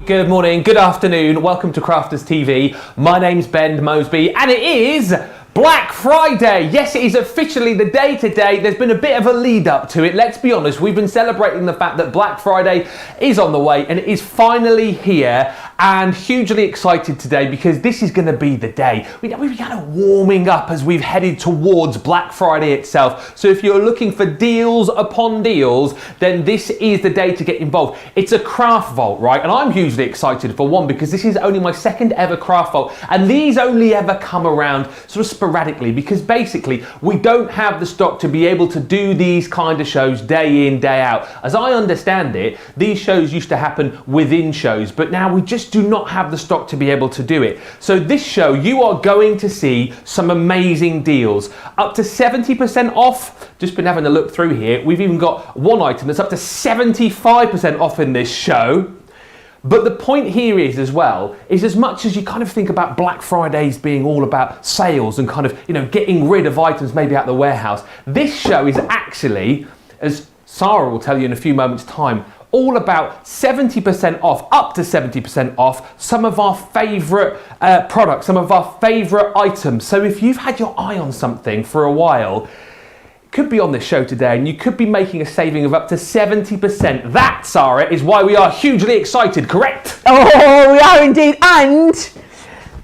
Good morning, good afternoon, welcome to Crafters TV. My name's Ben Mosby and it is Black Friday. Yes, it is officially the day today. There's been a bit of a lead up to it. Let's be honest, we've been celebrating the fact that Black Friday is on the way and it is finally here, and hugely excited today because this is going to be the day. We've been kind of warming up as we've headed towards Black Friday itself. So if you're looking for deals upon deals, then this is the day to get involved. It's a craft vault, right? And I'm hugely excited for one because this is only my second ever craft vault, and these only ever come around sort of sporadically because basically we don't have the stock to be able to do these kind of shows day in, day out. As I understand it, these shows used to happen within shows, but now we just do not have the stock to be able to do it. So this show, you are going to see some amazing deals. Up to 70% off. Just been having a look through here. We've even got one item that's up to 75% off in this show. But the point here is as well, is as much as you kind of think about Black Fridays being all about sales and kind of, you know, getting rid of items maybe out of the warehouse, this show is actually, as Sara will tell you in a few moments' time, all about 70% off, up to 70% off some of our favourite products, some of our favourite items. So if you've had your eye on something for a while, could be on this show today and you could be making a saving of up to 70%. That, Sara, is why we are hugely excited, correct? Oh, we are indeed. And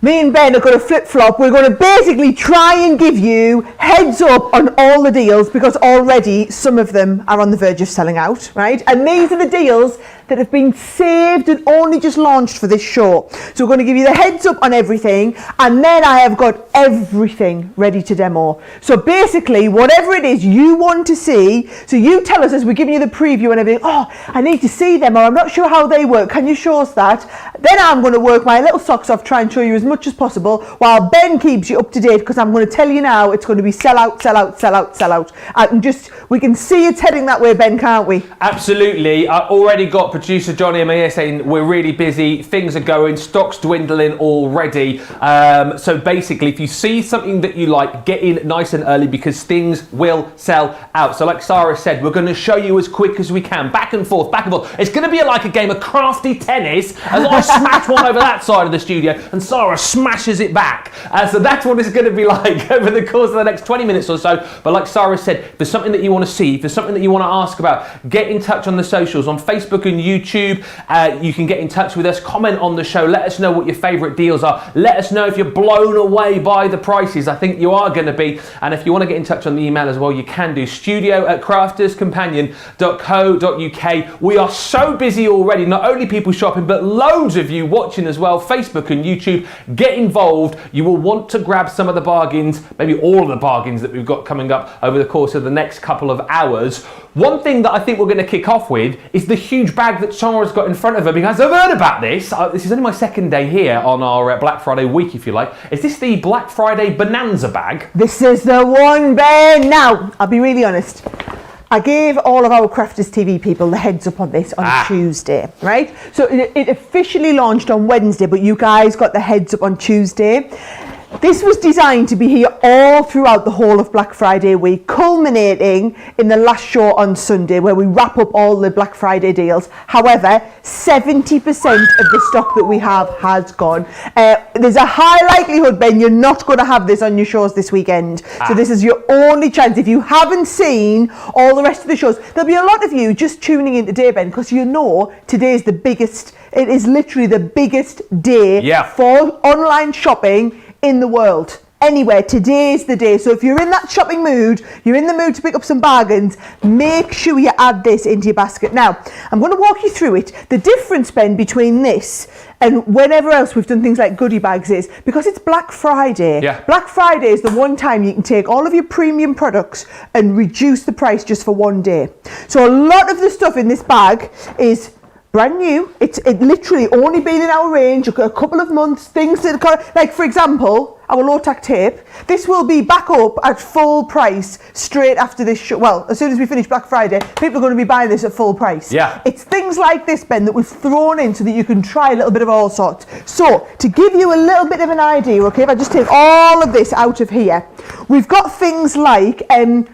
me and Ben are going to flip-flop. We're going to basically try and give you heads up on all the deals because already some of them are on the verge of selling out, right? And these are the deals that have been saved and only just launched for this show. So we're going to give you the heads up on everything, and then I have got everything ready to demo. So basically, whatever it is you want to see, so you tell us as we're giving you the preview and everything, oh, I need to see them, or I'm not sure how they work. Can you show us that? Then I'm going to work my little socks off, try and show you as much as possible, while Ben keeps you up to date, because I'm going to tell you now, it's going to be sell out, sell out, sell out, sell out. And just, we can see it's heading that way, Ben, can't we? Absolutely. I already got producer Johnny in my ear saying we're really busy, things are going, stock's dwindling already. So basically, if you see something that you like, get in nice and early because things will sell out. So like Sara said, we're going to show you as quick as we can, back and forth, back and forth. It's going to be like a game of crafty tennis as I smash one over that side of the studio and Sara smashes it back. So that's what it's going to be like over the course of the next 20 minutes or so. But like Sara said, if there's something that you want to see, if there's something that you want to ask about, get in touch on the socials, on Facebook and YouTube. You can get in touch with us, comment on the show, let us know what your favourite deals are, let us know if you're blown away by the prices. I think you are going to be. And if you want to get in touch on the email as well, you can do studio@crafterscompanion.co.uk. We are so busy already, not only people shopping but loads of you watching as well, Facebook and YouTube. Get involved. You will want to grab some of the bargains, maybe all of the bargains that we've got coming up over the course of the next couple of hours. One thing that I think we're going to kick off with is the huge bag that Sara's got in front of her, because I've heard about this. This is only my second day here on our Black Friday week, if you like. Is this the Black Friday Bonanza bag? This is the one, Ben. Now, I'll be really honest. I gave all of our Crafters TV people the heads up on this on Tuesday, right? So it officially launched on Wednesday, but you guys got the heads up on Tuesday. This was designed to be here all throughout the whole of Black Friday week, culminating in the last show on Sunday where we wrap up all the Black Friday deals. However, 70% of the stock that we have has gone. There's a high likelihood, Ben, you're not going to have this on your shows this weekend. So this is your only chance. If you haven't seen all the rest of the shows, there'll be a lot of you just tuning in today, Ben, because you know today's the biggest, it is literally the biggest day for online shopping in the world. Anywhere, today's the day. So if you're in that shopping mood, you're in the mood to pick up some bargains, make sure you add this into your basket. Now, I'm going to walk you through it. The difference, Ben, between this and whenever else we've done things like goodie bags is because it's Black Friday. Black Friday is the one time you can take all of your premium products and reduce the price just for one day. So a lot of the stuff in this bag is brand new. It's literally only been in our range a couple of months. Things that like, for example, our low-tack tape. This will be back up at full price straight after this show. Well, as soon as we finish Black Friday, people are going to be buying this at full price. It's things like this, Ben, that we've thrown in so that you can try a little bit of all sorts. So, to give you a little bit of an idea, okay, if I just take all of this out of here, We've got things like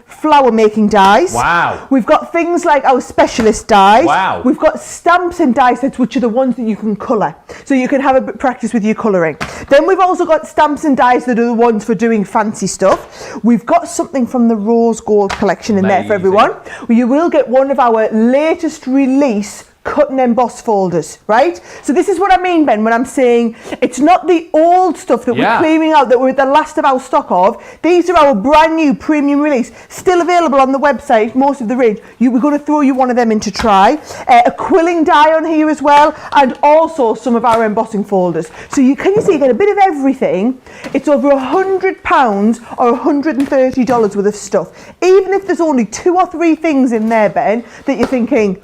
flower making dies. Wow. We've got things like our specialist dies. Wow. We've got stamps and die sets, which are the ones that you can colour. So you can have a bit of practice with your colouring. Then we've also got stamps and dies that are the ones for doing fancy stuff. We've got something from the Rose Gold collection in there for everyone. You will get one of our latest release cut and emboss folders, right? So this is what I mean, Ben, when I'm saying it's not the old stuff that we're clearing out, that we're the last of our stock of. These are our brand new premium release, still available on the website, most of the range. We're going to throw you one of them in to try. A quilling die on here as well, and also some of our embossing folders. So you see, you get a bit of everything. It's over £100 or $130 worth of stuff. Even if there's only 2 or 3 things in there, Ben, that you're thinking,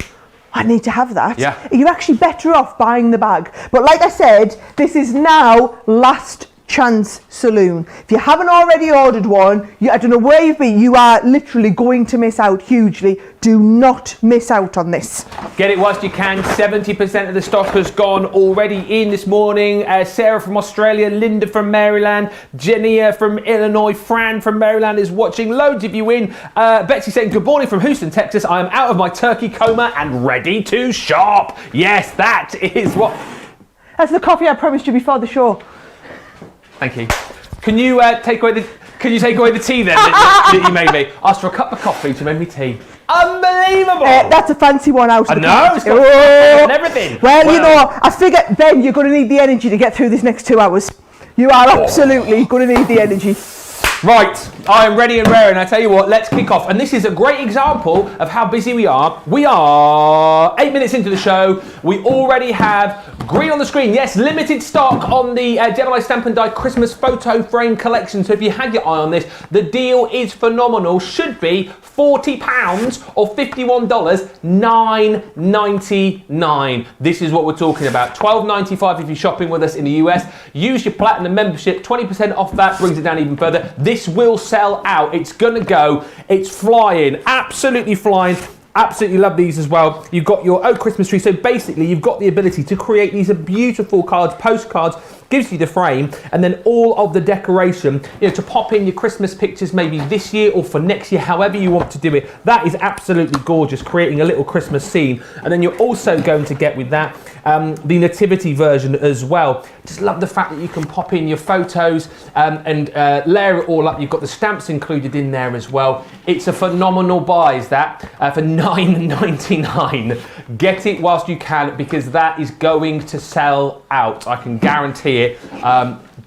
I need to have that. You're actually better off buying the bag. But like I said, this is now last chance saloon. If you haven't already ordered one, I don't know where you've been, you are literally going to miss out hugely. Do not miss out on this. Get it whilst you can. 70% of the stock has gone already in this morning. Sarah from Australia, Linda from Maryland, Jenia from Illinois, Fran from Maryland is watching. Loads of you in. Betsy saying, good morning from Houston, Texas. I am out of my turkey coma and ready to shop. Yes, that is what... That's the coffee I promised you before the show. Thank you. Can you take away the tea then that you made me? Asked for a cup of coffee to make me tea. Unbelievable! That's a fancy one out of the know, it's got and everything. Well, you know, I figure, Ben, you're going to need the energy to get through this next 2 hours. You are absolutely going to need the energy. Right, I am ready and raring. I tell you what, let's kick off. And this is a great example of how busy we are. We are 8 minutes into the show. We already have green on the screen. Yes, limited stock on the Gemini Stamp and Die Christmas photo frame collection. So if you had your eye on this, the deal is phenomenal. Should be £40 or $51, $9.99. This is what we're talking about. $12.95 if you're shopping with us in the US. Use your Platinum membership. 20% off that brings it down even further. This will sell out. It's gonna go. It's flying. Absolutely flying. Absolutely love these as well. You've got your oak Christmas tree. So basically, you've got the ability to create these beautiful cards, postcards, gives you the frame, and then all of the decoration, to pop in your Christmas pictures maybe this year or for next year, however you want to do it. That is absolutely gorgeous, creating a little Christmas scene. And then you're also going to get with that the nativity version as well. Just love the fact that you can pop in your photos and layer it all up. You've got the stamps included in there as well. It's a phenomenal buy, is that, for $9.99. Get it whilst you can, because that is going to sell out. I can guarantee it.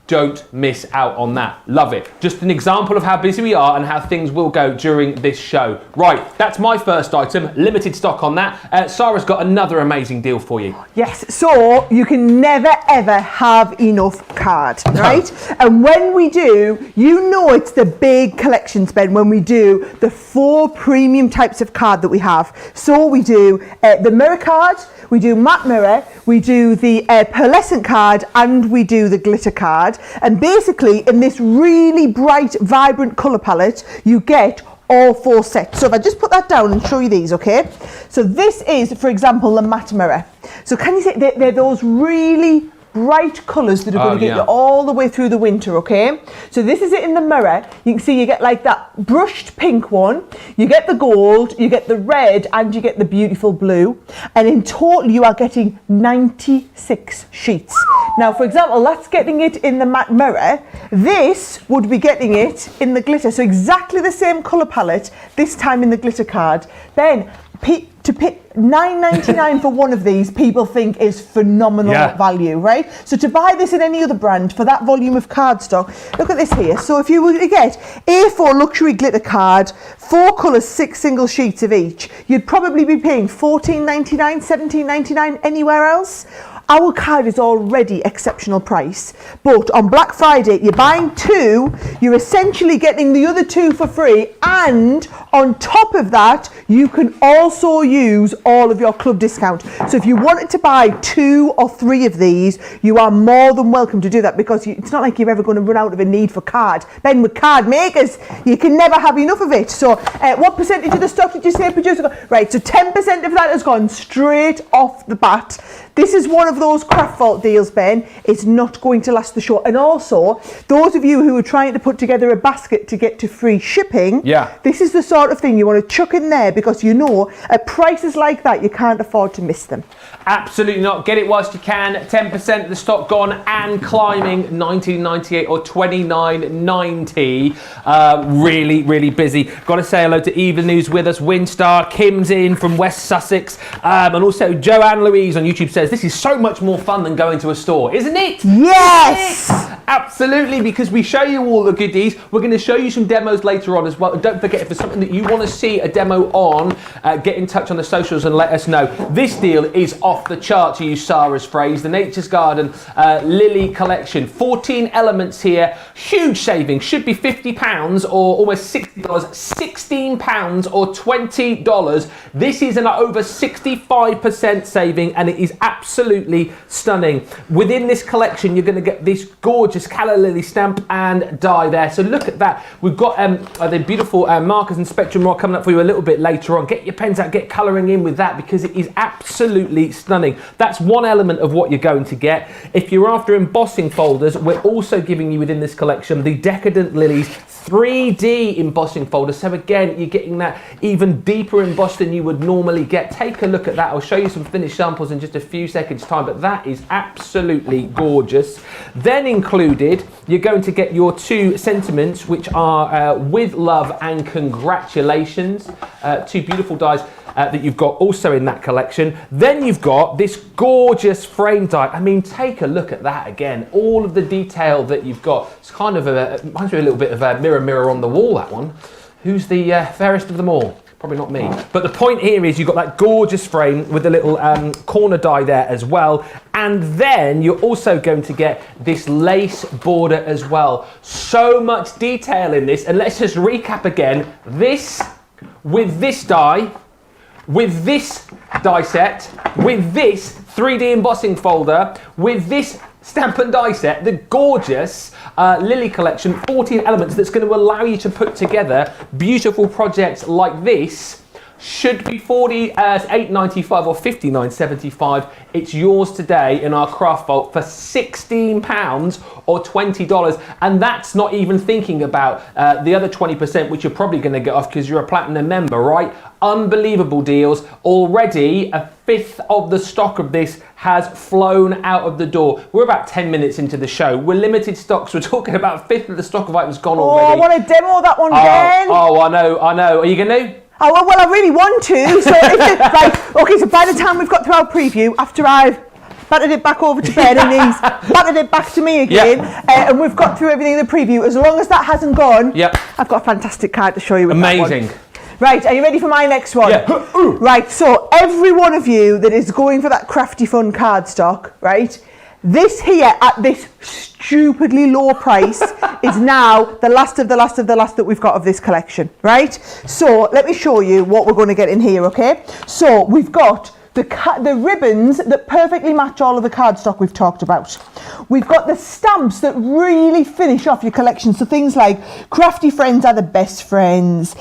Don't miss out on that. Love it. Just an example of how busy we are and how things will go during this show. Right, that's my first item. Limited stock on that. Sara's got another amazing deal for you. Yes, so you can never ever have enough card, right? And when we do, it's the big collection spend when we do the 4 premium types of card that we have. So we do the mirror card, we do matte mirror, we do the pearlescent card, and we do the glitter card. And basically, in this really bright, vibrant colour palette, you get all 4 sets. So if I just put that down and show you these, okay? So this is, for example, the matte mirror. So can you see they're those really bright colours that are going to get you all the way through the winter, okay? So this is it in the mirror. You can see you get like that brushed pink one, you get the gold, you get the red, and you get the beautiful blue. And in total, you are getting 96 sheets. Now, for example, that's getting it in the matte mirror. This would be getting it in the glitter. So exactly the same colour palette, this time in the glitter card. Then, to pick $9.99 for one of these, people think is phenomenal value, right? So to buy this in any other brand for that volume of cardstock, look at this here. So if you were to get A4 luxury glitter card, 4 colours, 6 single sheets of each, you'd probably be paying $14.99, $17.99 anywhere else. Our card is already exceptional price, but on Black Friday, you're buying 2, you're essentially getting the other 2 for free, and On top of that, you can also use all of your club discount. So if you wanted to buy 2 or 3 of these, you are more than welcome to do that, because it's not like you're ever going to run out of a need for card. Then with card makers, you can never have enough of it. So what percentage of the stock did you say, producer? Right, so 10% of that has gone straight off the bat. This is one of those craft vault deals, Ben. It's not going to last the show. And also, those of you who are trying to put together a basket to get to free shipping, this is the sort of thing you want to chuck in there, because you know at prices like that you can't afford to miss them. Absolutely not. Get it whilst you can. 10% of the stock gone and climbing. 19.98 or 29.90. Really, really busy. Got to say hello to Eva News with us. Winstar, Kim's in from West Sussex, and also Joanne Louise on YouTube says this is so much more fun than going to a store, isn't it? Yes. Isn't it? Absolutely, because we show you all the goodies. We're going to show you some demos later on as well. And don't forget, if there's something that you want to see a demo on, get in touch on the socials and let us know. This deal is off the chart, to use Sara's phrase. The Nature's Garden Lily collection. 14 elements here. Huge savings. Should be £50 or almost $60. £16 or $20. This is an over 65% saving, and it is absolutely stunning. Within this collection, you're going to get this gorgeous calla lily stamp and die there. So look at that. We've got the beautiful markers and spectrum rock coming up for you a little bit later on. Get your pens out, get colouring in with that, because it is absolutely stunning. That's one element of what you're going to get. If you're after embossing folders, we're also giving you within this collection the Decadent Lilies 3D embossing folder. So again, you're getting that even deeper embossed than you would normally get. Take a look at that. I'll show you some finished samples in just a few seconds time, but that is absolutely gorgeous. Then included, you're going to get your 2 sentiments, which are with love and congratulations. 2 beautiful dies that you've got also in that collection. Then you've got this gorgeous frame die. I mean, take a look at that again. All of the detail that you've got. It's kind of reminds me a little bit of a mirror on the wall, that one. Who's the fairest of them all? Probably not me. But the point here is you've got that gorgeous frame with the little corner die there as well. And then you're also going to get this lace border as well. So much detail in this. And let's just recap again. This, with this die, with this die set, with this 3D embossing folder, with this stamp and die set, the gorgeous Lily collection, 14 elements that's going to allow you to put together beautiful projects like this. Should be $48.95 or $59.75. It's yours today in our craft vault for £16 or $20, and that's not even thinking about the other 20%, which you're probably going to get off because you're a platinum member, right? Unbelievable deals. Already a 1/5 of the stock of this has flown out of the door. We're about 10 minutes into the show. We're limited stocks. We're talking about 1/5 of the stock of items gone already. Oh, I want to demo that one, Ben. Oh, I know. Are you going to? Oh, well, I really want to. So, right, okay, so by the time we've got through our preview, after I've batted it back over to Ben and he's batted it back to me again, and we've got through everything in the preview, as long as that hasn't gone, I've got a fantastic card to show you with amazing. That one. Right, are you ready for my next one? Yeah. Right, so every one of you that is going for that Crafty Fun cardstock, right, this here at this stupidly low price is now the last of the last of the last that we've got of this collection, right? So let me show you what we're going to get in here, okay? So we've got the ribbons that perfectly match all of the cardstock we've talked about. We've got the stamps that really finish off your collection. So things like crafty friends are the best friends.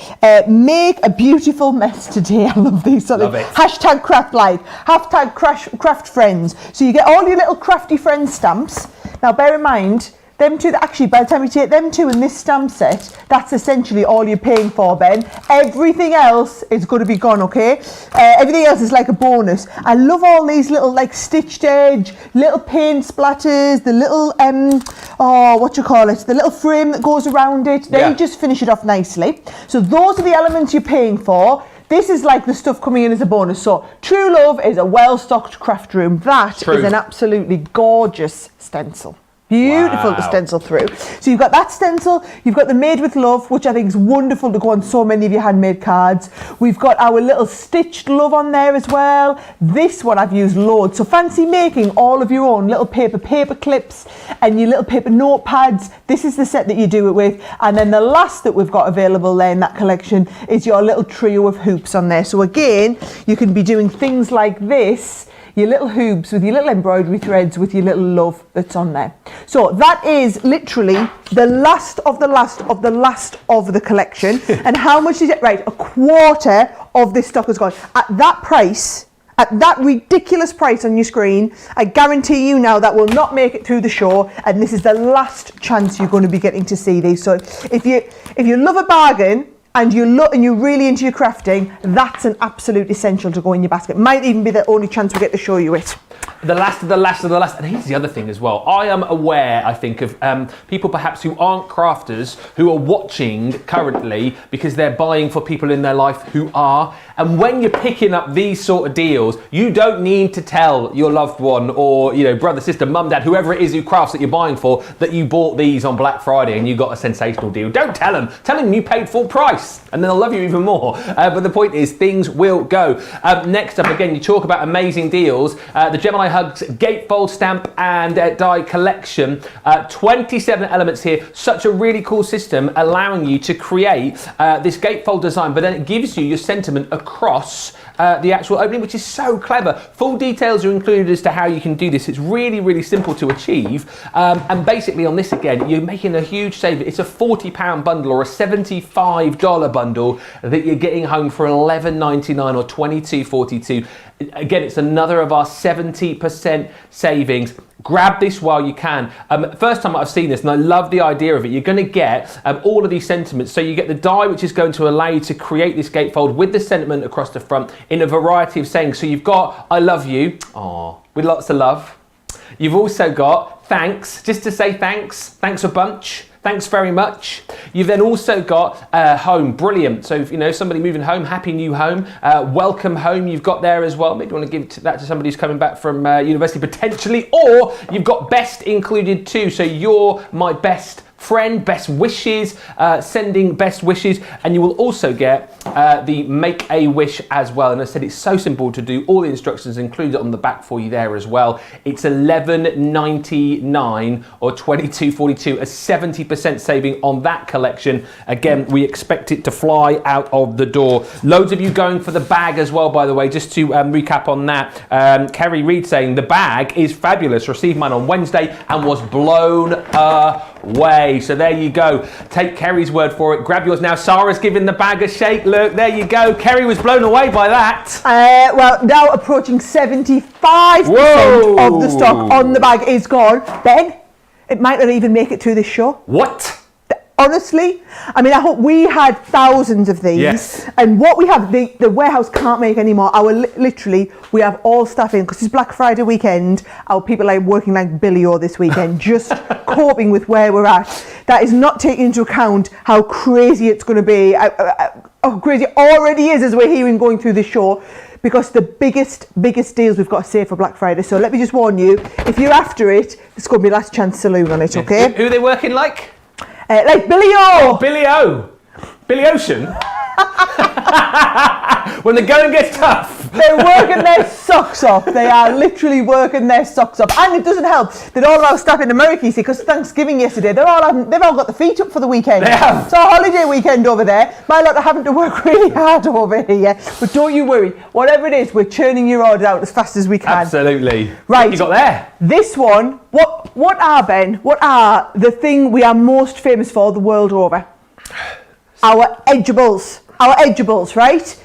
Make a beautiful mess today. I love these. So love it. Hashtag craft life. Hashtag craft friends. So you get all your little crafty friends stamps. Now bear in mind, them two, actually by the time you take them two and this stamp set, that's essentially all you're paying for, Ben. Everything else is going to be gone, okay? Everything else is like a bonus. I love all these little like stitched edge, little paint splatters, the little, the little frame that goes around it. They just finish it off nicely. So those are the elements you're paying for. This is like the stuff coming in as a bonus. So True Love is a well-stocked craft room. That is an absolutely gorgeous stencil. Beautiful to stencil through. So you've got that stencil, you've got the Made with Love, which I think is wonderful to go on so many of your handmade cards. We've got our little stitched love on there as well. This one I've used loads. So fancy making all of your own little paper clips and your little paper notepads. This is the set that you do it with. And then the last that we've got available there in that collection is your little trio of hoops on there. So again, you can be doing things like this, your little hoops with your little embroidery threads with your little love that's on there. So that is literally the last of the last of the last of the collection. And how much is it? Right, a quarter of this stock has gone. At that price, at that ridiculous price on your screen, I guarantee you now that will not make it through the show, and this is the last chance you're going to be getting to see these. So if you love a bargain, and you're really into your crafting, that's an absolute essential to go in your basket. Might even be the only chance we get to show you it. The last of the last of the last. And here's the other thing as well. I am aware, I think, of people perhaps who aren't crafters who are watching currently because they're buying for people in their life who are. And when you're picking up these sort of deals, you don't need to tell your loved one or, you know, brother, sister, mum, dad, whoever it is who crafts that you're buying for, that you bought these on Black Friday and you got a sensational deal. Don't tell them. Tell them you paid full price and then they'll love you even more. But the point is, things will go. Next up, again, you talk about amazing deals. The Gemini Hugs Gatefold Stamp and Die Collection. 27 elements here. Such a really cool system allowing you to create this gatefold design, but then it gives you your sentiment across the actual opening, which is so clever. Full details are included as to how you can do this. It's really, really simple to achieve. And basically on this, again, you're making a huge saving. It's a £40 bundle or a $75 bundle that you're getting home for $11.99 or $22.42. Again, it's another of our 70% savings. Grab this while you can. First time I've seen this, and I love the idea of it. You're going to get all of these sentiments. So you get the die, which is going to allow you to create this gatefold with the sentiment across the front in a variety of sayings. So you've got I love you, with lots of love. You've also got thanks, just to say thanks a bunch. Thanks very much. You've then also got home, brilliant. So if you know somebody moving home, happy new home, welcome home. You've got there as well. Maybe you want to give that to somebody who's coming back from university potentially, or you've got best included too. So you're my best friend, best wishes, sending best wishes, and you will also get the make a wish as well. And I said it's so simple to do. All the instructions included on the back for you there as well. It's $11.99 or $22.42, a 70% saving on that collection. Again, we expect it to fly out of the door. Loads of you going for the bag as well, by the way. Just to recap on that, Kerry Reid saying the bag is fabulous. Received mine on Wednesday and was blown away. So there you go. Take Kerry's word for it. Grab yours now. Sara's giving the bag a shake. Look, there you go. Kerry was blown away by that. Well, now approaching 75% of the stock on the bag is gone. Ben, it might not even make it through this show. What? Honestly, I mean, I hope we had thousands of these, yes. And what we have, the warehouse can't make anymore. Literally, we have all staff in because it's Black Friday weekend. Our people are working like Billy O this weekend, just coping with where we're at. That is not taking into account how crazy it's going to be, how crazy it already is as we're hearing going through the show. Because the biggest deals we've got to save for Black Friday. So let me just warn you, if you're after it, it's going to be last chance saloon on it, okay? Who are they working like? Like Billy O! Oh, Billy O! Billy Ocean? When the going gets tough. They're working their socks off. They are literally working their socks off. And it doesn't help that all of our staff in America, you see, because Thanksgiving yesterday, they've all got the feet up for the weekend. They have. It's a holiday weekend over there. My lot are having to work really hard over here. But don't you worry. Whatever it is, we're churning your orders out as fast as we can. Absolutely. Right. What you got there? This one, what are the thing we are most famous for the world over? Our edgeables. Our edgeables, right?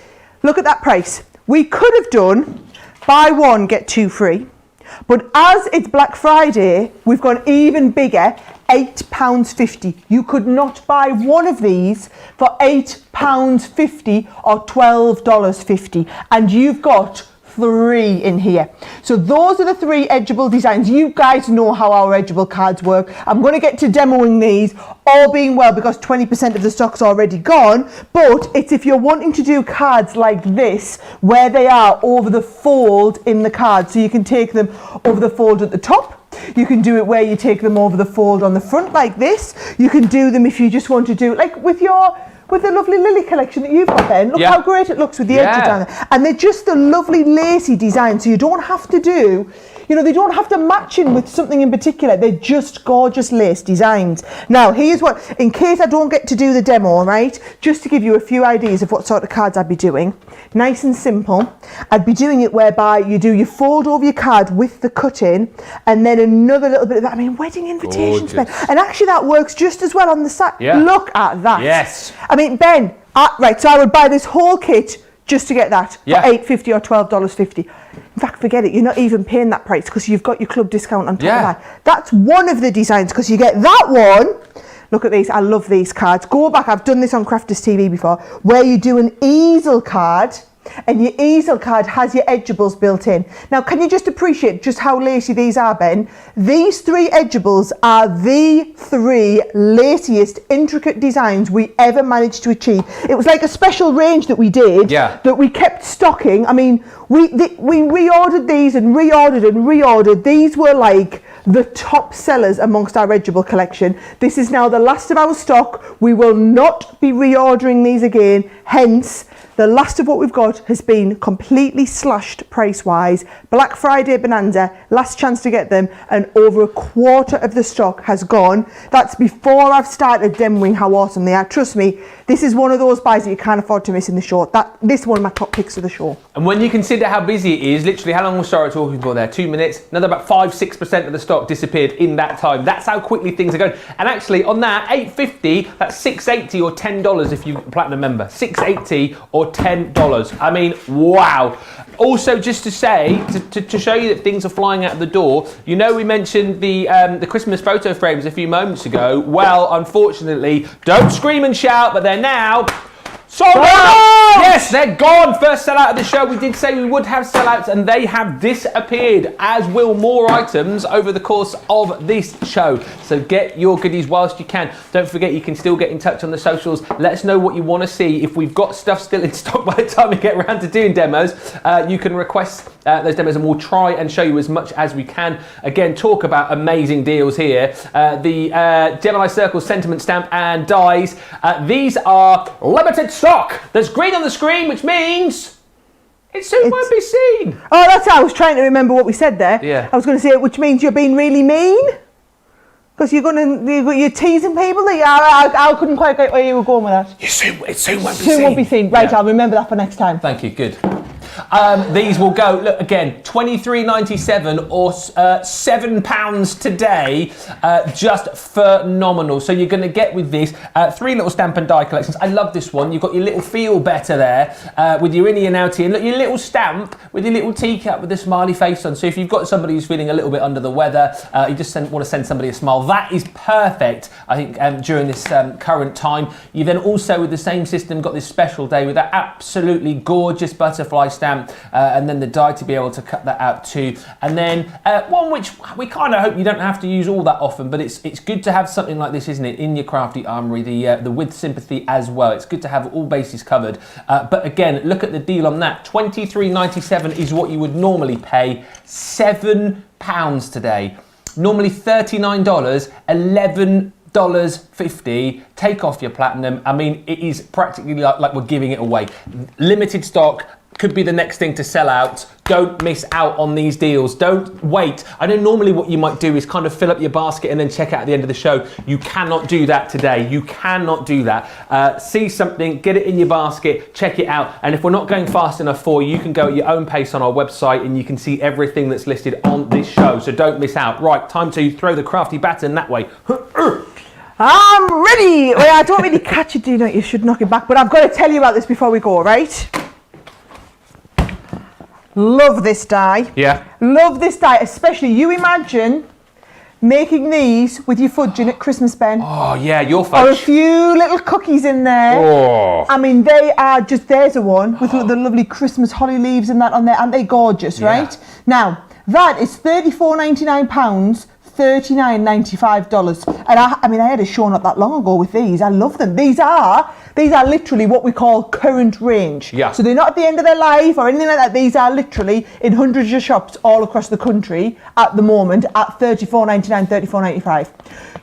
Look at that price. We could have done buy one, get two free. But as it's Black Friday, we've gone even bigger, £8.50. You could not buy one of these for £8.50 or $12.50. And you've got 3 in here. So those are the 3 edgeable designs. You guys know how our edgeable cards work. I'm going to get to demoing these, all being well, because 20% of the stock's already gone. But it's if you're wanting to do cards like this, where they are over the fold in the card. So you can take them over the fold at the top, You can do it where you take them over the fold on the front like this. You can do them if you just want to do it like with the lovely Lily collection that you've got, Ben. Look how great it looks with the edges down there. And they're just a lovely lacy design, so you don't have to do, they don't have to match in with something in particular. They're just gorgeous lace designs. Now, here's what, in case I don't get to do the demo, right, just to give you a few ideas of what sort of cards I'd be doing. Nice and simple. I'd be doing it whereby you fold over your card with the cut in, and then another little bit of that. I mean, wedding invitations, Ben. And actually that works just as well on the side. Yeah. Look at that. Yes. I mean, Ben, right, so I would buy this whole kit just to get that for $8.50 or $12.50. In fact, forget it, you're not even paying that price because you've got your club discount on top of that. That's one of the designs, because you get that one. Look at these, I love these cards. Go back, I've done this on Crafters TV before, where you do an easel card, and your easel card has your edgeables built in. Now, can you just appreciate just how lacy these are, Ben? These 3 edgeables are the 3 laciest, intricate designs we ever managed to achieve. It was like a special range that we did, that we kept stocking. I mean, we reordered these and reordered and reordered. These were like the top sellers amongst our edgeable collection. This is now the last of our stock. We will not be reordering these again, hence the last of what we've got has been completely slashed price-wise. Black Friday bonanza, last chance to get them, and over a quarter of the stock has gone. That's before I've started demoing how awesome they are. Trust me, this is one of those buys that you can't afford to miss in the show. This is one of my top picks of the show. And when you consider how busy it is, literally how long was Sara talking for there? 2 minutes? Another about 5-6% of the stock disappeared in that time. That's how quickly things are going. And actually on that, $8.50, that's $6.80 or $10 if you're a platinum member. $6.80 or $10. I mean, wow. Also, just to say, to show you that things are flying out the door, we mentioned the Christmas photo frames a few moments ago. Well, unfortunately, don't scream and shout, but they're now sold out! Yes, they're gone. First sellout of the show. We did say we would have sellouts, and they have disappeared, as will more items over the course of this show. So get your goodies whilst you can. Don't forget, you can still get in touch on the socials. Let us know what you want to see. If we've got stuff still in stock by the time we get around to doing demos, you can request those demos, and we'll try and show you as much as we can. Again, talk about amazing deals here. The Gemini Circle sentiment stamp and dies. These are limited stock. There's green on the screen, which means it soon won't be seen. Oh, that's how I was trying to remember what we said there. Yeah. I was going to say, which means you're being really mean. Because you're teasing people. I couldn't quite get where you were going with that. It soon won't be seen. Soon won't be seen. Right, I'll remember that for next time. Thank you, good. These will go, look, again, $23.97 or £7 today. Just phenomenal. So you're going to get with this 3 little stamp and die collections. I love this one. You've got your little feel better there with your innie and outie, and look, your little stamp with your little teacup with the smiley face on. So if you've got somebody who's feeling a little bit under the weather, you just want to send somebody a smile, that is perfect, I think, during this current time. You then also, with the same system, got this special day with that absolutely gorgeous butterfly stamp, and then the die to be able to cut that out too. And then one which we kind of hope you don't have to use all that often, but it's good to have something like this, isn't it, in your crafty armoury, the with sympathy as well. It's good to have all bases covered. But again, look at the deal on that. $23.97 is what you would normally pay. £7 today. Normally $39, $11.50. Take off your platinum. I mean, it is practically like we're giving it away. Limited stock. Could be the next thing to sell out. Don't miss out on these deals. Don't wait. I know normally what you might do is kind of fill up your basket and then check out at the end of the show. You cannot do that today. You cannot do that. See something, get it in your basket, check it out. And if we're not going fast enough for you, you can go at your own pace on our website and you can see everything that's listed on this show. So don't miss out. Right, time to throw the crafty baton that way. I'm ready. Well, I don't really catch it, do you know? You should knock it back. But I've got to tell you about this before we go, right? Love this die. Yeah. Love this die, especially you imagine making these with your fudging at Christmas, Ben. Oh yeah, your fudge. Or a few little cookies in there. Oh. I mean, they are just, there's a one with the lovely Christmas holly leaves and that on there. Aren't they gorgeous, right? Now, that is £34.99, $39.95. And I mean, I had a show not that long ago with these. I love them. These are These are literally what we call current range. Yeah. So they're not at the end of their life or anything like that. These are literally in hundreds of shops all across the country at the moment at $34.99, $34.95.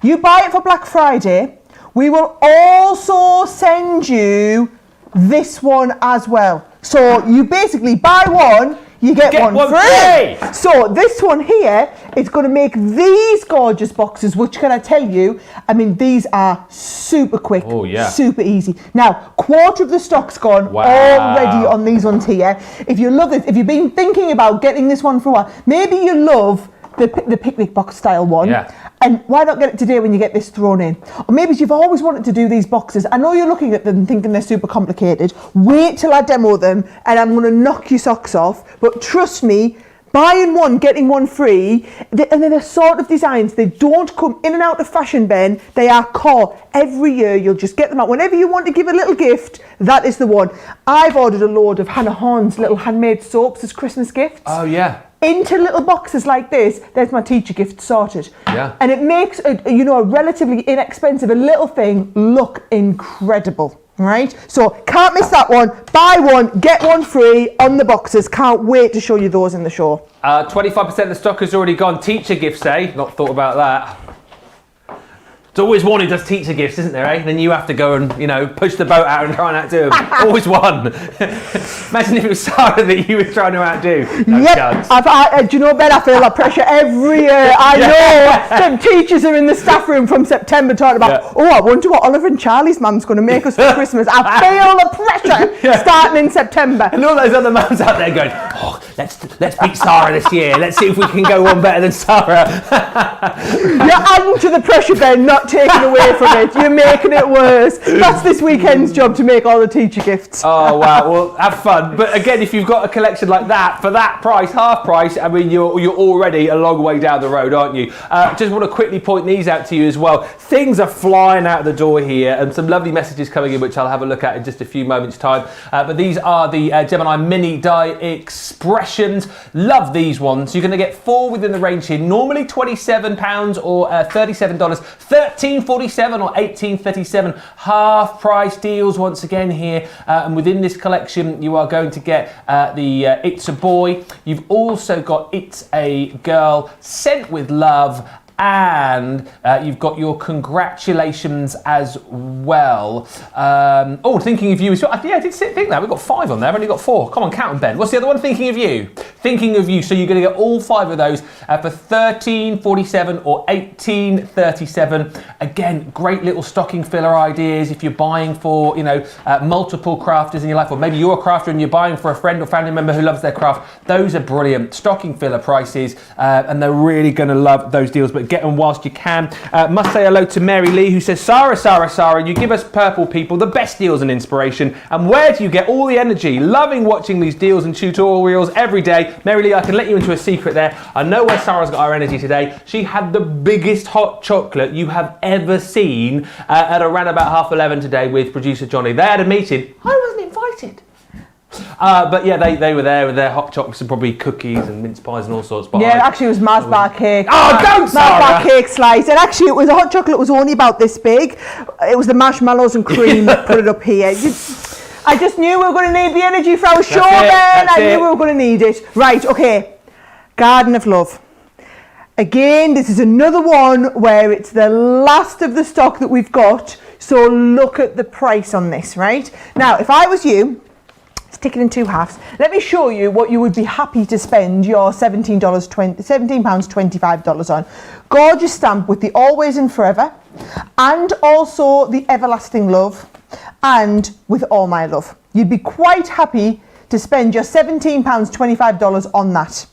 You buy it for Black Friday. We will also send you this one as well. So you basically buy one, you get one free. So this one here is going to make these gorgeous boxes, which can I tell you, I mean, these are super quick, super easy. Now, quarter of the stock's gone already on these ones here. If you love this, if you've been thinking about getting this one for a while, maybe you love the picnic box style one. Yeah. And why not get it today when you get this thrown in? Or maybe you've always wanted to do these boxes. I know you're looking at them thinking they're super complicated. Wait till I demo them and I'm going to knock your socks off. But trust me, buying one, getting one free, and they're the sort of designs, they don't come in and out of fashion, Ben. They are core. Every year you'll just get them out. Whenever you want to give a little gift, that is the one. I've ordered a load of Hannah Horn's little handmade soaps as Christmas gifts. Oh, yeah. Into little boxes like this, there's my teacher gift sorted. Yeah. And it makes a relatively inexpensive, a little thing look incredible, right? So can't miss that one. Buy one, get one free on the boxes. Can't wait to show you those in the show. 25% of the stock has already gone. Teacher gifts, eh? Not thought about that. It's always one who does teacher gifts, isn't there, eh? Then you have to go and, push the boat out and try and outdo him. Always one. Imagine if it was Sara that you were trying to outdo. No chance. Do you know, Ben, I feel that pressure every year. I know some teachers are in the staff room from September talking about, I wonder what Oliver and Charlie's mum's going to make us for Christmas. I feel the pressure starting in September. And all those other mums out there going, let's beat Sara this year. Let's see if we can go one better than Sara. You're adding to the pressure, Ben, not taking away from it. You're making it worse. That's this weekend's job, to make all the teacher gifts. Oh, wow. Well, have fun. But again, if you've got a collection like that, for that price, half price, I mean, you're already a long way down the road, aren't you? Just want to quickly point these out to you as well. Things are flying out the door here and some lovely messages coming in, which I'll have a look at in just a few moments' time. But these are the Gemini Mini Die Expressions. Love these ones. You're going to get 4 within the range here. Normally £27 or $37. $13.47 or $18.37, half price deals once again here, and within this collection you are going to get the It's a Boy. You've also got It's a Girl, Sent with Love, and you've got your Congratulations as well. Thinking of You as well. Yeah, I did think that. We've got 5 on there. I've only got 4. Come on, count them, Ben. What's the other one? Thinking of You. Thinking of You. So you're going to get all 5 of those for $13.47 or $18.37. Again, great little stocking filler ideas if you're buying for, multiple crafters in your life, or maybe you're a crafter and you're buying for a friend or family member who loves their craft. Those are brilliant stocking filler prices, and they're really going to love those deals. But get them whilst you can. Must say hello to Mary Lee, who says, Sara, you give us purple people the best deals and inspiration. And where do you get all the energy? Loving watching these deals and tutorials every day. Mary Lee, I can let you into a secret there. I know where Sara's got her energy today. She had the biggest hot chocolate you have ever seen at around about 11:30 today with producer Johnny. They had a meeting. I wasn't invited. But yeah, they were there with their hot chocolates and probably cookies and mince pies and all sorts. But actually it was Mars bar cake. Oh, don't, Sara! Mars bar cake slice. And actually it was a hot chocolate, was only about this big. It was the marshmallows and cream that put it up here. I just knew we were going to need the energy for our show, Ben. I knew we were going to need it. Right, okay. Garden of Love. Again, this is another one where it's the last of the stock that we've got. So look at the price on this, right? Now, if I was you, stick it in 2 halves. Let me show you what you would be happy to spend your £17.25 on. Gorgeous stamp with the Always and Forever, and also the Everlasting Love, and with All My Love. You'd be quite happy to spend your £17.25 on that.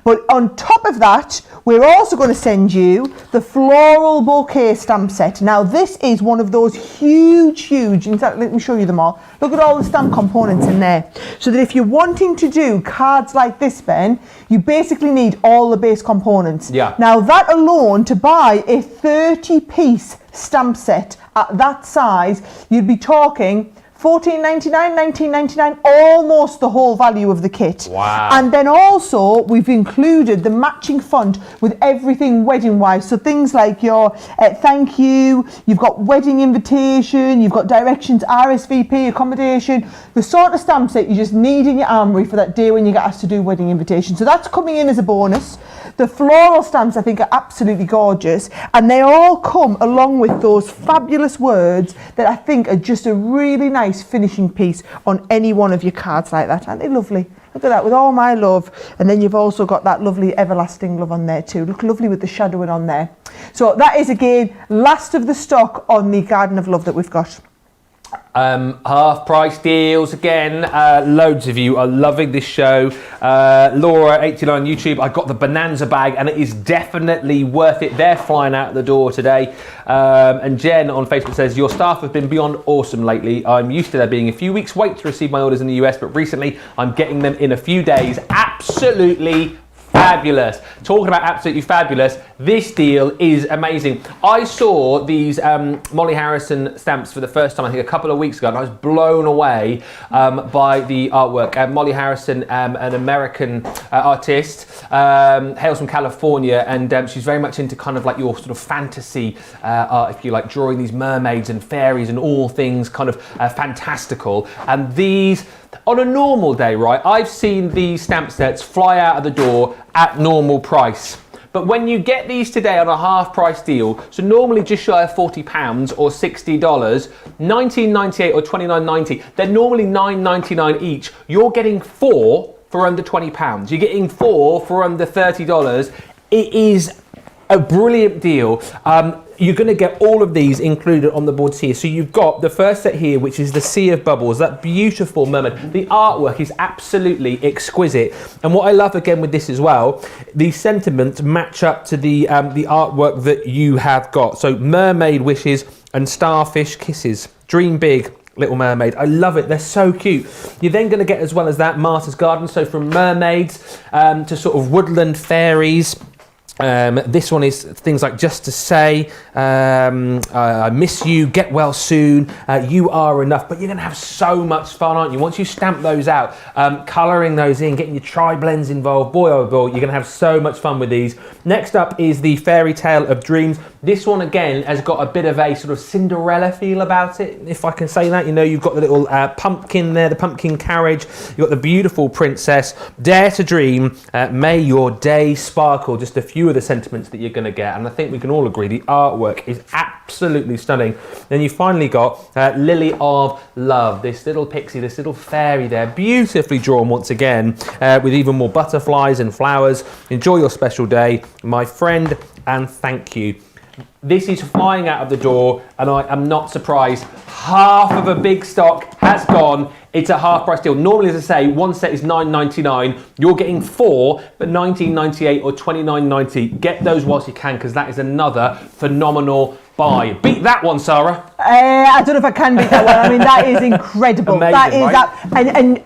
But on top of that, we're also going to send you the Floral Bouquet stamp set. Now, this is one of those huge, in fact, let me show you them all. Look at all the stamp components in there. So that if you're wanting to do cards like this, Ben, you basically need all the base components. Yeah. Now, that alone, to buy a 30-piece stamp set at that size, you'd be talking 14.99, 19.99, almost the whole value of the kit. Wow. And then also we've included the matching font with everything wedding wise. So things like your thank you, you've got wedding invitation, you've got directions, RSVP, accommodation, the sort of stamps that you just need in your armoury for that day when you get asked to do wedding invitation. So that's coming in as a bonus. The floral stamps I think are absolutely gorgeous, and they all come along with those fabulous words that I think are just a really nice finishing piece on any one of your cards like that. Aren't they lovely? Look at that, with all my love. And then you've also got that lovely everlasting love on there too. Look lovely with the shadowing on there. So that is again last of the stock on the Garden of Love that we've got. Half price deals again. Loads of you are loving this show. Laura 89 on YouTube, I got the Bonanza bag and it is definitely worth it. They're flying out the door today. And Jen on Facebook says, your staff have been beyond awesome lately. I'm used to there being a few weeks wait to receive my orders in the US, but recently I'm getting them in a few days. Absolutely fabulous. Talking about absolutely fabulous, this deal is amazing. I saw these Molly Harrison stamps for the first time, I think a couple of weeks ago, and I was blown away by the artwork. Molly Harrison, an American artist, hails from California, and she's very much into kind of like your sort of fantasy art, if you like, drawing these mermaids and fairies and all things kind of fantastical. And these, on a normal day, right, I've seen these stamp sets fly out of the door at normal price. But when you get these today on a half price deal, so normally just shy of £40 or $60, $19.98 or $29.90, they're normally $9.99 each. You're getting 4 for under £20. You're getting 4 for under $30. It is a brilliant deal. You're going to get all of these included on the boards here. So you've got the first set here, which is the Sea of Bubbles, that beautiful mermaid. The artwork is absolutely exquisite. And what I love again with this as well, the sentiments match up to the artwork that you have got. So mermaid wishes and starfish kisses. Dream big, Little Mermaid. I love it. They're so cute. You're then going to get, as well as that, Martha's Garden. So from mermaids to sort of woodland fairies. This one is things like Just to Say, I miss you, get well soon, you are enough. But you're going to have so much fun, aren't you? Once you stamp those out, colouring those in, getting your tri-blends involved, boy oh boy, you're going to have so much fun with these. Next up is the Fairy Tale of Dreams. This one again has got a bit of a sort of Cinderella feel about it, if I can say that. You know, you've got the little pumpkin there, the pumpkin carriage. You've got the beautiful princess. Dare to dream, may your day sparkle. Just a few of the sentiments that you're going to get, and I think we can all agree the artwork is absolutely stunning. Then you finally got Lily of Love, this little pixie, this little fairy there, beautifully drawn once again, with even more butterflies and flowers. Enjoy your special day, my friend, and thank you. This is flying out of the door, and I am not surprised. Half of a big stock has gone. It's a half price deal. Normally, as I say, one set is $9.99. You're getting 4 for $19.98 or $29.90. Get those whilst you can, because that is another phenomenal buy. Beat that one, Sara. I don't know if I can beat that one. I mean, that is incredible. Amazing, that is right?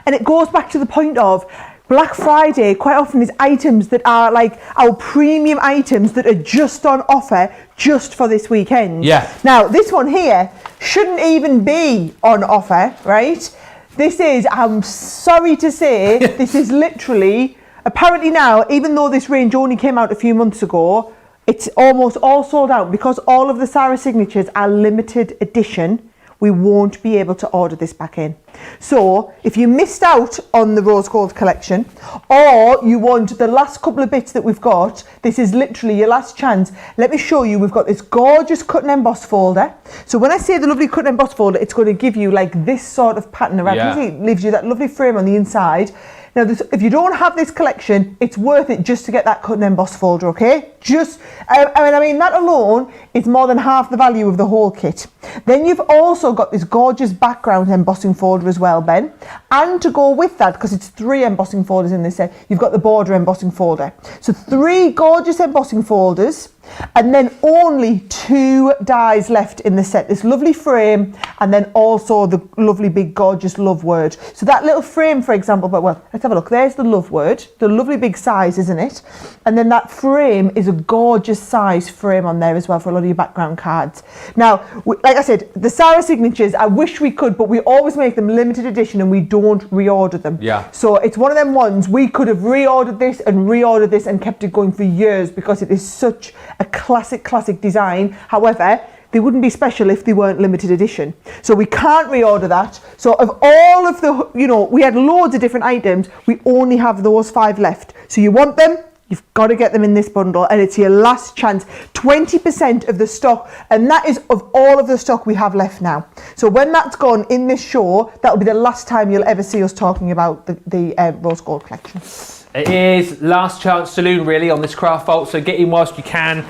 And it goes back to the point of Black Friday quite often is items that are like our premium items that are just on offer just for this weekend. Yeah. Now, this one here shouldn't even be on offer, right? This is, I'm sorry to say, this is literally, apparently now, even though this range only came out a few months ago, it's almost all sold out because all of the Sara signatures are limited edition. We won't be able to order this back in. So if you missed out on the rose gold collection, or you want the last couple of bits that we've got, this is literally your last chance. Let me show you. We've got this gorgeous cut and emboss folder. So when I say the lovely cut and emboss folder, it's going to give you like this sort of pattern around. Yeah. It leaves you that lovely frame on the inside. Now, if you don't have this collection, it's worth it just to get that cut and emboss folder, okay? I mean, that alone is more than half the value of the whole kit. Then you've also got this gorgeous background embossing folder as well, Ben. And to go with that, because it's 3 embossing folders in this set, you've got the border embossing folder. So 3 gorgeous embossing folders. And then only 2 dies left in the set. This lovely frame and then also the lovely big gorgeous love word. So that little frame, for example, but well, let's have a look. There's the love word, the lovely big size, isn't it? And then that frame is a gorgeous size frame on there as well for a lot of your background cards. Now, like I said, the Sara signatures, I wish we could, but we always make them limited edition and we don't reorder them. Yeah. So it's one of them ones, we could have reordered this and kept it going for years because it is such a classic design. However, they wouldn't be special if they weren't limited edition. So we can't reorder that. So of all of the, we had loads of different items, we only have those 5 left. So you want them, you've got to get them in this bundle and it's your last chance. 20% of the stock, and that is of all of the stock we have left now. So when that's gone in this show, that'll be the last time you'll ever see us talking about the rose gold collection. It is last chance saloon really on this craft vault, so get in whilst you can.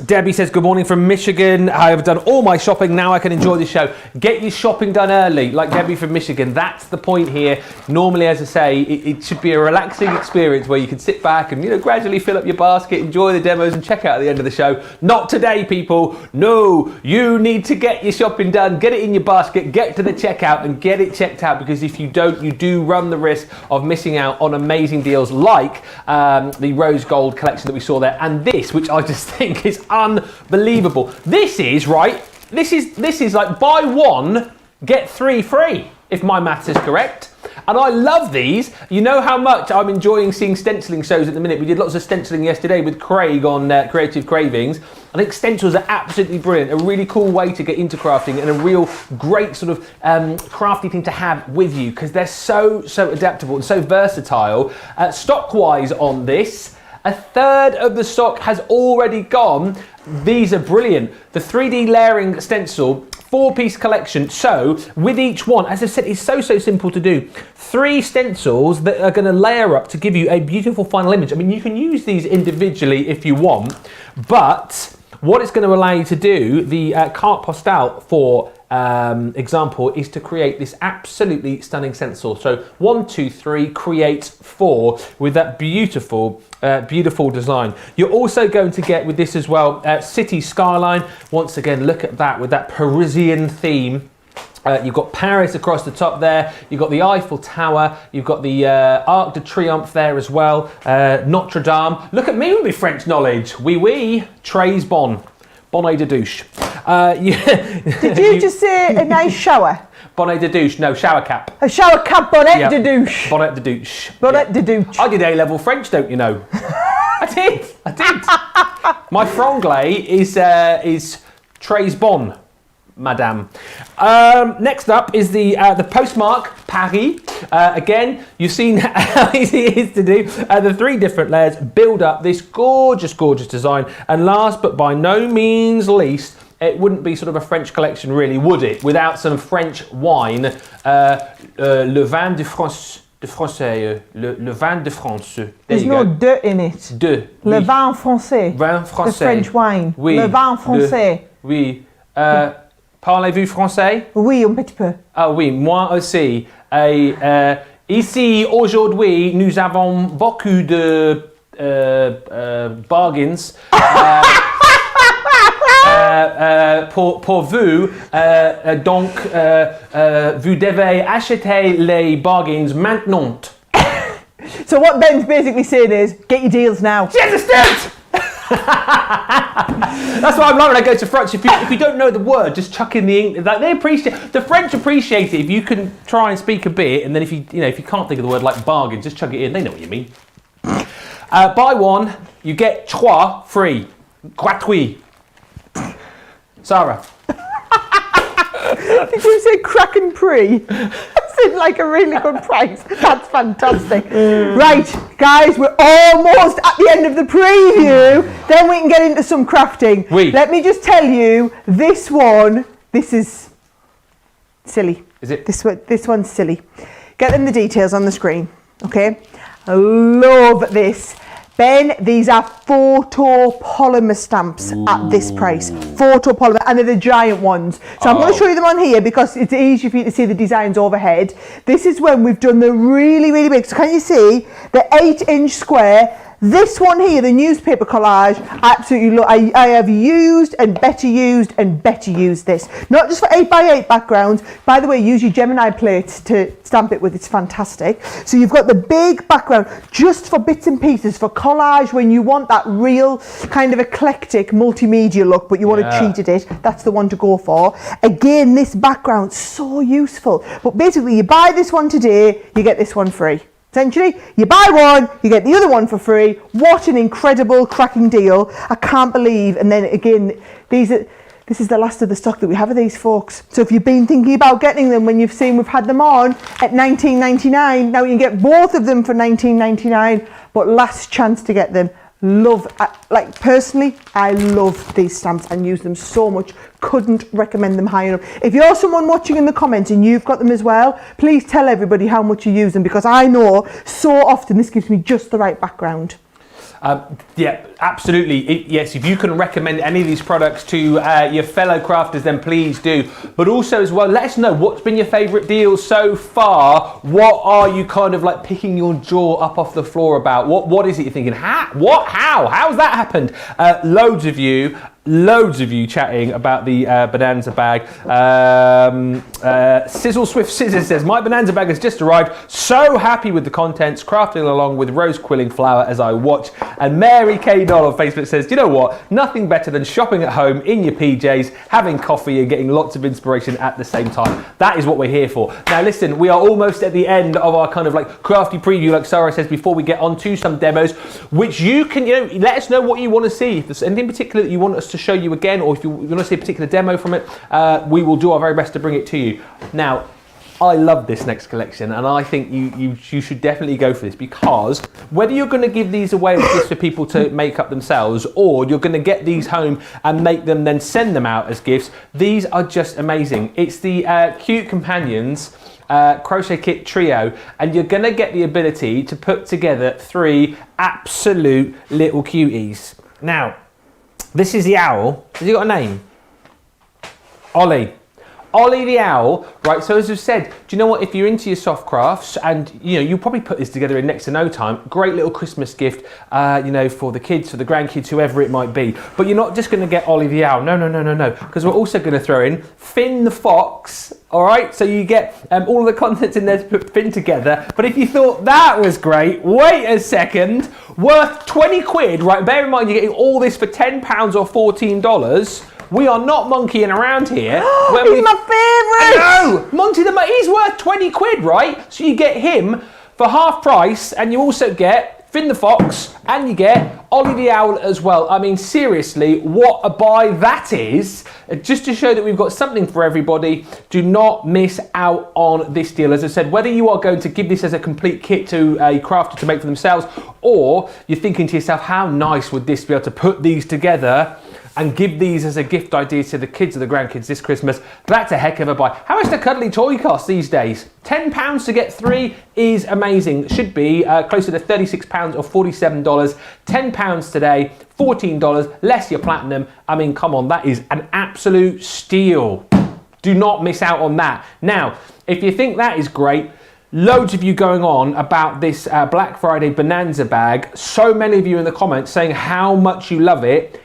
Debbie says good morning from Michigan. I have done all my shopping, now I can enjoy the show. Get your shopping done early, like Debbie from Michigan. That's the point here. Normally, as I say, it should be a relaxing experience where you can sit back and gradually fill up your basket, enjoy the demos and check out at the end of the show. Not today, people. No, you need to get your shopping done, get it in your basket, get to the checkout and get it checked out, because if you don't, you do run the risk of missing out on amazing deals like the rose gold collection that we saw there, and this, which I just think is unbelievable. This is like buy 1 get 3 free, if my maths is correct. And I love these. You know how much I'm enjoying seeing stenciling shows at the minute. We did lots of stenciling yesterday with Craig on Creative Cravings. I think stencils are absolutely brilliant. A really cool way to get into crafting and a real great sort of crafty thing to have with you, because they're so adaptable and so versatile. Stock-wise on this, 1/3 of the stock has already gone. These are brilliant. The 3D layering stencil, 4-piece collection. So with each one, as I said, it's so simple to do. 3 stencils that are going to layer up to give you a beautiful final image. I mean, you can use these individually if you want, but what it's going to allow you to do, the carte postale for example, is to create this absolutely stunning stencil. So 1, 2, 3 create 4 with that beautiful design. You're also going to get with this as well city skyline. Once again, look at that with that Parisian theme. You've got Paris across the top there, you've got the Eiffel Tower, you've got the Arc de Triomphe there as well, Notre Dame. Look at me with my French knowledge. Oui, très bon. Bonnet de douche. Did you just say a nice shower? Bonnet de douche, no, shower cap. A shower cap, bonnet de douche. Bonnet de douche. Bonnet de douche. I did A-level French, don't you know? I did. My franglais is très bon, madame. Next up is the postmark Paris. Again, you've seen how easy it is to do. The 3 different layers build up this gorgeous design. And last but by no means least, it wouldn't be sort of a French collection really, would it? Without some French wine. Le vin de France. De français, le vin de France. There's no de in it. De. Le oui. vin français. Vin français. The French wine. Oui. Le vin français. Oui. Parlez-vous français? Oui, un petit peu. Ah oui, moi aussi. Ici, aujourd'hui, nous avons beaucoup de bargains. Pour vous, donc vous devez acheter les bargains maintenant. So what Ben's basically saying is, get your deals now. Do you understand? That's why I'm like when I go to France. If you don't know the word, just chuck in the English. Like the French appreciate it if you can try and speak a bit, and then if you can't think of the word like bargain, just chuck it in. They know what you mean. Buy 1, you get 3 free. Gratuit. Sarah. Did you say crack and pre? That's in like a really good price. That's fantastic. Right, guys, we're almost at the end of the preview. Then we can get into some crafting. Oui. Let me just tell you, this is silly. Is it? This one's silly. Get them the details on the screen, okay? I love this. Ben, these are photo polymer stamps at this price. Photo polymer, and they're the giant ones. So I'm going to show you them on here because it's easier for you to see the designs overhead. This is when we've done the really big. So can you see the 8-inch square? This one here, the newspaper collage, I absolutely love. I have used and better used this. Not just for 8x8 backgrounds. By the way, use your Gemini plates to stamp it with. It's fantastic. So you've got the big background just for bits and pieces, for collage when you want that real kind of eclectic multimedia look, but you want to treat it. That's the one to go for. Again, this background, so useful. But basically, you buy this one today, you get this one free. Essentially, you buy one, you get the other one for free. What an incredible, cracking deal. I can't believe. And then again, this is the last of the stock that we have of these, folks. So if you've been thinking about getting them when you've seen we've had them on at $19.99, now you can get both of them for $19.99, but last chance to get them. Like personally, I love these stamps and use them so much. Couldn't recommend them high enough. If you're someone watching in the comments and you've got them as well, please tell everybody how much you use them, because I know so often this gives me just the right background. Yeah, absolutely. Yes, if you can recommend any of these products to your fellow crafters, then please do. But also as well, let us know what's been your favourite deal so far. What are you kind of like picking your jaw up off the floor about? What is it you're thinking? How's that happened? Loads of you chatting about the Bonanza bag. Sizzle Swift Scissors says, my Bonanza bag has just arrived. So happy with the contents, crafting along with rose quilling flower as I watch. And Mary K. Doll on Facebook says, do you know what? Nothing better than shopping at home in your PJs, having coffee and getting lots of inspiration at the same time. That is what we're here for. Now listen, we are almost at the end of our kind of like crafty preview, like Sara says, before we get on to some demos, which you can, let us know what you want to see. If there's anything particular that you want us to show you again, or if you want to see a particular demo from it, we will do our very best to bring it to you. Now, I love this next collection, and I think you should definitely go for this, because whether you're going to give these away as gifts for people to make up themselves, or you're going to get these home and make them, then send them out as gifts, these are just amazing. It's the Cute Companions crochet kit trio, and you're going to get the ability to put together 3 absolute little cuties. Now, this is the owl. Has he got a name? Ollie. Ollie the owl, right? So as I've said, do you know what? If you're into your soft crafts, and you'll probably put this together in next to no time. Great little Christmas gift, for the kids, for the grandkids, whoever it might be. But you're not just going to get Ollie the owl. No. Because we're also going to throw in Finn the fox. All right, so you get all of the contents in there to put Finn together. But if you thought that was great, wait a second. Worth 20 quid, right? Bear in mind, you're getting all this for £10 or $14. We are not monkeying around here. He's my favourite! I know! Monty he's worth 20 quid, right? So you get him for half price, and you also get Finn the Fox, and you get Ollie the Owl as well. I mean, seriously, what a buy that is. Just to show that we've got something for everybody, do not miss out on this deal. As I said, whether you are going to give this as a complete kit to a crafter to make for themselves, or you're thinking to yourself, how nice would this be able to put these together and give these as a gift idea to the kids or the grandkids this Christmas, that's a heck of a buy. How much do cuddly toy cost these days? £10 to get 3 is amazing. Should be closer to £36 or $47. £10 today, $14, less your platinum. I mean, come on, that is an absolute steal. Do not miss out on that. Now, if you think that is great, loads of you going on about this Black Friday Bonanza bag. So many of you in the comments saying how much you love it.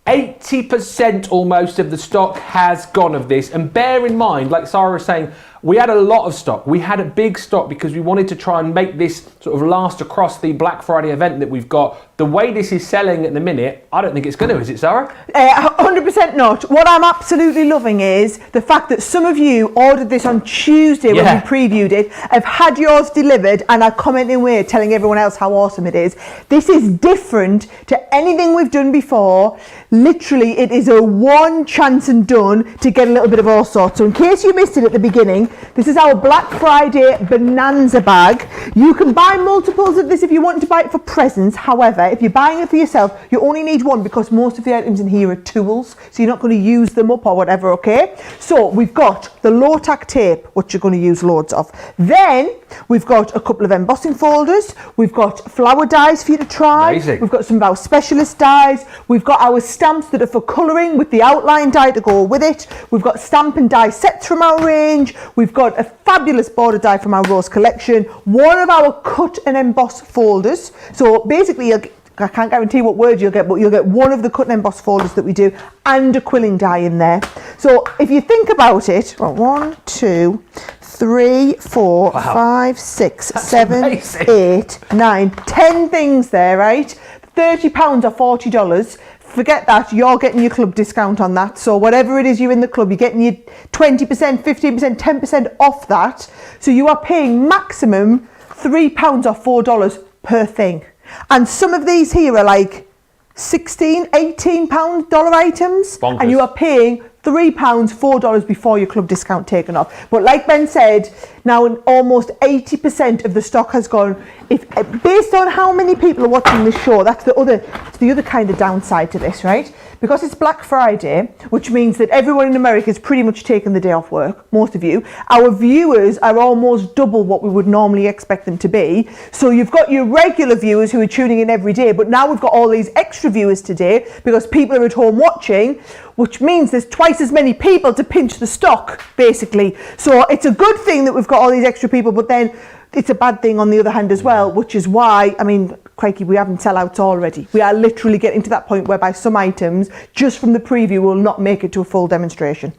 80% almost of the stock has gone of this, and bear in mind, like Sara was saying, we had a lot of stock. We had a big stock because we wanted to try and make this sort of last across the Black Friday event that we've got. The way this is selling at the minute, I don't think it's going to, is it, Sara? 100% not. What I'm absolutely loving is the fact that some of you ordered this on Tuesday when we previewed it, have had yours delivered, and are commenting away telling everyone else how awesome it is. This is different to anything we've done before. Literally, it is a one chance and done to get a little bit of all sorts. So in case you missed it at the beginning, this is our Black Friday Bonanza bag. You can buy multiples of this if you want to buy it for presents. However, if you're buying it for yourself, you only need one, because most of the items in here are tools, so you're not going to use them up or whatever, okay? So we've got the low tack tape, which you're going to use loads of. Then we've got a couple of embossing folders. We've got flower dies for you to try. Amazing. We've got some of our specialist dies. We've got our stamps that are for colouring with the outline die to go with it. We've got stamp and die sets from our range. We've got a fabulous border die from our Rose collection, one of our cut and emboss folders. So basically, I can't guarantee what word you'll get, but you'll get one of the cut and emboss folders that we do and a quilling die in there. So if you think about it, 1, 2, 3, 4, 5, 6, 7, 8, 9, 10 things there, right? £30 or $40. Forget that, you're getting your club discount on that. So whatever it is you're in the club, you're getting your 20%, 15%, 10% off that. So you are paying maximum £3 or $4 per thing. And some of these here are like $16, $18 dollar items. Bonkers. And you are paying £3, $4 before your club discount taken off. But like Ben said, now almost 80% of the stock has gone. If based on how many people are watching this show, that's the other kind of downside to this, right? Because it's Black Friday, which means that everyone in America has pretty much taken the day off work, most of you. Our viewers are almost double what we would normally expect them to be. So you've got your regular viewers who are tuning in every day, but now we've got all these extra viewers today because people are at home watching, which means there's twice as many people to pinch the stock, basically. So it's a good thing that we've got all these extra people, but then it's a bad thing on the other hand as well, which is why, I mean, crikey, we haven't sellouts already. We are literally getting to that point whereby some items, just from the preview, will not make it to a full demonstration.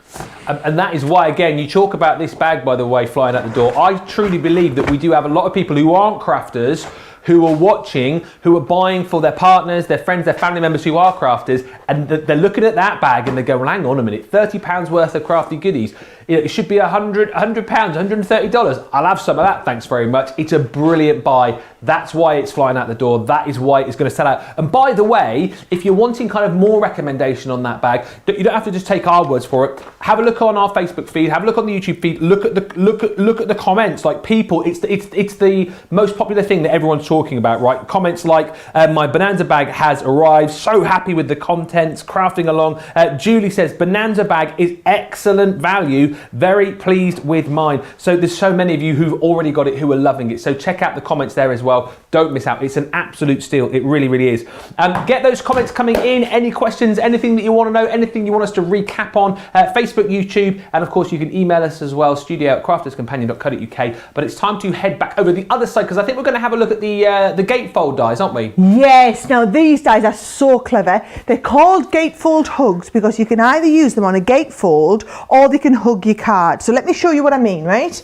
And that is why, again, you talk about this bag, by the way, flying out the door. I truly believe that we do have a lot of people who aren't crafters, who are watching, who are buying for their partners, their friends, their family members who are crafters, and they're looking at that bag and they go, well, hang on a minute, £30 worth of crafty goodies. It should be £100, $130. I'll have some of that, thanks very much. It's a brilliant buy. That's why it's flying out the door. That is why it's going to sell out. And by the way, if you're wanting kind of more recommendation on that bag, you don't have to just take our words for it. Have a look on our Facebook feed. Have a look on the YouTube feed. Look at the comments. Like people, it's the most popular thing that everyone's talking about, right? Comments like my Bonanza bag has arrived. So happy with the contents. Crafting along. Julie says Bonanza bag is excellent value. Very pleased with mine. So there's so many of you who've already got it who are loving it. So check out the comments there as well. Don't miss out. It's an absolute steal. It really, really is. Get those comments coming in. Any questions, anything that you want to know, anything you want us to recap on, Facebook, YouTube, and of course you can email us as well, studio@crafterscompanion.co.uk. But it's time to head back over the other side because I think we're going to have a look at the gatefold dies, aren't we? Yes. Now these dies are so clever. They're called gatefold hugs because you can either use them on a gatefold or they can hug your card. So let me show you what I mean, right?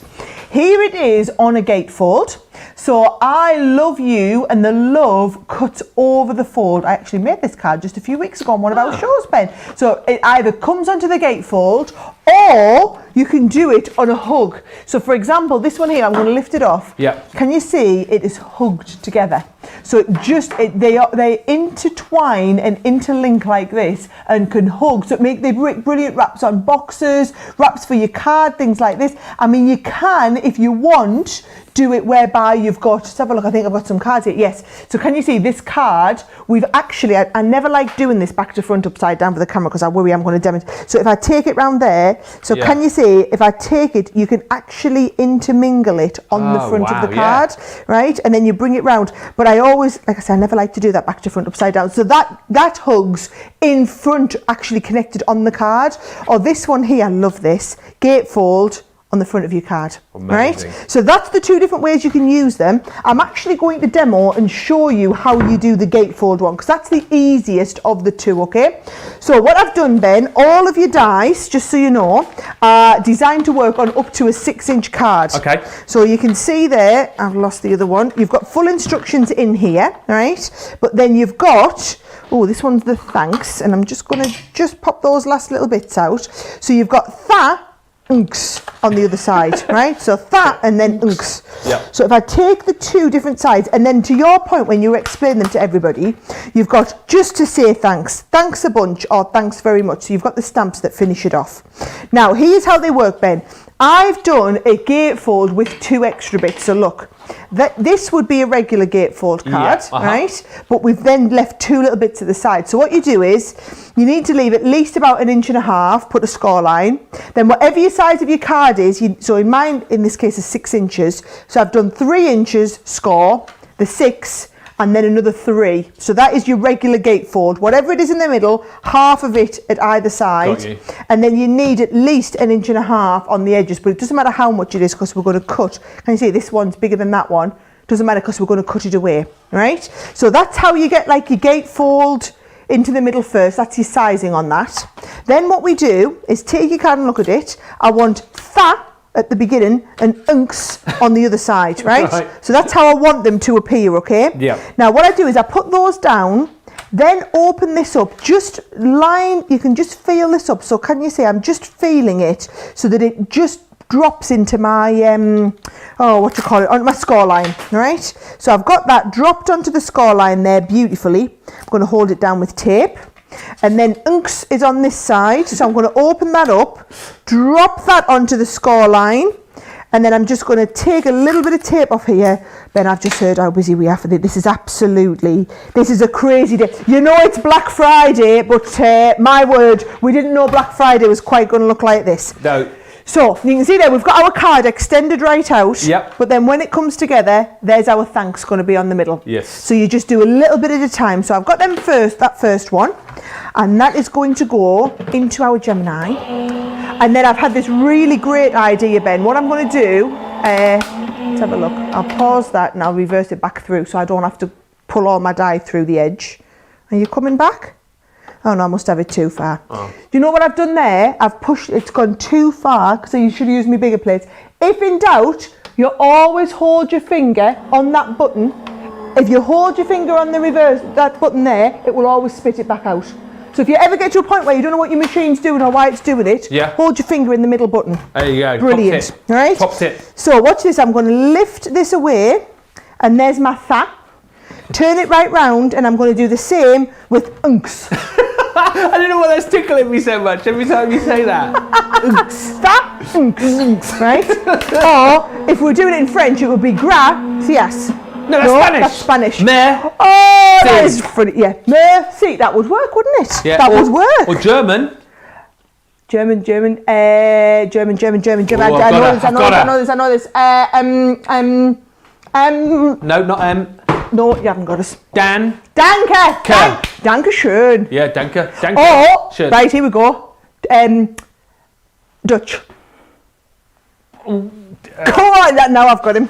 Here it is on a gatefold. So I love you and the love cuts over the fold. I actually made this card just a few weeks ago on one of our shows, Ben. So it either comes onto the gatefold or you can do it on a hug. So for example, this one here, I'm going to lift it off. Yeah. Can you see it is hugged together? So they intertwine and interlink like this and can hug. So they make brilliant wraps on boxes, wraps for your card, things like this. I mean, you can, if you want, do it whereby you've got, let's have a look, I think I've got some cards here. Yes. So can you see this card? We've actually, I never like doing this back to front upside down for the camera because I worry I'm going to demonstrate. So if I take it round there, so can you see, if I take it, you can actually intermingle it on the front of the card, right? And then you bring it round. But I always, like I said, I never like to do that back to front upside down. So that hugs in front, actually connected on the card. Or this one here, I love this, gatefold on the front of your card. Amazing. Right? So that's the two different ways you can use them. I'm actually going to demo and show you how you do the gatefold one because that's the easiest of the two, okay? So what I've done, Ben, all of your dice, just so you know, are designed to work on up to a 6-inch card. Okay. So you can see there, I've lost the other one, you've got full instructions in here, right? But then you've got, oh, this one's the thanks, and I'm just going to pop those last little bits out. So you've got that, unks on the other side, right? So that and then unks. Yeah. So if I take the two different sides, and then to your point when you explain them to everybody, you've got just to say thanks a bunch, or thanks very much. So you've got the stamps that finish it off. Now here's how they work, Ben. I've done a gatefold with 2 extra bits. So look, this would be a regular gatefold card, right? But we've then left 2 little bits at the side. So what you do is you need to leave at least about 1.5 inches, put a score line. Then whatever your size of your card is, so in mine, in this case, is 6 inches. So I've done 3 inches score, the 6, and then another 3. So that is your regular gatefold. Whatever it is in the middle, half of it at either side. Got you. And then you need at least 1.5 inches on the edges, but it doesn't matter how much it is because we're going to cut. Can you see this one's bigger than that one? Doesn't matter because we're going to cut it away, right? So that's how you get like your gatefold into the middle first. That's your sizing on that. Then what we do is take your card and look at it. I want fa at the beginning and unks on the other side, right? So that's how I want them to appear, okay? Yeah. Now what I do is I put those down, then open this up, just line, you can just feel this up. So can you see I'm just feeling it so that it just drops into my, onto my score line, right? So I've got that dropped onto the score line there beautifully. I'm going to hold it down with tape. And then unks is on this side. So I'm going to open that up, drop that onto the score line. And then I'm just going to take a little bit of tape off here. Ben, I've just heard how busy we are for this. This is a crazy day. You know it's Black Friday, but my word, we didn't know Black Friday was quite going to look like this. No. So you can see there we've got our card extended right out. Yep. But then when it comes together, there's our thanks going to be on the middle. Yes. So you just do a little bit at a time. So I've got them first, that first one, and that is going to go into our Gemini. And then I've had this really great idea, Ben. What I'm going to do, let's have a look. I'll pause that and I'll reverse it back through so I don't have to pull all my die through the edge. Are you coming back? Oh no, I must have it too far. Oh. Do you know what I've done there? I've pushed, it's gone too far, so you should use me bigger plates. If in doubt, you always hold your finger on that button. If you hold your finger on the reverse, that button there, it will always spit it back out. So if you ever get to a point where you don't know what your machine's doing or why it's doing it, hold your finger in the middle button. There you go. Brilliant. Top tip. Right? Top tip. So watch this, I'm going to lift this away, and there's my tha. Turn it right round, and I'm going to do the same with unks. I don't know why that's tickling me so much every time you say that. Unks. That, unks, right? Or if we're doing it in French, it would be gracias. No, that's Spanish. That's Spanish. Merci. Oh, that is funny. Yeah, merci. That would work, wouldn't it? Yeah. That would work. Or German. German. Oh, I know this. No, not M. No, you haven't got us. Dan. Danke. Danke schön. Yeah, danke. Danke. Oh, schön. right, here we go. Dutch. Come on, now I've got him.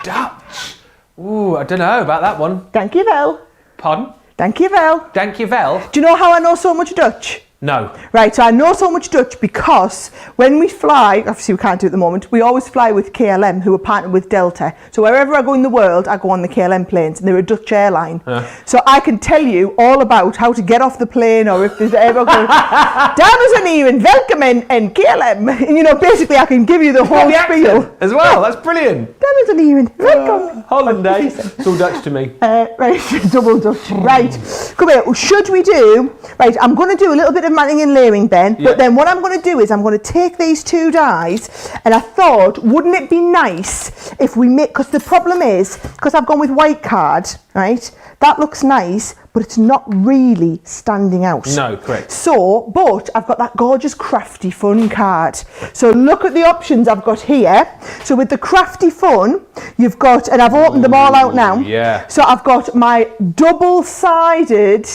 Dutch. Ooh, I don't know about that one. Dankjewel. Pardon? Dankjewel. Dankjewel. Do you know how I know so much Dutch? No. Right, so I know so much Dutch because when we fly, obviously we can't do it at the moment, we always fly with KLM, who are partnered with Delta. So wherever I go in the world, I go on the KLM planes, and they're a Dutch airline. So I can tell you all about how to get off the plane, or if there's ever going, dames en heren, welcome in KLM. And, you know, basically I can give you the whole spiel. As well, that's brilliant. Dames en heren, welcome. Hollandaise. It's all Dutch to me. Right, double Dutch. Right, come here. Should we do, right, I'm going to do a little bit of matting and layering, Ben, but then what I'm going to do is I'm going to take these 2 dies, and I thought, wouldn't it be nice if we make, because the problem is, because I've gone with white card, right, that looks nice, but it's not really standing out. No, correct. So, but I've got that gorgeous crafty fun card. So look at the options I've got here. So with the crafty fun, you've got, and I've opened them all out now. Yeah. So I've got my double-sided,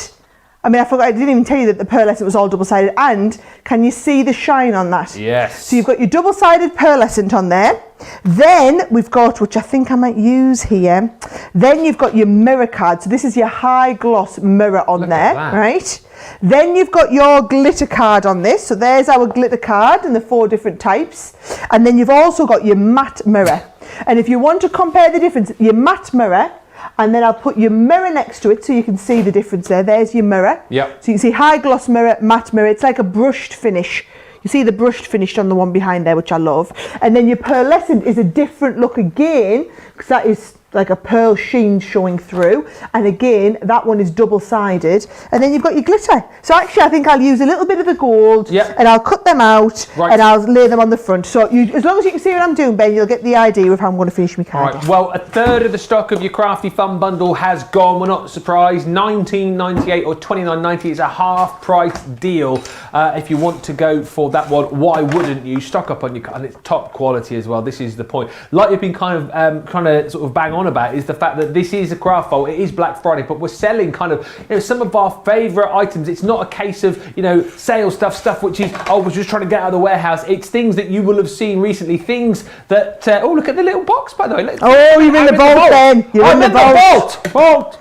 I mean, I didn't even tell you that the pearlescent was all double-sided, and can you see the shine on that? Yes. So you've got your double-sided pearlescent on there. Then we've got, which I think I might use here, then you've got your mirror card. So this is your high gloss mirror on there, right? Then you've got your glitter card on this. So there's our glitter card in the 4 different types. And then you've also got your matte mirror. And if you want to compare the difference, your matte mirror, and then I'll put your mirror next to it so you can see the difference there. There's your mirror. Yep. So you can see high gloss mirror, matte mirror. It's like a brushed finish. You see the brushed finish on the one behind there, which I love. And then your pearlescent is a different look again, because that is like a pearl sheen showing through. And again, that one is double-sided. And then you've got your glitter. So actually, I think I'll use a little bit of the gold, and I'll cut them out, and I'll lay them on the front. So you, as long as you can see what I'm doing, Ben, you'll get the idea of how I'm going to finish my card. All right. Well, a third of the stock of your Crafty Fun bundle has gone. We're not surprised. $19.98 or $29.90 is a half-price deal. If you want to go for that one, why wouldn't you? Stock up on your card, and it's top quality as well. This is the point. Like you've been kind of trying to sort of bang on about is the fact that this is a craft vault, it is Black Friday, but we're selling kind of, some of our favourite items. It's not a case of, sale stuff which is, we're just trying to get out of the warehouse. It's things that you will have seen recently, things that, look at the little box, by the way. You're in the vault then. You're in the vault. Vault.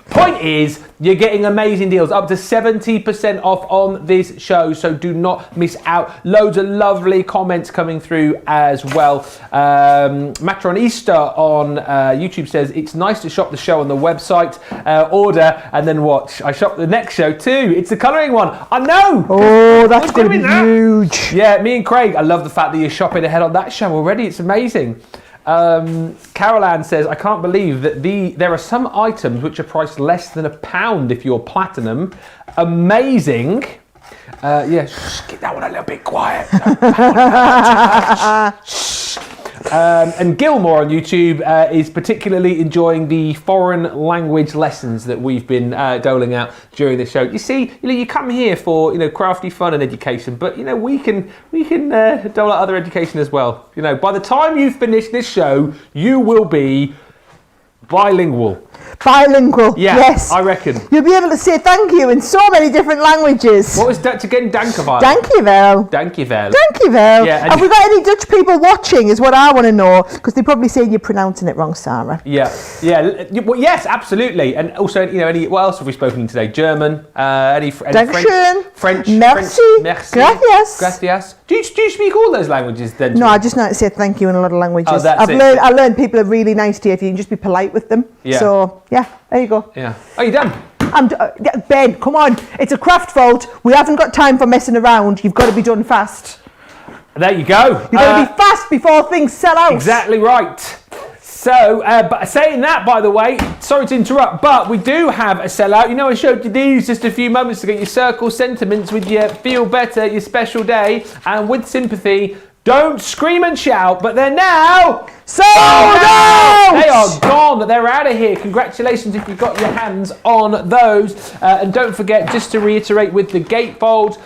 Point is, you're getting amazing deals, up to 70% off on this show, so do not miss out. Loads of lovely comments coming through as well. Matronista on YouTube says, it's nice to shop the show on the website, order, and then watch. I shop the next show too. It's the colouring one. I know! Oh, that's going to be huge. Yeah, me and Craig, I love the fact that you're shopping ahead on that show already. It's amazing. Carol Ann says, I can't believe that there are some items which are priced less than £1 if you're platinum. Amazing. Keep that one a little bit quiet. And Gilmore on YouTube is particularly enjoying the foreign language lessons that we've been doling out during the show. You see, you come here for crafty fun and education, but we can dole out other education as well. By the time you finish this show, you will be bilingual. Bilingual, yeah, yes. I reckon. You'll be able to say thank you in so many different languages. What was Dutch again? Dankjewel. Dankjewel. Dankjewel. Dankjewel. Yeah, have we got any Dutch people watching is what I want to know, because they're probably saying you're pronouncing it wrong, Sarah. Yeah. Well, yes, absolutely. And also, what else have we spoken in today? German, any Dankeschön. French? Merci. Merci. Gracias. Gracias. Do you speak all those languages then? No, I just know how to say thank you in a lot of languages. Oh, that's I learned people are really nice to you if you can just be polite with them. Yeah. So, yeah, there you go. Yeah. Are you done? Ben, come on. It's a craft vault. We haven't got time for messing around. You've got to be done fast. There you go. You've got to be fast before things sell out. Exactly right. So, but saying that, by the way, sorry to interrupt, but we do have a sellout. I showed you these just a few moments ago. Your circle sentiments with your feel better, your special day, and with sympathy. Don't scream and shout, but they're now sold out! They are gone. They're out of here. Congratulations if you got your hands on those. And don't forget, just to reiterate, with the gatefold,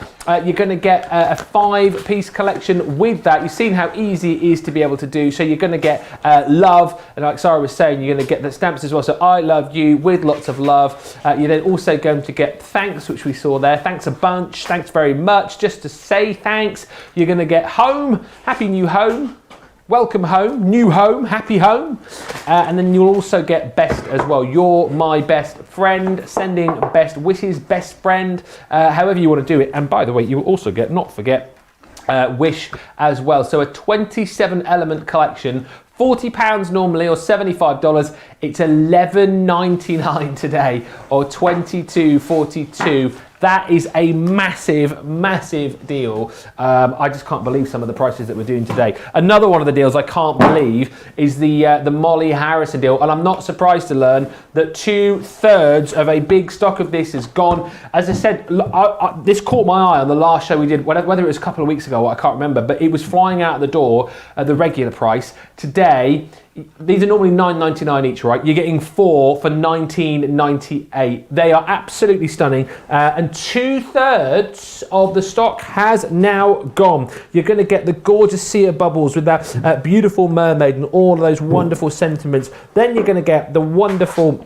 you're going to get a 5-piece collection with that. You've seen how easy it is to be able to do. So you're going to get love, and like Sara was saying, you're going to get the stamps as well. So I love you with lots of love. You're then also going to get thanks, which we saw there. Thanks a bunch. Thanks very much. Just to say thanks. You're going to get home. Happy new home. Welcome home, new home, happy home. And then you'll also get best as well. You're my best friend, sending best wishes, best friend, however you want to do it. And by the way, you will also get, not forget, wish as well. So a 27 element collection, £40 normally or $75. It's $11.99 today or $22.42. That is a massive, massive deal. I just can't believe some of the prices that we're doing today. Another one of the deals I can't believe is the Molly Harrison deal. And I'm not surprised to learn that 2/3 of a big stock of this is gone. As I said, this caught my eye on the last show we did, whether it was a couple of weeks ago or I can't remember, but it was flying out the door at the regular price. Today, these are normally $9.99 each, right? You're getting 4 for $19.98. They are absolutely stunning. And 2/3 of the stock has now gone. You're going to get the gorgeous sea of bubbles with that beautiful mermaid and all of those wonderful sentiments. Then you're going to get the wonderful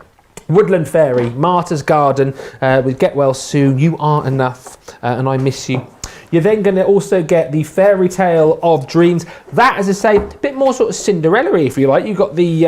Woodland Fairy, Martha's Garden with Get Well Soon, You Are Enough, and I Miss You. You're then going to also get the Fairy Tale of Dreams. That, as I say, a bit more sort of Cinderella-y, if you like. You've got the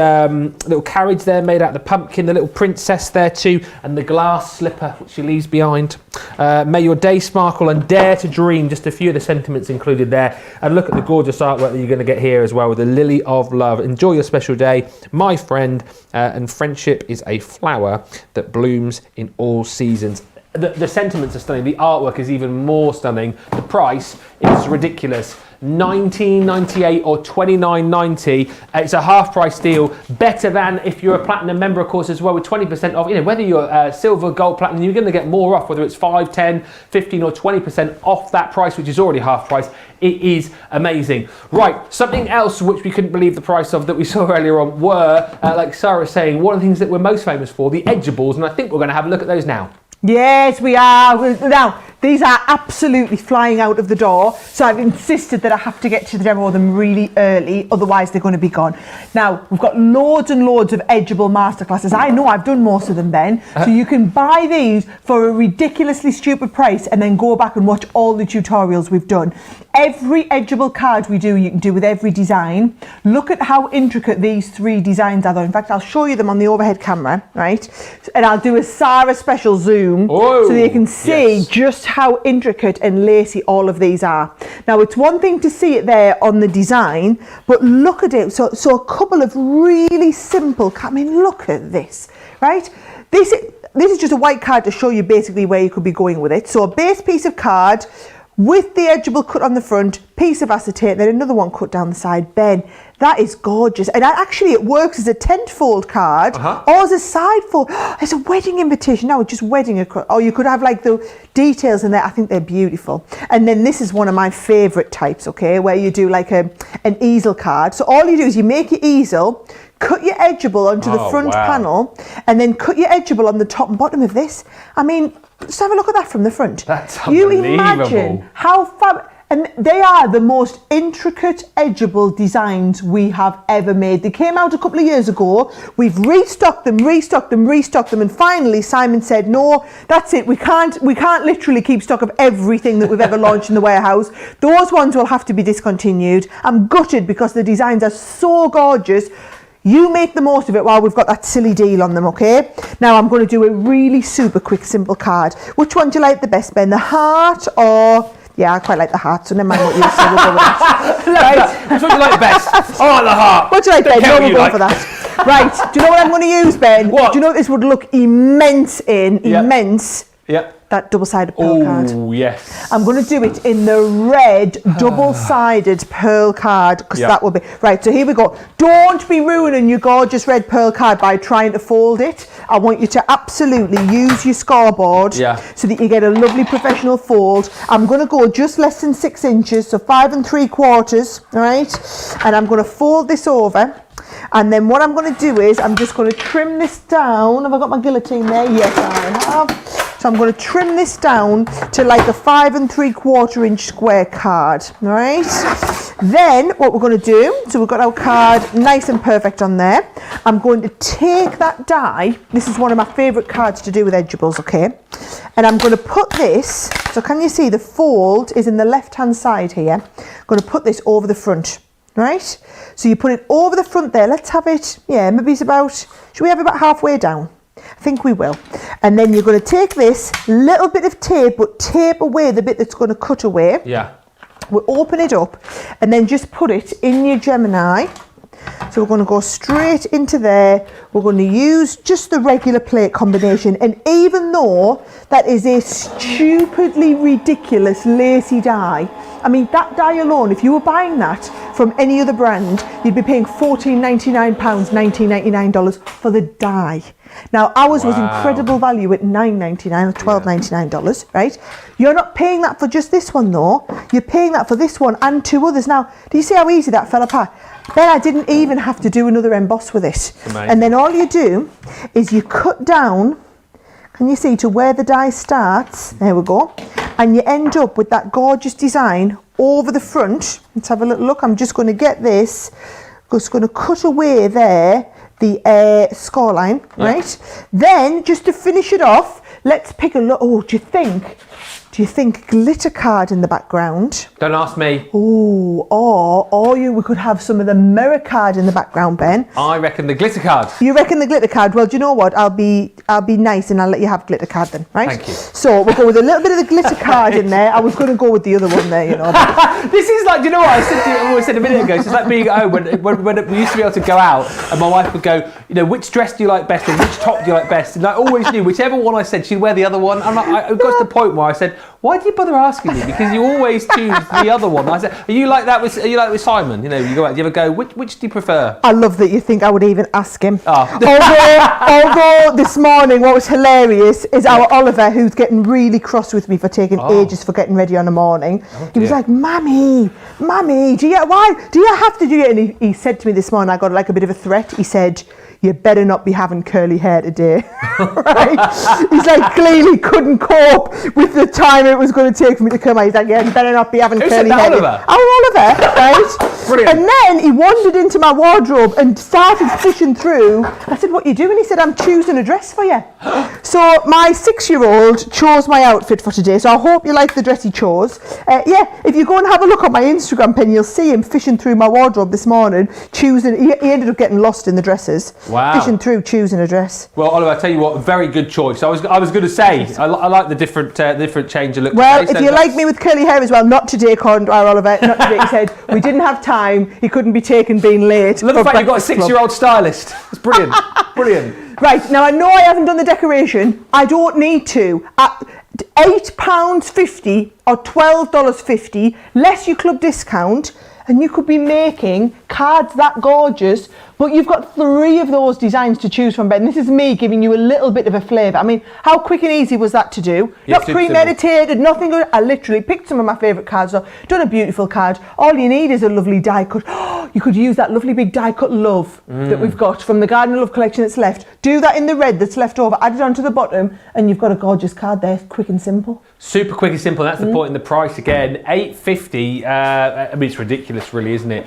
little carriage there made out of the pumpkin, the little princess there too, and the glass slipper, which she leaves behind. May your day sparkle and dare to dream. Just a few of the sentiments included there. And look at the gorgeous artwork that you're going to get here as well with the Lily of Love. Enjoy your special day, my friend. And friendship is a flower that blooms in all seasons. The sentiments are stunning. The artwork is even more stunning. The price is ridiculous. $19.98 or $29.90. It's a half price deal. Better than if you're a platinum member, of course, as well, with 20% off. Whether you're silver, gold, platinum, you're going to get more off, whether it's 5, 10, 15 or 20% off that price, which is already half price. It is amazing. Right, something else which we couldn't believe the price of that we saw earlier on were, like Sarah was saying, one of the things that we're most famous for, the edgeables, and I think we're going to have a look at those now. Yes, we are. Now, These are absolutely flying out of the door, so I've insisted that I have to get to the demo of them really early, otherwise they're going to be gone. Now, we've got loads and loads of Edgeable masterclasses. I know I've done most of them, Ben, so you can buy these for a ridiculously stupid price and then go back and watch all the tutorials we've done. Every Edgeable card we do, you can do with every design. Look at how intricate these 3 designs are though. In fact, I'll show you them on the overhead camera, right? And I'll do a Sara special zoom so that you can see just how intricate and lacy all of these are. Now, it's one thing to see it there on the design, but look at it. So a couple of really simple, I mean, look at this, right? This is just a white card to show you basically where you could be going with it. So a base piece of card with the Edgeable cut on the front, piece of acetate, then another one cut down the side. Ben, that is gorgeous. And actually it works as a tent fold card or as a side fold. It's a wedding invitation. No, just wedding across. Or you could have like the details in there. I think they're beautiful. And then this is one of my favourite types, okay, where you do like an easel card. So all you do is you make your easel, cut your Edgeable onto the front panel, and then cut your Edgeable on the top and bottom of this. I mean, just have a look at that from the front. That's unbelievable. You imagine how fab. And they are the most intricate Edgeable designs we have ever made. They came out a couple of years ago. We've restocked them, and finally Simon said, no, that's it. We can't literally keep stock of everything that we've ever launched in the warehouse. Those ones will have to be discontinued. I'm gutted because the designs are so gorgeous. You make the most of it while we've got that silly deal on them, okay? Now I'm going to do a really super quick, simple card. Which one do you like the best, Ben? The heart or... Yeah, I quite like the heart, so never mind what you say, we'll go with that. Right. Which one do you like best? I like the heart. What do you like, Ben? No, we'll go for that. Right, do you know what I'm going to use, Ben? What? Do you know what this would look immense in? Yep. Immense. Yep. That double-sided pearl card. Oh, yes. I'm going to do it in the red double-sided pearl card because that will be... Right, so here we go. Don't be ruining your gorgeous red pearl card by trying to fold it. I want you to absolutely use your scoreboard so that you get a lovely professional fold. I'm going to go just less than 6 inches, so 5 3/4, all right? And I'm going to fold this over. And then what I'm going to do is I'm just going to trim this down. Have I got my guillotine there? Yes, I have. So I'm going to trim this down to like a 5 3/4 inch square card, right? Then what we're going to do, so we've got our card nice and perfect on there. I'm going to take that die. This is one of my favourite cards to do with Edgeables, okay? And I'm going to put this, so can you see the fold is in the left-hand side here. I'm going to put this over the front. Right, so you put it over the front there. Let's have it, maybe it's about, should we have it about halfway down? I think we will. And then you're going to take this little bit of tape, but tape away the bit that's going to cut away. Yeah. We'll open it up and then just put it in your Gemini. So we're going to go straight into there. We're going to use just the regular plate combination. And even though that is a stupidly ridiculous lacy die, I mean, that die alone, if you were buying that from any other brand, you'd be paying £14.99, $19.99 for the die. Now, ours was incredible value at $9.99 or $12.99, right? You're not paying that for just this one, though. You're paying that for this one and 2 others. Now, do you see how easy that fell apart? Then I didn't even have to do another emboss with it. Amazing. And then all you do is you cut down, can you see, to where the die starts? There we go. And you end up with that gorgeous design over the front. Let's have a little look. I'm just going to get this. Just going to cut away there the score line, right? Then, just to finish it off, let's pick a look. Oh, do you think glitter card in the background? Don't ask me. Oh, or we could have some of the mirror card in the background, Ben. I reckon the glitter card. You reckon the glitter card? Well, do you know what? I'll be nice and I'll let you have glitter card then, right? Thank you. So we'll go with a little bit of the glitter card in there. I was going to go with the other one there, you know. This is like, do you know what I said to you? I always said a minute ago. It's like being at home when we used to be able to go out, and my wife would go, you know, which dress do you like best, or which top do you like best? And I always knew whichever one I said, she'd wear the other one. And I got to the point where I said, why do you bother asking me? Because you always choose the other one. I said, are you like that with Simon? You know, you go out, do you ever go, which do you prefer? I love that you think I would even ask him. Oh. Although this morning, what was hilarious is our Oliver, who's getting really cross with me for taking ages for getting ready on the morning. He was like, Mummy, do you have to do it? And he said to me this morning, I got like a bit of a threat. He said, you better not be having curly hair today. Right? He's like, clearly couldn't cope with the time it was going to take for me to come out. He's like, yeah, you better not be having Who curly said that, hair. Oliver? Our Oliver, right? Brilliant. And then he wandered into my wardrobe and started fishing through. I said, what are you doing? He said, I'm choosing a dress for you. So my 6-year-old chose my outfit for today. So I hope you like the dress he chose. Yeah, if you go and have a look on my Instagram pin, you'll see him fishing through my wardrobe this morning, choosing. He ended up getting lost in the dresses. Wow. Fishing through, choosing a dress. Well, Oliver, I tell you what, very good choice. I was going to say, I like the different change of look. Well, today, if so you that's- like me with curly hair as well, not today, according to our Oliver, not today. He said we didn't have time. He couldn't be taken being late. Look at the for fact you've got a Breakfast Club. 6-year-old stylist. It's brilliant. Brilliant. Right, now I know I haven't done the decoration. I don't need to. At £8.50 or $12.50, less your club discount, and you could be making cards that gorgeous, but you've got 3 of those designs to choose from, Ben. This is me giving you a little bit of a flavour. I mean, how quick and easy was that to do? Yeah, Not super premeditated, nothing good. I literally picked some of my favourite cards up, done a beautiful card. All you need is a lovely die cut. You could use that lovely big die cut love that we've got from the Garden of Love collection that's left. Do that in the red that's left over, add it onto the bottom, and you've got a gorgeous card there, quick and simple. Super quick and simple. That's the point in the price again. $8.50. I mean, it's ridiculous, really, isn't it?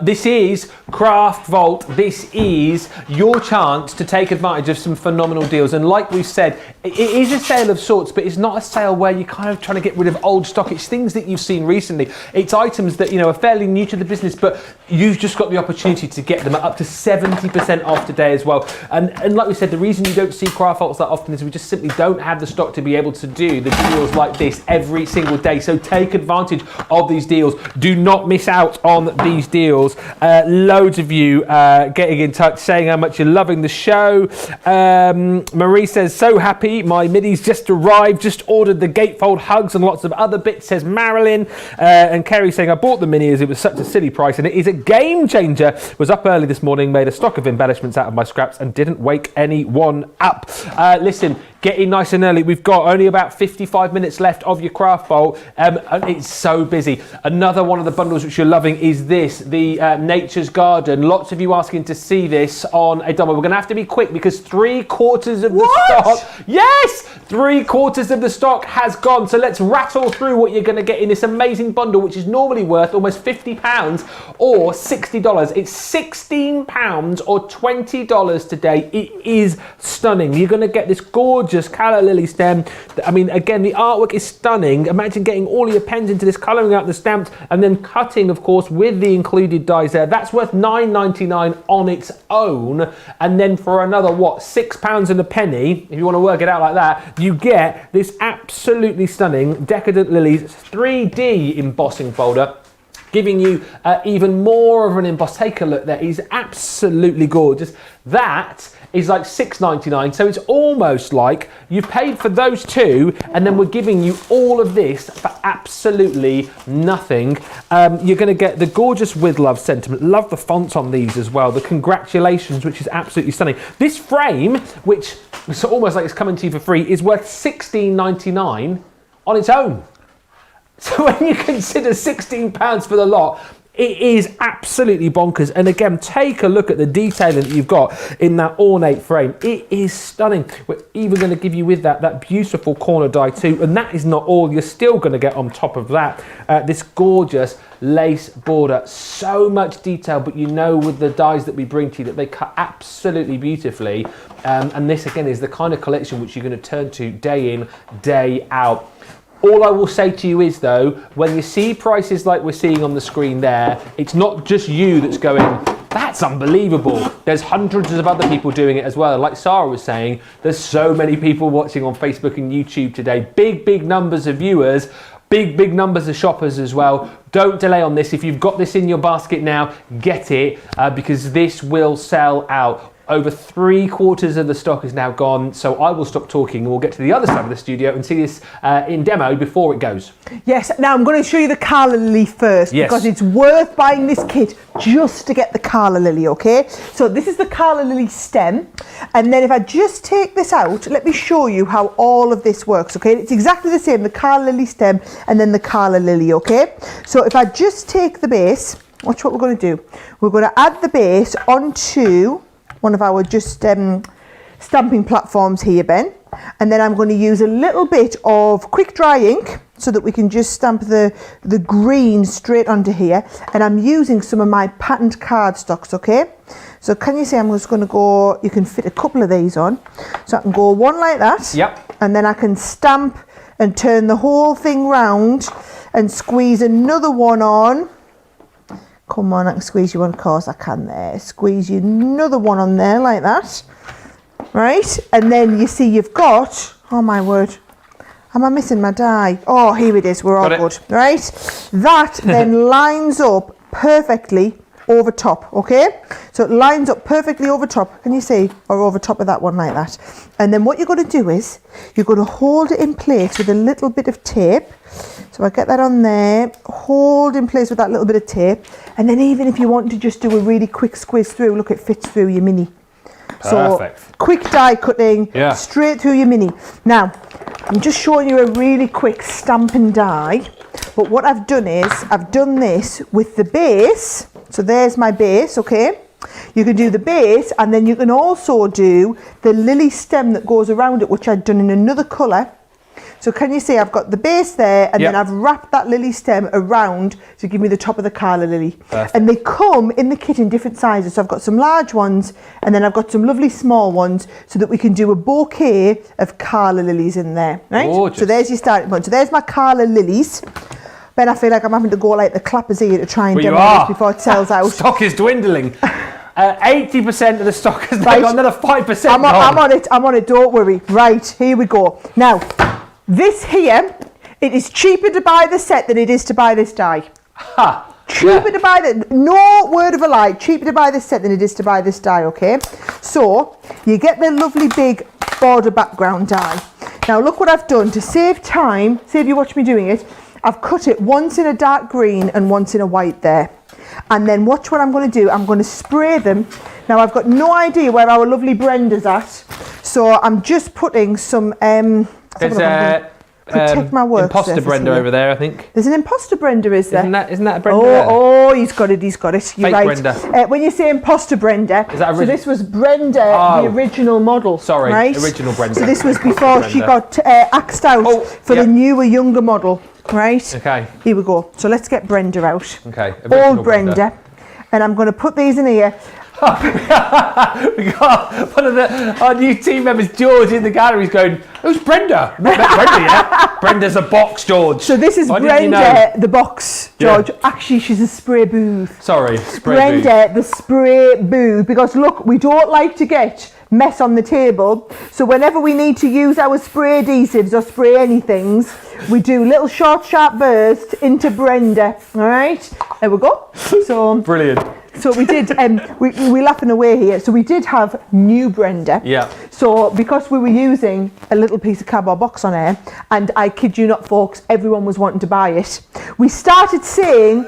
This is Craft Vault. This is your chance to take advantage of some phenomenal deals. And like we've said, it is a sale of sorts, but it's not a sale where you're kind of trying to get rid of old stock. It's things that you've seen recently. It's items that are fairly new to the business, but you've just got the opportunity to get them at up to 70% off today as well. And like we said, the reason you don't see Craft Vaults that often is we just simply don't have the stock to be able to do the deals like this every single day. So take advantage of these deals. Do not miss out on these deals. Loads of you getting in touch saying how much you're loving the show. Marie says, so happy, my middies just arrived, just ordered the gatefold hugs and lots of other bits, says Marilyn. And Kerry saying, I bought the mini as it was such a silly price and it is a game changer. Was up early this morning, made a stock of embellishments out of my scraps and didn't wake anyone up. Listen, get in nice and early. We've got only about 55 minutes left of your Craft Bowl. It's so busy. Another one of the bundles which you're loving is this, the Nature's Garden. Lots of you asking to see this on a demo. We're going to have to be quick because 3/4 of the stock. Yes! 3/4 of the stock has gone. So let's rattle through what you're going to get in this amazing bundle, which is normally worth almost £50 or $60. It's £16 or $20 today. It is stunning. You're going to get this gorgeous calla lily stem. I mean, again, the artwork is stunning. Imagine getting all your pens into this, colouring out the stamps, and then cutting, of course, with the included dies there. That's worth $9.99 on its own. And then for another, what, £6 and a penny, if you want to work it out like that, you get this absolutely stunning Decadent Lilies 3D embossing folder, giving you even more of an emboss. Take a look there. It's absolutely gorgeous. That is like $6.99, so it's almost like you've paid for those two and then we're giving you all of this for absolutely nothing. You're going to get the gorgeous With Love sentiment. Love the fonts on these as well. The congratulations, which is absolutely stunning. This frame, which is almost like it's coming to you for free, is worth $16.99 on its own. So when you consider £16 for the lot, it is absolutely bonkers. And again, take a look at the detailing that you've got in that ornate frame. It is stunning. We're even going to give you with that beautiful corner die too. And that is not all. You're still going to get on top of that this gorgeous lace border. So much detail, but with the dies that we bring to you that they cut absolutely beautifully. And this again is the kind of collection which you're going to turn to day in, day out. All I will say to you is, though, when you see prices like we're seeing on the screen there, it's not just you that's going, that's unbelievable. There's hundreds of other people doing it as well. Like Sara was saying, there's so many people watching on Facebook and YouTube today. Big numbers of viewers, big numbers of shoppers as well. Don't delay on this. If you've got this in your basket now, get it because this will sell out. Over 3/4 of the stock is now gone, so I will stop talking and we'll get to the other side of the studio and see this in demo before it goes. Yes, now I'm going to show you the calla lily first because it's worth buying this kit just to get the calla lily, okay? So this is the calla lily stem, and then if I just take this out, let me show you how all of this works, okay? It's exactly the same, the calla lily stem and then the calla lily, okay? So if I just take the base, watch what we're going to do. We're going to add the base onto one of our just stamping platforms here, Ben. And then I'm going to use a little bit of quick dry ink so that we can just stamp the green straight onto here. And I'm using some of my patterned cardstocks, okay? So can you see I'm just going to go, you can fit a couple of these on. So I can go one like that. Yep. And then I can stamp and turn the whole thing round and squeeze another one on. Come on, I can squeeze you one, of course I can there. Squeeze you another one on there like that. Right, and then you see you've got, oh my word, am I missing my die? Oh, here it is, we're all good, right? That then lines up perfectly over top, okay? So it lines up perfectly over top, can you see? Or over top of that one like that. And then what you're going to do is, you're going to hold it in place with a little bit of tape. So I get that on there, hold in place with that little bit of tape. And then even if you want to just do a really quick squeeze through, look, it fits through your mini. Perfect. So quick die cutting, straight through your mini. Now, I'm just showing you a really quick stamp and die. But what I've done is, I've done this with the base. So there's my base, okay? You can do the base, and then you can also do the lily stem that goes around it, which I've done in another colour. So can you see I've got the base there, and then I've wrapped that lily stem around to give me the top of the Carla lily. Perfect. And they come in the kit in different sizes. So I've got some large ones, and then I've got some lovely small ones, so that we can do a bouquet of Carla lilies in there, right? Gorgeous. So there's your starting point. So there's my Carla lilies. Ben, I feel like I'm having to go like the clappers here to try and demo this before it sells out. Stock is dwindling. 80% of the stock has now got another 5% I'm on it, don't worry. Right, here we go. Now, this here, it is cheaper to buy the set than it is to buy this die. Ha! Cheaper to buy the, no word of a lie, cheaper to buy this set than it is to buy this die, okay? So, you get the lovely big border background die. Now look what I've done to save time, save you watch me doing it, I've cut it once in a dark green and once in a white there. And then watch what I'm going to do, I'm going to spray them. Now I've got no idea where our lovely Brenda's at, so I'm just putting some, protect my work imposter Brenda here. Over there, I think. There's an imposter Brenda, is there? Isn't that a Brenda? Oh, he's got it. You're Fake right. Brenda. When you say imposter Brenda, is that so this was Brenda, the original model. Sorry, right? Original Brenda. So this was before she got axed out for the newer, younger model, right? Okay. Here we go. So let's get Brenda out. Okay. Old Brenda. And I'm going to put these in here. We got one of our new team members, George, in the gallery. He's going, who's Brenda? Not met Brenda yet. Brenda's a box, George. So this is Brenda, the box, George. Yeah. Actually, she's a spray booth. Sorry, spray Brenda, the spray booth. Because look, we don't like to get mess on the table. So whenever we need to use our spray adhesives or spray anything, we do little short, sharp bursts into Brenda. All right, there we go. So brilliant. So we did, we're laughing away here. So we did have new Brenda. Yeah. So because we were using a little piece of cardboard box on air, and I kid you not, folks, everyone was wanting to buy it. We started saying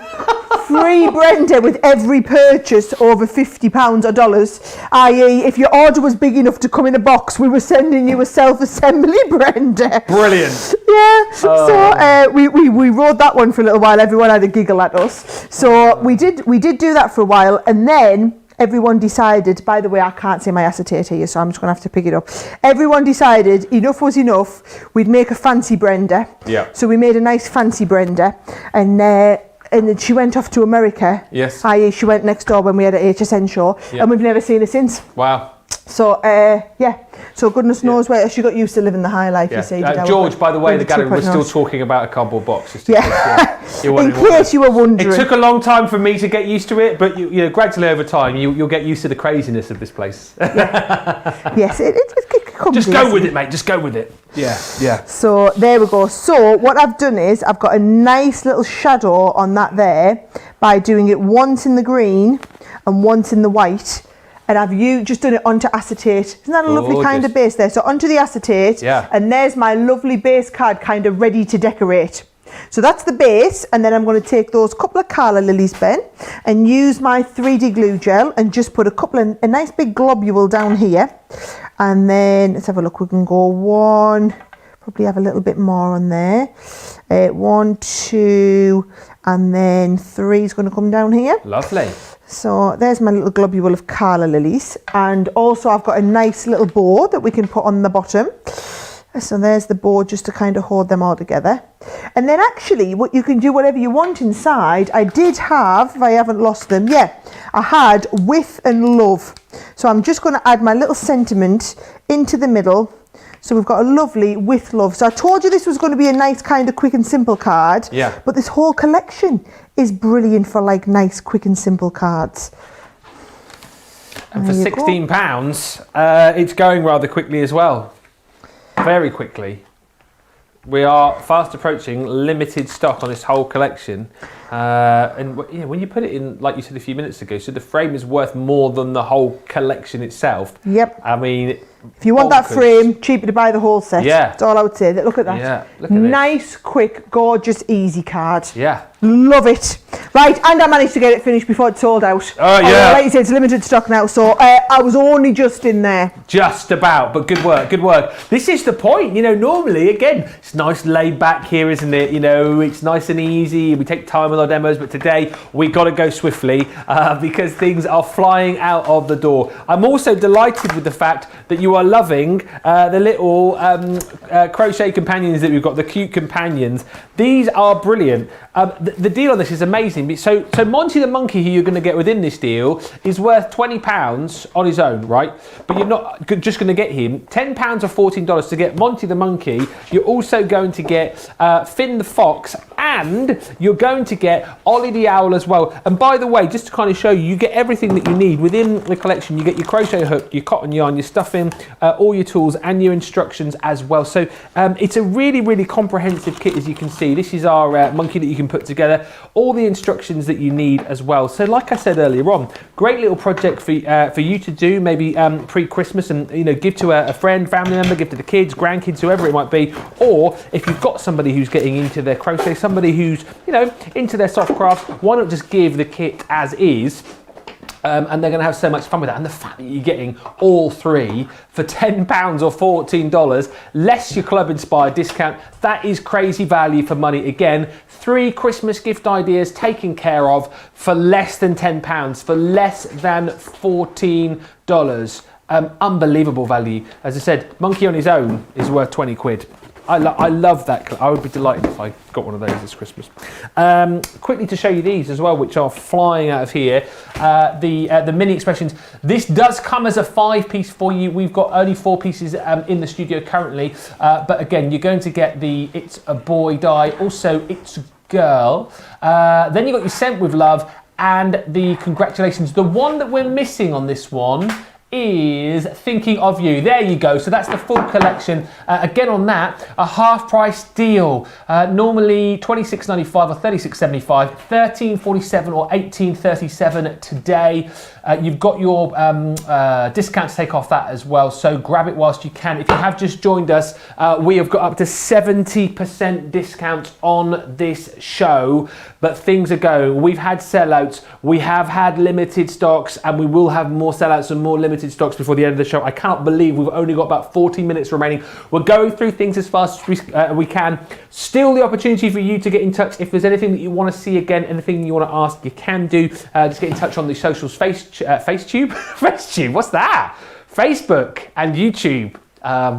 free Brenda with every purchase over £50 or dollars. I.e., if your order was big enough to come in a box, we were sending you a self-assembly Brenda. Brilliant. Yeah. So we rode that one for a little while. Everyone had a giggle at us. So we did do that for a while. And then everyone decided, by the way, I can't see my acetate here, so I'm just going to have to pick it up. Everyone decided enough was enough. We'd make a fancy Brenda. Yeah. So we made a nice fancy Brenda. And then she went off to America. Yes. I.e., she went next door when we had an HSN show. Yeah. And we've never seen her since. Wow. So, yeah. So goodness knows where she got used to living the high life, you see. George, by the way, the gallery was still talking about a cardboard box. Just in case you were wondering. It took a long time for me to get used to it, but you know, gradually over time, you'll get used to the craziness of this place. Yeah. Yes, it comes. Just go with it, mate. Just go with it. Yeah, yeah. So there we go. So what I've done is I've got a nice little shadow on that there by doing it once in the green and once in the white. And I've just done it onto acetate. Isn't that a lovely kind of base there? So onto the acetate, and there's my lovely base card kind of ready to decorate. So that's the base, and then I'm going to take those couple of Carla lilies, Ben, and use my 3D glue gel and just put a nice big globule down here. And then let's have a look. We can go one, Probably have a little bit more on there. 1, 2, and then 3 is going to come down here. Lovely. So there's my little globule of calla lilies. And also I've got a nice little bow that we can put on the bottom. So there's the bow just to kind of hold them all together. And then actually what you can do whatever you want inside. I did have, if I haven't lost them, I had with and love. So I'm just going to add my little sentiment into the middle. So we've got a lovely with love. So I told you this was going to be a nice kind of quick and simple card. Yeah. But this whole collection is brilliant for like nice quick and simple cards. And for £16, it's going rather quickly as well. Very quickly. We are fast approaching limited stock on this whole collection. And when you put it in, like you said a few minutes ago, so the frame is worth more than the whole collection itself. Yep. I mean, if you want that frame, cheaper to buy the whole set. Yeah. That's all I would say. Look at that. Yeah, look at this. Nice, quick, gorgeous, easy card. Yeah. Love it. Right, and I managed to get it finished before it sold out. Oh, yeah. Like you said, it's limited stock now, so I was only just in there. Just about, but good work, good work. This is the point, normally, again, it's nice laid back here, isn't it? It's nice and easy. We take time with our demos, but today we got to go swiftly because things are flying out of the door. I'm also delighted with the fact that you are loving the little crochet companions that we've got, the cute companions. These are brilliant. The deal on this is amazing. So Monty the monkey, who you're going to get within this deal, is worth £20 on his own, right? But you're not just going to get him. £10 or $14 to get Monty the monkey. You're also going to get Finn the fox, and you're going to get Ollie the owl as well. And by the way, just to kind of show you, you get everything that you need within the collection. You get your crochet hook, your cotton yarn, your stuffing, all your tools, and your instructions as well. So it's a really, really comprehensive kit, as you can see. This is our monkey that you can put together. All the instructions that you need as well. So like I said earlier on, great little project for you to do, maybe pre-Christmas, and give to a friend, family member, give to the kids, grandkids, whoever it might be. Or if you've got somebody who's getting into their crochet, somebody who's into their soft crafts, why not just give the kit as is? And they're going to have so much fun with that. And the fact that you're getting all three for £10 or $14, less your club inspired discount, that is crazy value for money. Again, 3 Christmas gift ideas taken care of for less than £10, for less than $14. Unbelievable value. As I said, monkey on his own is worth 20 quid. I love that. I would be delighted if I got one of those this Christmas. Quickly to show you these as well, which are flying out of here. The mini expressions. This does come as a 5-piece for you. We've got only 4 pieces in the studio currently. But again, you're going to get the It's a Boy die. Also, It's a Girl. Then you've got your Sent with Love and the Congratulations. The one that we're missing on this one is Thinking of You. There you go. So that's the full collection. Again on that, a half price deal. Normally $26.95 or $36.75, $13.47 or $18.37 today. You've got your discount to take off that as well, so grab it whilst you can. If you have just joined us, we have got up to 70% discount on this show, but things are going. We've had sellouts, we have had limited stocks, and we will have more sellouts and more limited stocks before the end of the show. I cannot believe we've only got about 40 minutes remaining. We're going through things as fast as we can. Still the opportunity for you to get in touch. If there's anything that you want to see again, anything you want to ask, you can do. Just get in touch on the socials, FaceTube, what's that? Facebook and YouTube.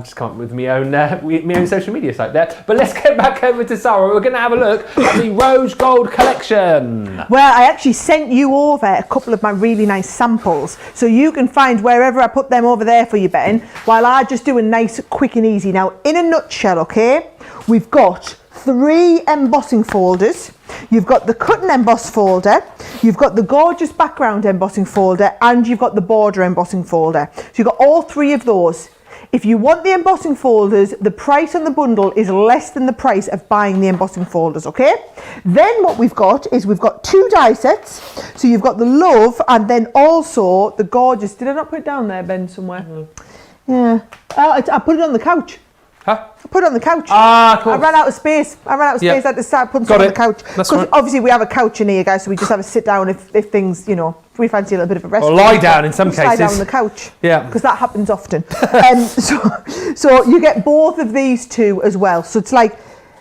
Just come up with my own social media site there. But let's get back over to Sara. We're going to have a look at the Rose Gold collection. Well, I actually sent you over a couple of my really nice samples, so you can find wherever I put them over there for you, Ben, while I just do a nice, quick and easy. Now, in a nutshell, okay, we've got 3 embossing folders. You've got the cut and emboss folder, you've got the gorgeous background embossing folder, and you've got the border embossing folder. So you've got all 3 of those. If you want the embossing folders, the price on the bundle is less than the price of buying the embossing folders, okay? Then what we've got is we've got 2 die sets. So you've got the Love and then also the gorgeous, did I not put it down there, Ben, somewhere? Yeah. I put it on the couch. Huh? I put it on the couch. Ah, cool. I ran out of space. I had to start putting stuff on the couch. Because obviously we have a couch in here, guys, so we just have a sit down if things, you know, if we fancy a little bit of a rest. Or lie down in some cases. Lie down on the couch. Yeah. Because that happens often. So you get both of these two as well. So it's like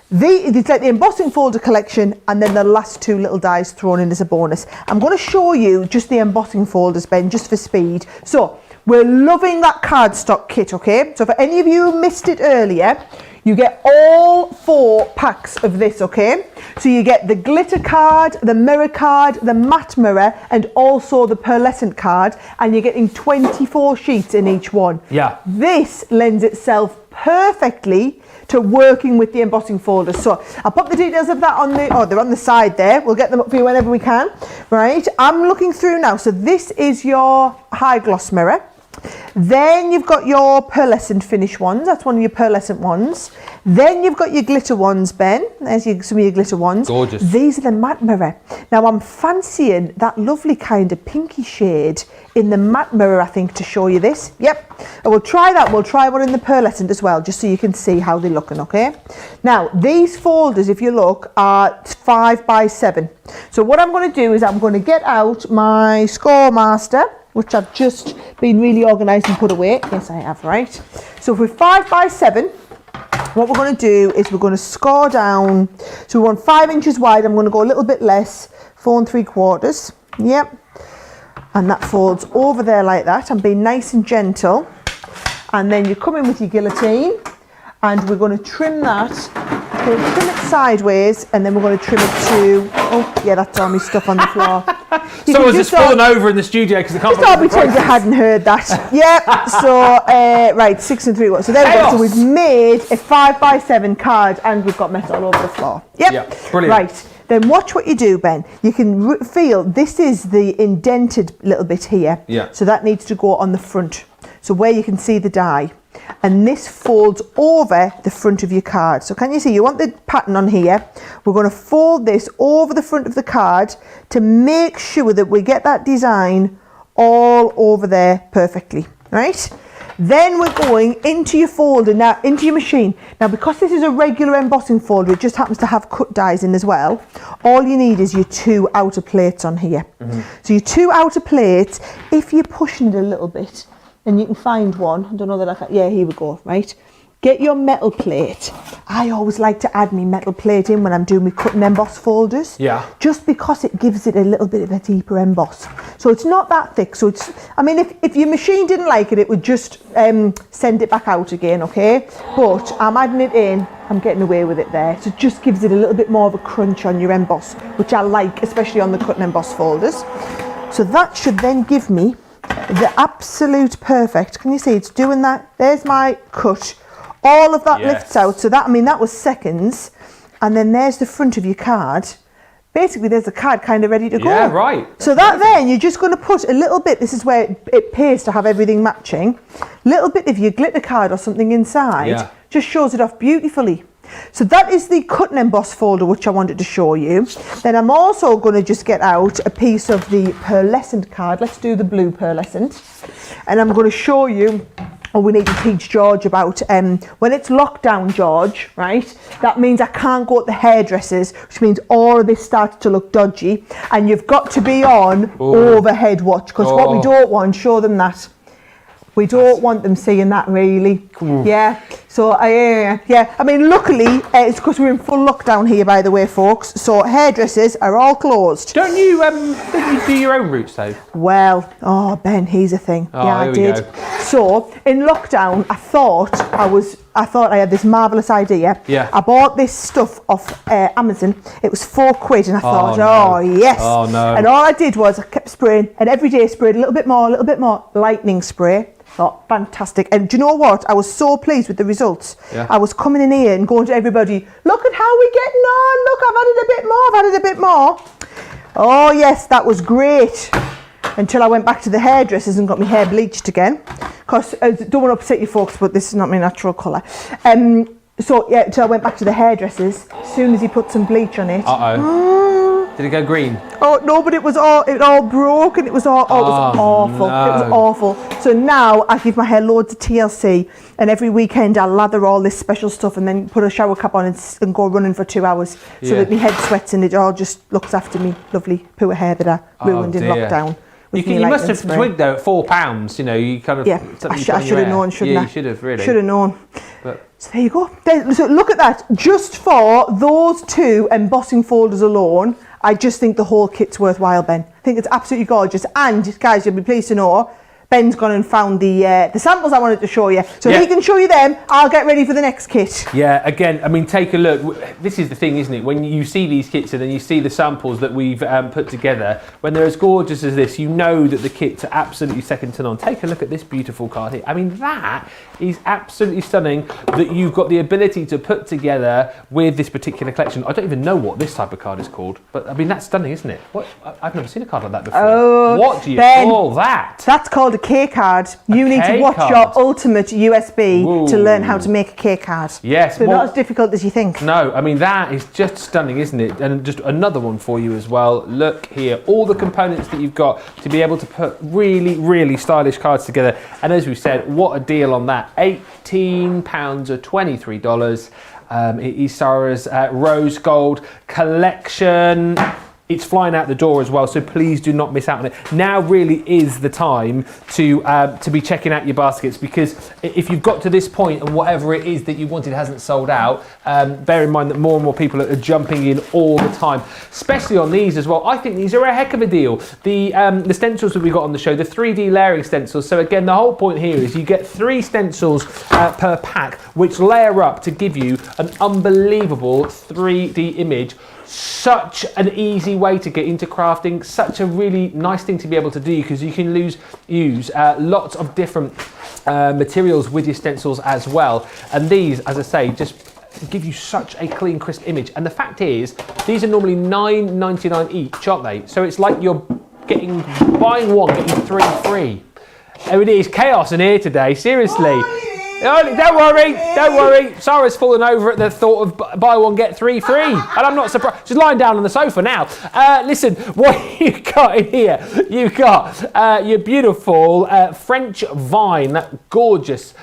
the embossing folder collection and then the last two little dies thrown in as a bonus. I'm going to show you just the embossing folders, Ben, just for speed. So we're loving that cardstock kit, okay? So for any of you who missed it earlier, you get all 4 packs of this, okay? So you get the glitter card, the mirror card, the matte mirror, and also the pearlescent card, and you're getting 24 sheets in each one. Yeah. This lends itself perfectly to working with the embossing folders. So I'll put the details of that on they're on the side there. We'll get them up for you whenever we can. Right, I'm looking through now. So this is your high gloss mirror. Then you've got your pearlescent finish ones. That's one of your pearlescent ones. Then you've got your glitter ones, Ben. There's some of your glitter ones. Gorgeous. These are the matte mirror. Now I'm fancying that lovely kind of pinky shade in the matte mirror, I think, to show you this. Yep. And we'll try that. We'll try one in the pearlescent as well, just so you can see how they're looking, okay? Now, these folders, if you look, are 5 by 7. So what I'm going to do is I'm going to get out my Score Master, which I've just been really organised and put away. Yes, I have, right? So if we're 5 by 7, what we're going to do is we're going to score down. So we want 5 inches wide. I'm going to go a little bit less, 4 3/4. Yep. And that folds over there like that. I'm being nice and gentle. And then you come in with your guillotine and we're going to trim that. We're going to trim it sideways and then we're going to trim it to, oh yeah, that's all my stuff on the floor. Someone's just fallen over in the studio because they can't just all pretend you hadn't heard that. Yep. So, right, 6 3/4. So there we go. So we've made a 5 by 7 card and we've got mess all over the floor. Yep. Yeah, brilliant. Right. Then watch what you do, Ben. You can feel this is the indented little bit here. Yeah. So that needs to go on the front. So where you can see the die. And this folds over the front of your card. So can you see, you want the pattern on here. We're going to fold this over the front of the card to make sure that we get that design all over there perfectly, right? Then we're going into your folder, now into your machine. Now because this is a regular embossing folder, it just happens to have cut dies in as well. All you need is your 2 outer plates on here. Mm-hmm. So your 2 outer plates, if you're pushing it a little bit, and you can find one, I don't know that I can, yeah, here we go, right? Get your metal plate. I always like to add my metal plate in when I'm doing my cut and emboss folders. Yeah. Just because it gives it a little bit of a deeper emboss. So it's not that thick. So it's, I mean, if your machine didn't like it, it would just send it back out again, okay? But I'm adding it in, I'm getting away with it there. So it just gives it a little bit more of a crunch on your emboss, which I like, especially on the cut and emboss folders. So that should then give me the absolute perfect. Can you see it's doing that? There's my cut. All of that lifts out. So that, I mean, that was seconds. And then there's the front of your card. Basically, there's the card kind of ready to go. Yeah, right. So that then, you're just going to put a little bit, this is where it pays to have everything matching, little bit of your glitter card or something inside, just shows it off beautifully. So that is the cut and emboss folder which I wanted to show you. Then I'm also going to just get out a piece of the pearlescent card. Let's do the blue pearlescent. And I'm going to show you, or we need to teach George about, when it's lockdown, George, right? That means I can't go at the hairdressers, which means all of this starts to look dodgy. And you've got to be on overhead watch, because what we don't want, show them that. We don't want them seeing that, really. Yeah. So, yeah. I mean, luckily, it's because we're in full lockdown here, by the way, folks. So, hairdressers are all closed. Don't you do your own roots, though? Well, oh, Ben, here's a thing. Oh, yeah, I did. So, in lockdown, I thought I had this marvellous idea. Yeah. I bought this stuff off Amazon. It was £4, and I thought, oh, yes. Oh, no. And all I did was I kept spraying, and every day I sprayed a little bit more, lightning spray. Oh, fantastic. And do you know what? I was so pleased with the results. Yeah. I was coming in here and going to everybody, look at how we're getting on. Look, I've added a bit more. Oh, yes, that was great. Until I went back to the hairdressers and got my hair bleached again. Because I don't want to upset you folks, but this is not my natural colour. So, yeah, until I went back to the hairdressers. As soon as he put some bleach on it. Did it go green? Oh no, but it all broke and it was awful. No. It was awful. So now I give my hair loads of TLC, and every weekend I lather all this special stuff and then put a shower cap on and go running for 2 hours so that my head sweats and it all just looks after me lovely poor hair that I ruined in lockdown. You must have twigged though at £4. You know, you kind of I should have known, shouldn't I? You should have really. Should have known. So there you go. So look at that. Just for those 2 embossing folders alone, I just think the whole kit's worthwhile, Ben. I think it's absolutely gorgeous. And guys, you'll be pleased to know Ben's gone and found the samples I wanted to show you. So if he can show you them, I'll get ready for the next kit. Yeah, again, I mean, take a look. This is the thing, isn't it? When you see these kits and then you see the samples that we've put together, when they're as gorgeous as this, you know that the kits are absolutely second to none. Take a look at this beautiful card here. I mean, that is absolutely stunning that you've got the ability to put together with this particular collection. I don't even know what this type of card is called, but I mean, that's stunning, isn't it? What? I've never seen a card like that before. Oh, what do you Ben, call that? That's called a K card. You need to watch your ultimate USB to learn how to make a K card. Yes. So not as difficult as you think. No, I mean, that is just stunning, isn't it? And just another one for you as well. Look here, all the components that you've got to be able to put really, really stylish cards together. And as we said, what a deal on that. £18 or $23. It is Sara's Rose Gold collection. It's flying out the door as well, so please do not miss out on it. Now really is the time to be checking out your baskets, because if you've got to this point and whatever it is that you wanted hasn't sold out, bear in mind that more and more people are jumping in all the time, especially on these as well. I think these are a heck of a deal. The stencils that we got on the show, the 3D layering stencils. So again, the whole point here is you get 3 stencils per pack, which layer up to give you an unbelievable 3D image. Such an easy way to get into crafting, such a really nice thing to be able to do, because you can use lots of different materials with your stencils as well. And these, as I say, just give you such a clean, crisp image. And the fact is, these are normally $9.99 each, aren't they? So it's like you're buying one, getting 3 free. Oh, it is chaos in here today, seriously. Don't worry. Sara's fallen over at the thought of buy one, get 3 free. And I'm not surprised. She's lying down on the sofa now. Listen, what you got in here? You've got your beautiful French vine, that gorgeous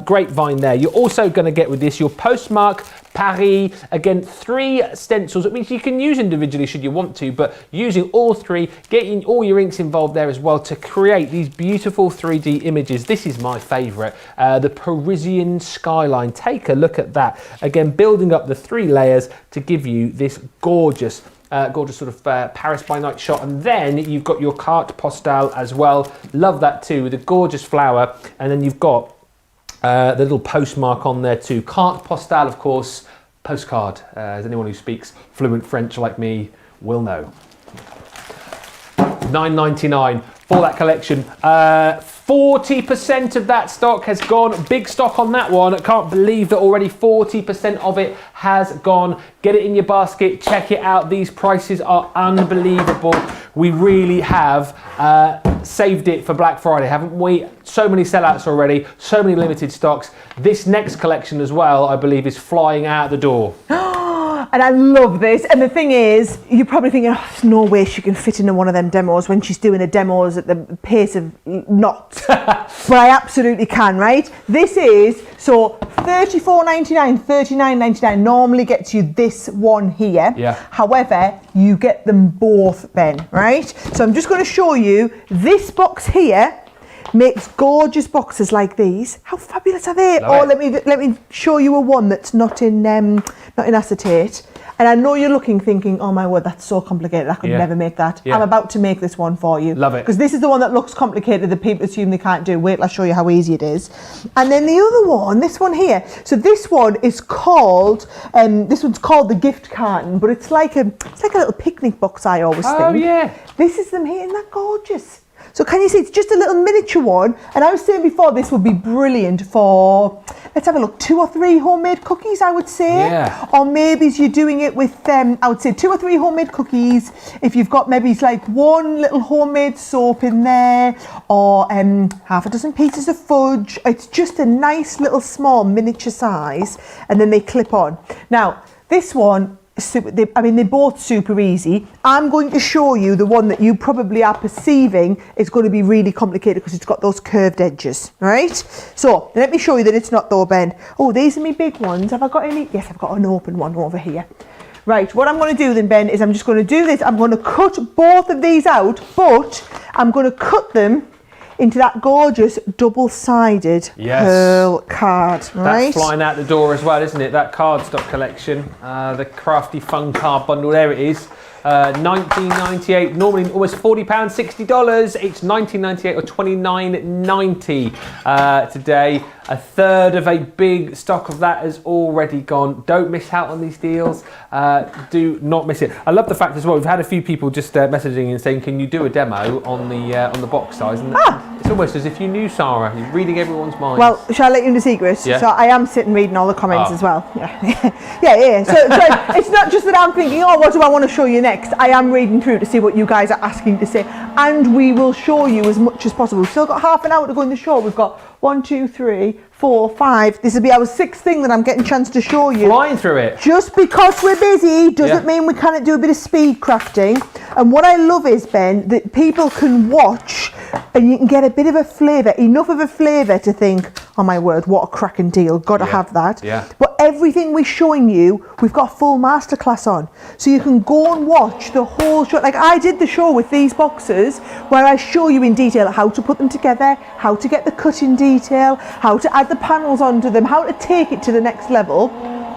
grapevine there. You're also going to get with this your postmark Paris. Again, 3 stencils, which you can use individually should you want to, but using all 3, getting all your inks involved there as well to create these beautiful 3D images. This is my favourite, the Parisian skyline. Take a look at that. Again, building up the 3 layers to give you this gorgeous sort of Paris by night shot. And then you've got your carte postale as well. Love that too, with a gorgeous flower. And then you've got the little postmark on there too. Carte postale, of course, postcard, as anyone who speaks fluent French like me will know. $9.99 for that collection. 40% of that stock has gone. Big stock on that one. I can't believe that already 40% of it has gone. Get it in your basket. Check it out. These prices are unbelievable. We really have saved it for Black Friday, haven't we? So many sellouts already. So many limited stocks. This next collection as well, I believe, is flying out the door. And I love this. And the thing is, you're probably thinking, oh, there's no way she can fit into one of them demos when she's doing a demos at the pace of knots. But I absolutely can, right? This is, so $34.99, $39.99 normally gets you this one here. Yeah. However, you get them both, Ben, right? So I'm just going to show you this box here. Makes gorgeous boxes like these. How fabulous are they? Let me show you a one that's not in acetate. And I know you're looking, thinking, oh my word, that's so complicated. I could never make that. Yeah. I'm about to make this one for you. Love it. Because this is the one that looks complicated that people assume they can't do. Wait till I show you how easy it is. And then the other one, this one here. So this one is called, this one's called the gift carton, but it's like a little picnic box, I always think. Oh yeah. This is them here. Isn't that gorgeous? So can you see, it's just a little miniature one. And I was saying before, this would be brilliant for, let's have a look, 2 or 3 homemade cookies, I would say. Yeah. Or maybe you're doing it with, I would say 2 or 3 homemade cookies. If you've got maybe it's like 1 little homemade soap in there, or half a dozen pieces of fudge. It's just a nice little small miniature size, and then they clip on. Now, this one, they're both super easy. I'm going to show you the one that you probably are perceiving is going to be really complicated because it's got those curved edges, right? So let me show you that it's not though, Ben. Oh, these are my big ones. Have I got any? Yes, I've got an open one over here. Right, what I'm going to do then, Ben, is I'm just going to do this. I'm going to cut both of these out, but I'm going to cut them into that gorgeous double-sided pearl card, right? That's flying out the door as well, isn't it? That cardstock collection, the Crafty Fun Card Bundle, there it is. 19.98, normally almost £40, $60. It's 19.98 or 29.90 today. A third of a big stock of that has already gone. Don't miss out on these deals. Do not miss it. I love the fact as well. We've had a few people just messaging and saying, "Can you do a demo on the box size?" And it's almost as if you knew Sara. You're reading everyone's mind. Well, shall I let you in the secret? Yeah. So I am sitting reading all the comments as well. Yeah. So it's not just that I'm thinking, oh, what do I want to show you next? I am reading through to see what you guys are asking to say, and we will show you as much as possible. We've still got half an hour to go in the show. We've got 1, 2, 3, 4, 5. This will be our 6th thing that I'm getting a chance to show you. Flying through it. Just because we're busy doesn't mean we can't do a bit of speed crafting. And what I love is, Ben, that people can watch and you can get a bit of a flavour, enough of a flavour to think, oh my word, what a cracking deal, gotta have that. Yeah. But everything we're showing you, we've got a full masterclass on. So you can go and watch the whole show. Like I did the show with these boxes where I show you in detail how to put them together, how to get the cut in detail, how to add the panels onto them, how to take it to the next level.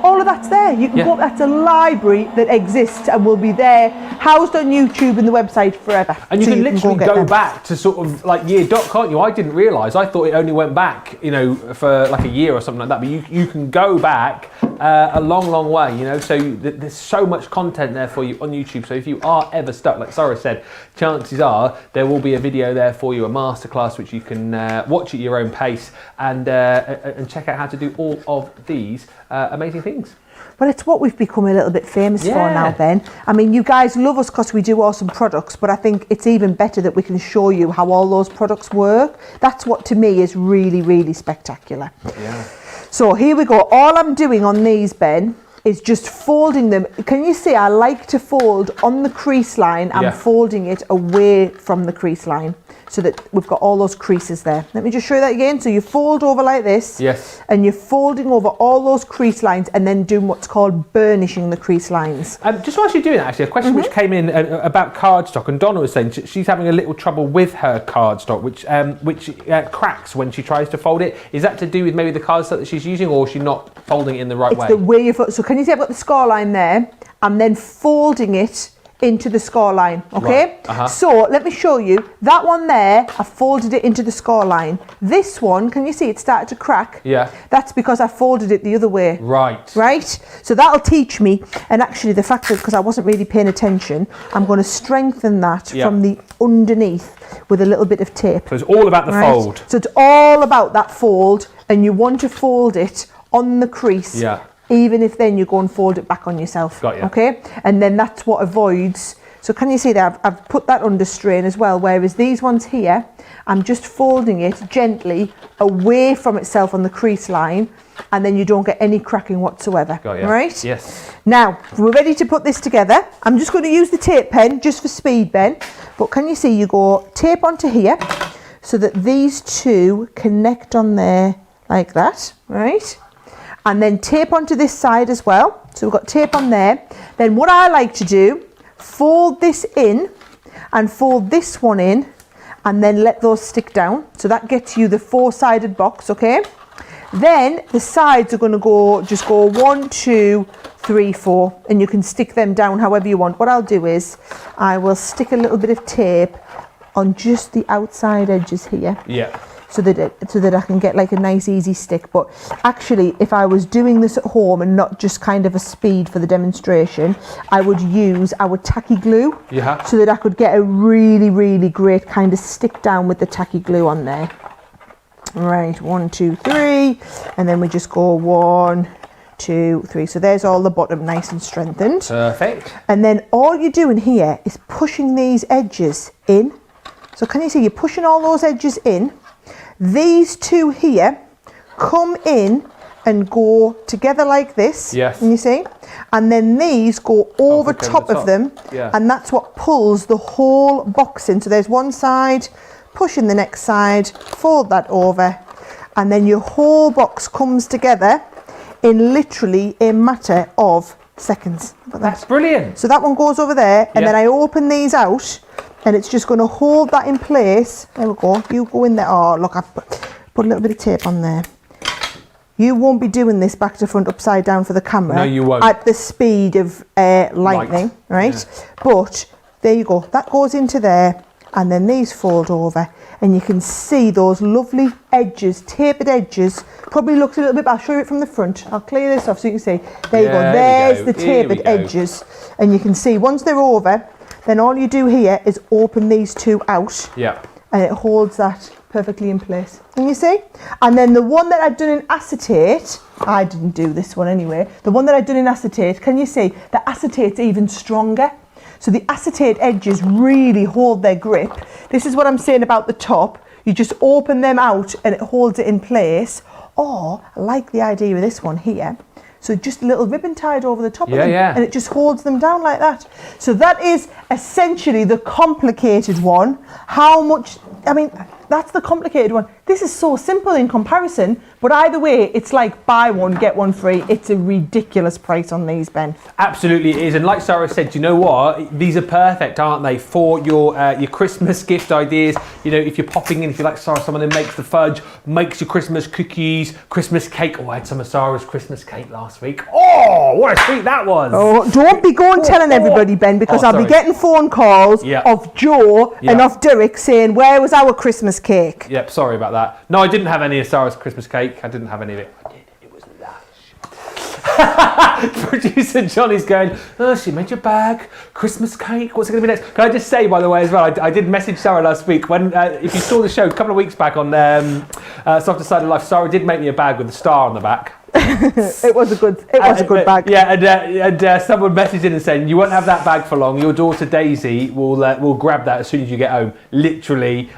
All of that's there. You can go, that's a library that exists and will be there, housed on YouTube and the website forever. And you can literally go back to sort of like year dot, can't you? I didn't realise. I thought it only went back, you know, for like a year or something like that. But you can go back a long, long way, you know. So there's so much content there for you on YouTube. So if you are ever stuck, like Sara said, chances are there will be a video there for you, a masterclass which you can watch at your own pace and check out how to do all of these amazing things. Well, it's what we've become a little bit famous for now, Ben. I mean, you guys love us because we do awesome products, but I think it's even better that we can show you how all those products work. That's what, to me, is really, really spectacular. Yeah. So here we go. All I'm doing on these, Ben, is just folding them. Can you see I like to fold on the crease line? I'm folding it away from the crease line so that we've got all those creases there. Let me just show you that again. So you fold over like this. Yes. And you're folding over all those crease lines and then doing what's called burnishing the crease lines. Just whilst you're doing that, actually, a question which came in about cardstock, and Donna was saying she's having a little trouble with her cardstock, which cracks when she tries to fold it. Is that to do with maybe the cardstock that she's using, or is she not folding it in the right way? It's the way you fold. So can you see I've got the score line there? I'm then folding it into the score line, okay? Right. So let me show you that one there. I folded it into the score line. This one, can you see it started to crack? Yeah. That's because I folded it the other way. Right. So that'll teach me. And actually, the fact that because I wasn't really paying attention, I'm going to strengthen that from the underneath with a little bit of tape. So it's all about the fold. So it's all about that fold, and you want to fold it on the crease. Yeah. Even if then you go and fold it back on yourself. Got you. Okay? And then that's what avoids. So can you see that I've put that under strain as well, whereas these ones here, I'm just folding it gently away from itself on the crease line, and then you don't get any cracking whatsoever. Got you. Right? Yes. Now, we're ready to put this together. I'm just going to use the tape pen just for speed, Ben. But can you see you go tape onto here so that these two connect on there like that, right? And then tape onto this side as well. So we've got tape on there. Then what I like to do, fold this in and fold this one in and then let those stick down. So that gets you the 4-sided box, okay? Then the sides are going to just go 1, 2, 3, 4, and you can stick them down however you want. What I'll do is I will stick a little bit of tape on just the outside edges here. Yeah. So that I can get like a nice easy stick. But actually, if I was doing this at home and not just kind of a speed for the demonstration, I would use our tacky glue so that I could get a really, really great kind of stick down with the tacky glue on there. Right, 1, 2, 3, and then we just go 1, 2, 3. So there's all the bottom nice and strengthened. Perfect. And then all you're doing here is pushing these edges in. So can you see you're pushing all those edges in? These two here come in and go together like this. Yes. And you see? And then these go over top of them. Yeah. And that's what pulls the whole box in. So there's one side, push in the next side, fold that over, and then your whole box comes together in literally a matter of seconds. Look at that. That's brilliant. So that one goes over there, and then I open these out, and it's just going to hold that in place. There we go. You go in there. Oh, look, I've put a little bit of tape on there. You won't be doing this back to front upside down for the camera. No, you won't. At the speed of lightning, right? Yeah. But there you go. That goes into there, and then these fold over, and you can see those lovely edges, tapered edges. Probably looks a little bit, but I'll show you it from the front. I'll clear this off so you can see. There you go. There's the tapered edges, and you can see once they're over, then all you do here is open these two out. Yeah. And it holds that perfectly in place. Can you see? And then the one that I'd done in acetate, I didn't do this one anyway. The one that I'd done in acetate, can you see? The acetate's even stronger. So the acetate edges really hold their grip. This is what I'm saying about the top. You just open them out and it holds it in place. Or, I like the idea of this one here. So just a little ribbon tied over the top of them, and it just holds them down like that. So that is essentially the complicated one. How much, I mean, that's the complicated one. This is so simple in comparison, but either way, it's like buy one, get one free. It's a ridiculous price on these, Ben. Absolutely it is. And like Sarah said, do you know what? These are perfect, aren't they, for your Christmas gift ideas. You know, if you're popping in, if you like Sarah, someone who makes the fudge, makes your Christmas cookies, Christmas cake. Oh, I had some of Sarah's Christmas cake last week. Oh, what a treat that was. Oh, don't be going telling everybody, Ben, because I'll be getting phone calls of Joe and of Derek saying, where was our Christmas cake? Yep, sorry about that. No, I didn't have any of Sarah's Christmas cake. I didn't have any of it. I did. It was lush. Producer Johnny's going, oh, she made your bag. Christmas cake. What's it going to be next? Can I just say, by the way, as well, I did message Sarah last week. When if you saw the show a couple of weeks back on Softer Side of Life, Sarah did make me a bag with a star on the back. It was a good bag. Yeah, and someone messaged in and saying, you won't have that bag for long. Your daughter Daisy will grab that as soon as you get home. Literally,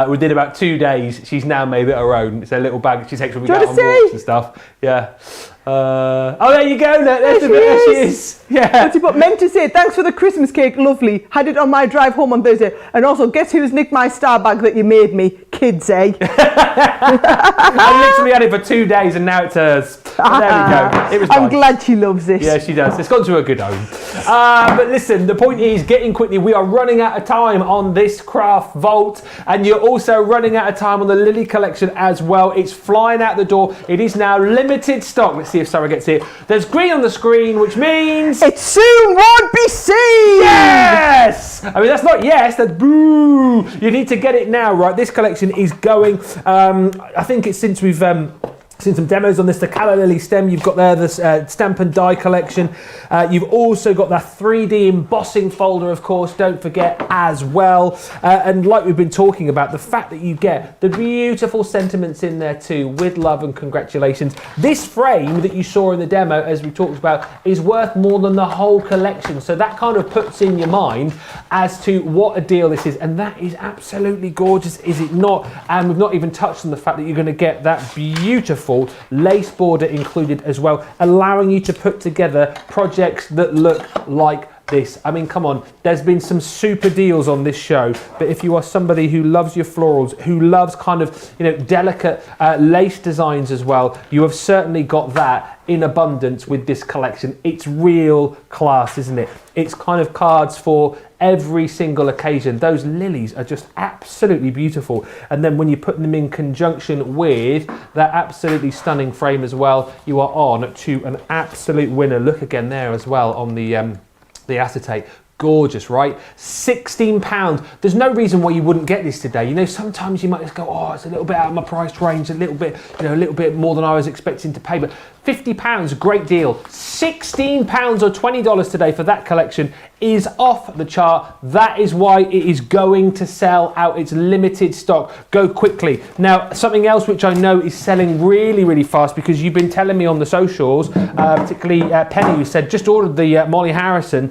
within about 2 days, she's now made it her own. It's a little bag she takes when we go out on walks and stuff. Yeah. Oh, there you go. There she is. Yeah. But meant to say, thanks for the Christmas cake, lovely. Had it on my drive home on Thursday. And also, guess who's nicked my star bag that you made me? Kids, eh? I literally had it for 2 days and now it's hers. But there we go. It was I'm glad she loves it. Yeah, she does. It's gone to a good home. But listen, the point is, getting quickly, we are running out of time on this craft vault, and you're also running out of time on the Lily collection as well. It's flying out the door. It is now limited stock. Let's see if Sarah gets it. There's green on the screen, which means it soon won't be seen. Yes! I mean, that's not yes, that's boo. You need to get it now, right? This collection is going, I think it's since we've seen some demos on this, the Calla Lily stem you've got there, the stamp and die collection. You've also got that 3D embossing folder, of course, don't forget as well. And like we've been talking about, the fact that you get the beautiful sentiments in there too, with love and congratulations. This frame that you saw in the demo, as we talked about, is worth more than the whole collection. So that kind of puts in your mind as to what a deal this is. And that is absolutely gorgeous, is it not? And we've not even touched on the fact that you're going to get that beautiful lace border included as well, allowing you to put together projects that look like this. I mean, come on, there's been some super deals on this show, but if you are somebody who loves your florals, who loves kind of, you know, delicate lace designs as well, you have certainly got that in abundance with this collection. It's real class, isn't it? It's kind of cards for every single occasion. Those lilies are just absolutely beautiful. And then when you put them in conjunction with that absolutely stunning frame as well, you are on to an absolute winner. Look again there as well on the acetate. Gorgeous, right? £16. There's no reason why you wouldn't get this today. You know, sometimes you might just go, oh, it's a little bit out of my price range, a little bit, you know, a little bit more than I was expecting to pay. But £50, great deal. £16 or $20 today for that collection is off the chart. That is why it is going to sell out. It's limited stock. Go quickly. Now, something else which I know is selling really, really fast, because you've been telling me on the socials, particularly Penny, who said just ordered the Molly Harrison.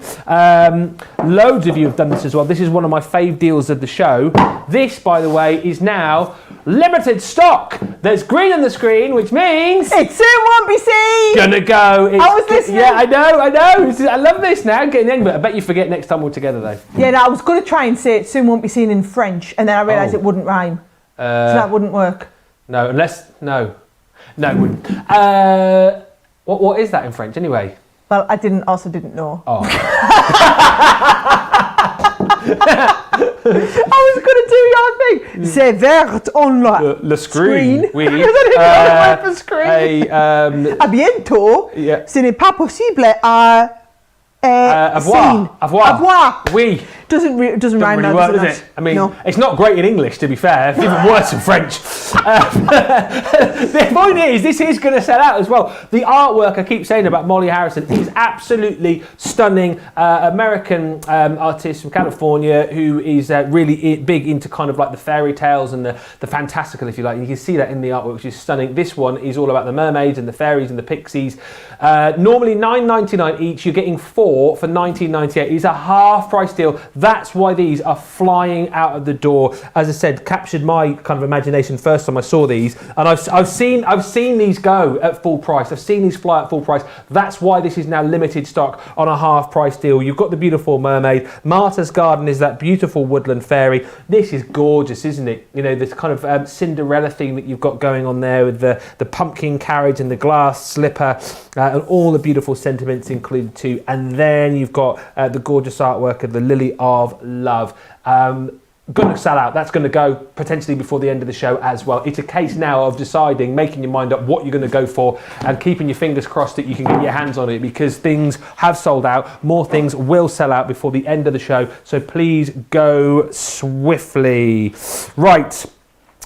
Loads of you have done this as well. This is one of my fave deals of the show. This, by the way, is now limited stock. There's green on the screen, which means It soon won't be seen. gonna go. I was listening. Yeah, I know. I love this now. Getting the end of it. I bet you forget next time we're together, though. Yeah, no, I was going to try and say it soon won't be seen in French, and then I realised Oh. it wouldn't rhyme. So that wouldn't work. No, unless no, it wouldn't. What is that in French anyway? Well, I didn't know. Oh. I was going to do your thing. C'est vert on Le screen. Oui. I didn't know it was screen. À bientôt. Yeah. Ce n'est pas possible à Avoir. Avoir. Oui. Doesn't rhyme Really now, work, doesn't does it? I mean, no. it's not great in English, to be fair. It's even worse in French. The point is, this is going to sell out as well. The artwork I keep saying about Molly Harrison is absolutely stunning. American artist from California who is really big into kind of like the fairy tales and the fantastical, if you like. You can see that in the artwork, which is stunning. This one is all about the mermaids and the fairies and the pixies. Normally $9.99 each. You're getting 4 for $19.98. It's a half price deal. That's why these are flying out of the door. As I said, captured my kind of imagination first time I saw these, and I've seen these go at full price. I've seen these fly at full price. That's why this is now limited stock on a half price deal. You've got the beautiful mermaid. Martha's Garden is that beautiful woodland fairy. This is gorgeous, isn't it? You know, this kind of Cinderella theme that you've got going on there with the pumpkin carriage and the glass slipper and all the beautiful sentiments included too. And then you've got the gorgeous artwork of the Lily of Love. Going to sell out. That's going to go potentially before the end of the show as well. It's a case now of deciding, making your mind up what you're going to go for and keeping your fingers crossed that you can get your hands on it, because things have sold out. More things will sell out before the end of the show. So please go swiftly. Right.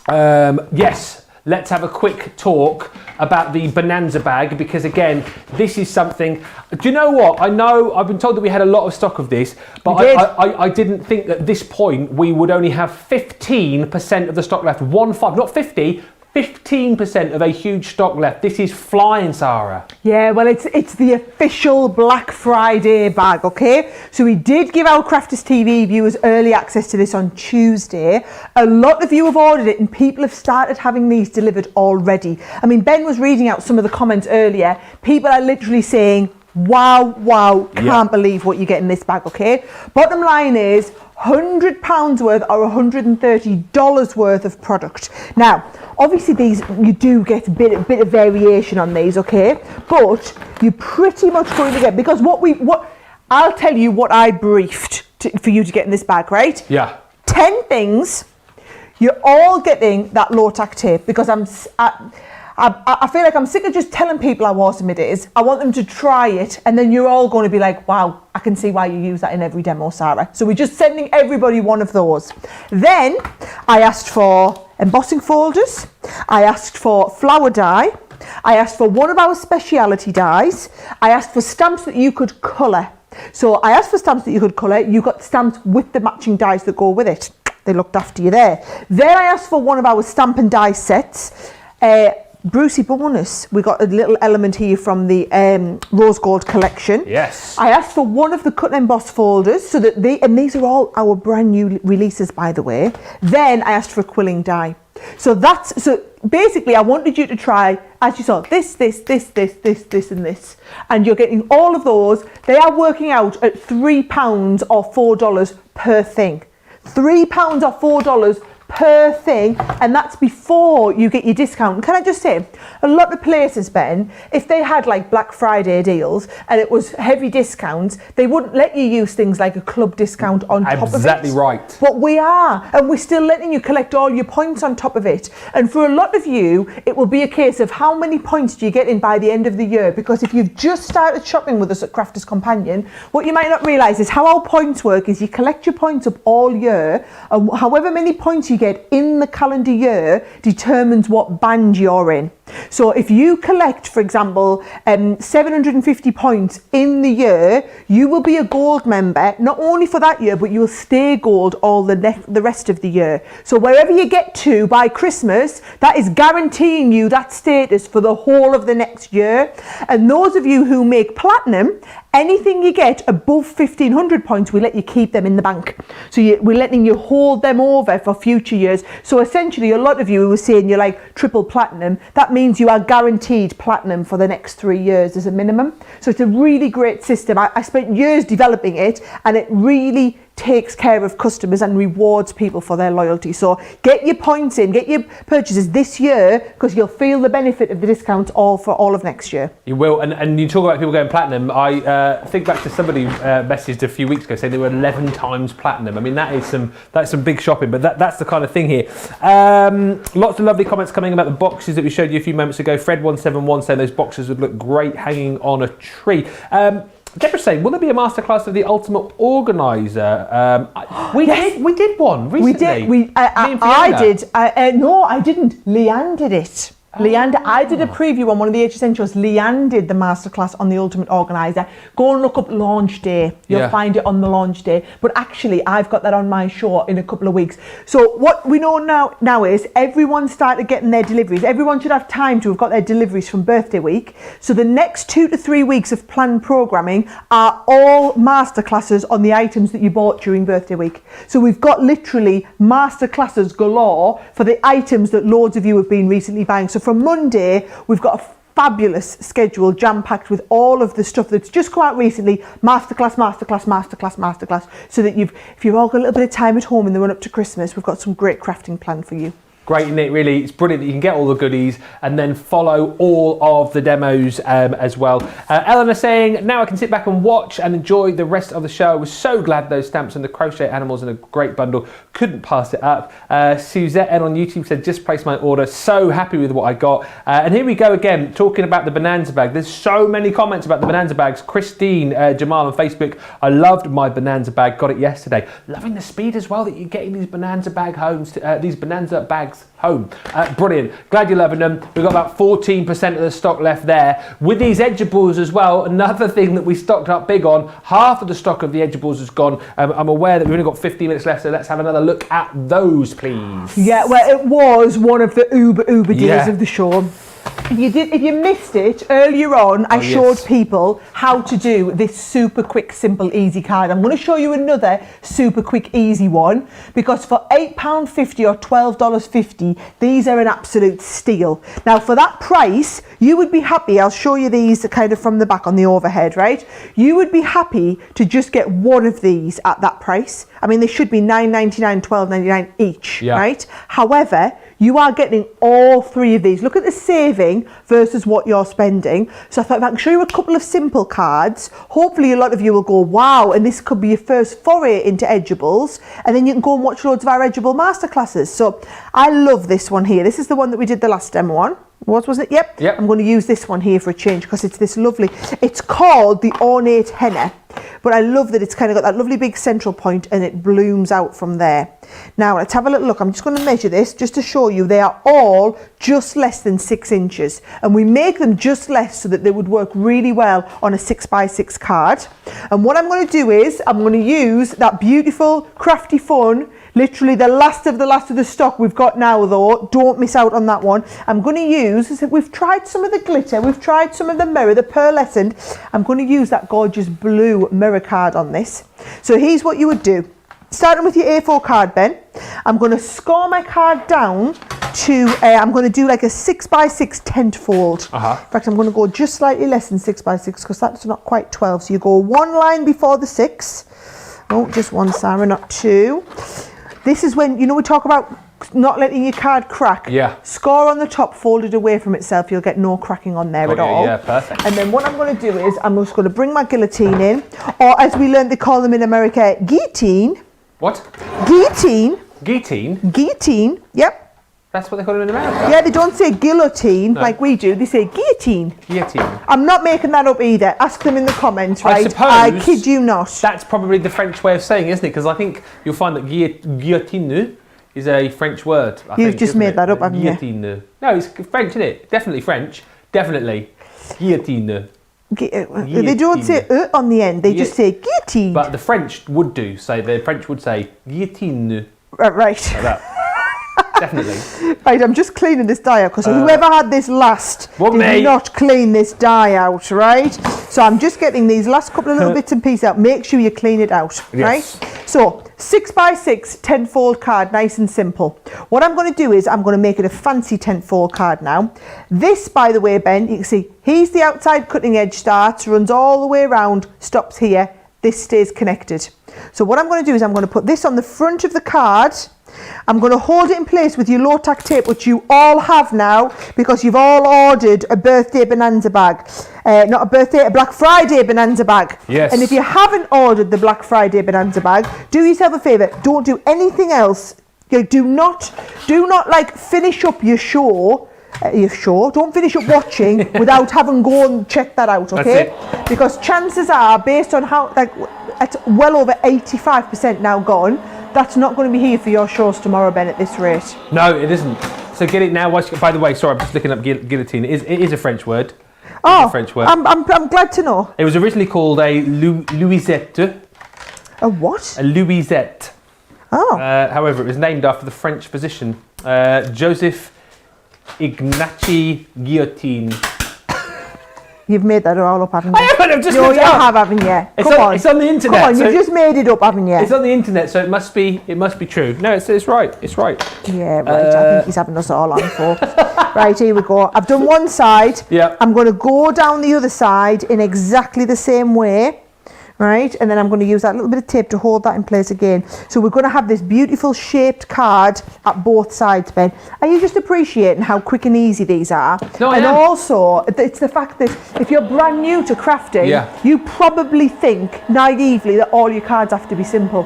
Yes. Let's have a quick talk about the Bonanza bag, because again, this is something. Do you know what? I know I've been told that we had a lot of stock of this, but I didn't think that at this point we would only have 15% of the stock left. 15, not 50. 15% of a huge stock left. This is flying, Sara. Yeah, well, it's the official Black Friday bag, okay? So we did give our Crafters TV viewers early access to this on Tuesday. A lot of you have ordered it and people have started having these delivered already. I mean, Ben was reading out some of the comments earlier. People are literally saying, wow, can't believe what you get in this bag, okay? Bottom line is £100 worth or $130 worth of product. Now, obviously these, you do get a bit of variation on these, okay? But you're pretty much going to get, because I'll tell you what I briefed for you to get in this bag, right? Yeah. 10 things. You're all getting that low-tack tape, because I feel like I'm sick of just telling people how awesome it is. I want them to try it, and then you're all going to be like, wow, I can see why you use that in every demo, Sara. So we're just sending everybody one of those. Then I asked for embossing folders. I asked for flower dye. I asked for one of our speciality dyes. I asked for stamps that you could colour. So I asked for stamps that you could colour. You got stamps with the matching dies that go with it. They looked after you there. Then I asked for one of our stamp and die sets. Brucey bonus, we got a little element here from the rose gold collection. Yes. I asked for one of the cut and emboss folders, so that and these are all our brand new releases, by the way. Then I asked for a quilling die. So basically I wanted you to try, as you saw, this, and this. And you're getting all of those. They are working out at £3 or $4 per thing. £3 or $4 per thing, and that's before you get your discount. Can I just say, a lot of places, Ben, if they had like Black Friday deals and it was heavy discounts, they wouldn't let you use things like a club discount on top of it. Exactly right. But we are, and we're still letting you collect all your points on top of it. And for a lot of you, it will be a case of how many points do you get in by the end of the year, because if you've just started shopping with us at Crafters Companion, what you might not realise is how our points work is you collect your points up all year, and however many points you get in the calendar year determines what band you're in. So if you collect, for example, 750 points in the year, you will be a gold member, not only for that year, but you will stay gold all the rest of the year. So wherever you get to by Christmas, that is guaranteeing you that status for the whole of the next year. And those of you who make platinum, anything you get above 1,500 points, we let you keep them in the bank. So we're letting you hold them over for future years. So essentially, a lot of you were saying you're like triple platinum. That means you are guaranteed platinum for the next 3 years as a minimum. So it's a really great system. I spent years developing it, and it really takes care of customers and rewards people for their loyalty. So get your points in, get your purchases this year, because you'll feel the benefit of the discounts for all of next year. You will, and you talk about people going platinum. I think back to somebody messaged a few weeks ago saying they were 11 times platinum. I mean, that's some big shopping, but that's the kind of thing here. Lots of lovely comments coming about the boxes that we showed you a few moments ago. Fred171 saying those boxes would look great hanging on a tree. Deborah's saying, will there be a masterclass of the Ultimate Organiser? We did one recently. I did. No, I didn't. Leanne did it. Leanne, I did a preview on one of the HSN shows. Leanne did the masterclass on the Ultimate Organiser. Go and look up launch day. You'll find it on the launch day. But actually, I've got that on my show in a couple of weeks. So what we know now is everyone started getting their deliveries. Everyone should have time to have got their deliveries from birthday week. So the next 2 to 3 weeks of planned programming are all masterclasses on the items that you bought during birthday week. So we've got literally masterclasses galore for the items that loads of you have been recently buying. So from Monday, we've got a fabulous schedule jam-packed with all of the stuff that's just come out recently. Masterclass, so that if you've all got a little bit of time at home in the run up to Christmas, we've got some great crafting planned for you. Great, isn't it? Really, it's brilliant that you can get all the goodies and then follow all of the demos as well. Eleanor saying, now I can sit back and watch and enjoy the rest of the show. I was so glad those stamps and the crochet animals in a great bundle. Couldn't pass it up. Suzette N on YouTube said, just placed my order. So happy with what I got. And here we go again, talking about the Bonanza bag. There's so many comments about the Bonanza bags. Christine Jamal on Facebook, I loved my Bonanza bag. Got it yesterday. Loving the speed as well that you're getting these Bonanza bag homes, these Bonanza bags home. Brilliant. Glad you're loving them. We've got about 14% of the stock left there. With these edgeables as well, another thing that we stocked up big on, half of the stock of the edgeables has gone. I'm aware that we've only got 15 minutes left, so let's have another look at those, please. Yeah, well, it was one of the uber days of the show. If you missed it earlier on, I showed people how to do this super quick, simple, easy card. I'm going to show you another super quick, easy one, because for £8.50 or $12.50, these are an absolute steal. Now, for that price, you would be happy. I'll show you these kind of from the back on the overhead, right? You would be happy to just get one of these at that price. I mean, they should be $9.99, $12.99 each, right? However, you are getting all three of these. Look at the saving versus what you're spending. So I thought if I can show you a couple of simple cards, hopefully a lot of you will go, wow, and this could be your first foray into edgeables, and then you can go and watch loads of our edgeable masterclasses. So I love this one here. This is the one that we did the last demo on. What was it? Yep. I'm going to use this one here for a change because it's this lovely, it's called the Ornate Henna, but I love that it's kind of got that lovely big central point and it blooms out from there. Now let's have a little look. I'm just going to measure this just to show you they are all just less than 6 inches, and we make them just less so that they would work really well on a 6x6 card. And what I'm going to do is I'm going to use that beautiful crafty fun, literally the last of the stock we've got now though. Don't miss out on that one. I'm going to use, we've tried some of the glitter, we've tried some of the mirror, the pearlescent. I'm going to use that gorgeous blue mirror card on this. So here's what you would do. Starting with your A4 card, Ben, I'm going to score my card down to, I'm going to do like a 6x6 tent fold. In fact, I'm going to go just slightly less than 6x6 because that's not quite 12. So you go one line before the 6. Oh, just one, Sarah, not 2. This is when, you know, we talk about not letting your card crack. Score on the top, fold it away from itself. You'll get no cracking on there at all. Yeah, perfect. And then what I'm going to do is I'm just going to bring my guillotine in, or as we learned they call them in America, guillotine. What? Guillotine. Guillotine? Guillotine, yep. That's what they call it in America? Yeah, they don't say guillotine like we do. They say guillotine. Guillotine. I'm not making that up either. Ask them in the comments, right? I suppose I kid you not. That's probably the French way of saying it, isn't it? Because I think you'll find that guillotine is a French word. You've just made that up, haven't you? Guillotine. No, it's French, isn't it? Definitely French. Definitely. Guillotine. They don't say on the end, they just say guillotine. But the French would do, so the French would say guillotine. Right. Like that. Definitely. Right, I'm just cleaning this dye out because whoever had this last did not clean this dye out, right? So I'm just getting these last couple of little bits and pieces out. Make sure you clean it out, right? So 6x6 10-fold card, nice and simple. What I'm going to do is I'm going to make it a fancy 10-fold card now. This, by the way, Ben, you can see here's the outside cutting edge starts, runs all the way around, stops here. This stays connected. So what I'm going to do is I'm going to put this on the front of the card. I'm going to hold it in place with your low-tack tape, which you all have now because you've all ordered a birthday bonanza bag. Not a birthday, a Black Friday bonanza bag. Yes. And if you haven't ordered the Black Friday bonanza bag, do yourself a favour. Don't do anything else. Do not like finish up your show. Don't finish up watching without having go and check that out, okay? Because chances are, based on how, like, it's well over 85% now gone. That's not going to be here for your shows tomorrow, Ben, at this rate. No, it isn't. So get it now. By the way, sorry, I'm just looking up guillotine. It is a French word. A French word. I'm glad to know. It was originally called a Louisette. A what? A Louisette. Oh. However, it was named after the French physician Joseph Ignace Guillotine. You've made that all up, haven't you? I haven't, I've just no, you haven't you? It's on the internet. Come on, you've just made it up, haven't you? It's on the internet, so it must be true. No, it's right. It's right. Yeah, right. I think he's having us all on, folks. Right, here we go. I've done one side. Yeah. I'm going to go down the other side in exactly the same way. Right, and then I'm going to use that little bit of tape to hold that in place again. So we're going to have this beautiful shaped card at both sides, Ben. Are you just appreciating how quick and easy these are? No, I am. And also, it's the fact that if you're brand new to crafting, you probably think naively that all your cards have to be simple.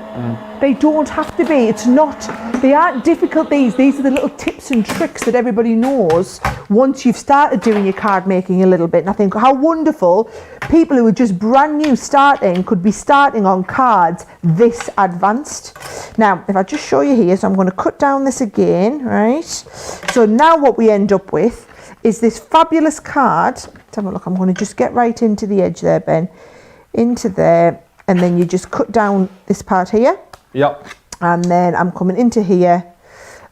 They don't have to be. It's not. They aren't difficult. These are the little tips and tricks that everybody knows once you've started doing your card making a little bit. And I think how wonderful people who are just brand new starting could be starting on cards this advanced. Now, if I just show you here, so I'm going to cut down this again, right? So now what we end up with is this fabulous card. Let's have a look. I'm going to just get right into the edge there, Ben. Into there. And then you just cut down this part here. Yep. And then I'm coming into here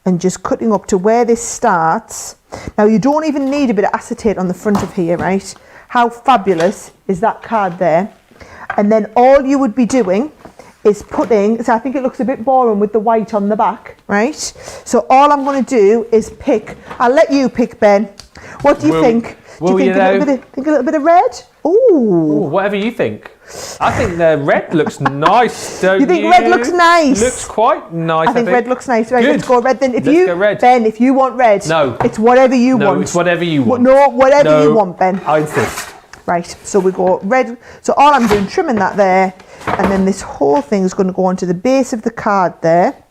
and just cutting up to where this starts. Now, you don't even need a bit of acetate on the front of here, right? How fabulous is that card there? And then all you would be doing is putting, so I think it looks a bit boring with the white on the back, right? So all I'm going to do is pick, I'll let you pick, Ben. What do you think? Do you think a little bit of red? Ooh. Whatever you think. I think the red looks nice, don't you? You think red looks nice? Looks quite nice. I think red looks nice. Right, Good. let's go red then. Let's go red. Ben, if you want red, it's whatever you want. No, it's whatever you want. No, whatever you want, Ben. I insist. Right, so we go red. So all I'm doing, trimming that there, and then this whole thing is going to go onto the base of the card there,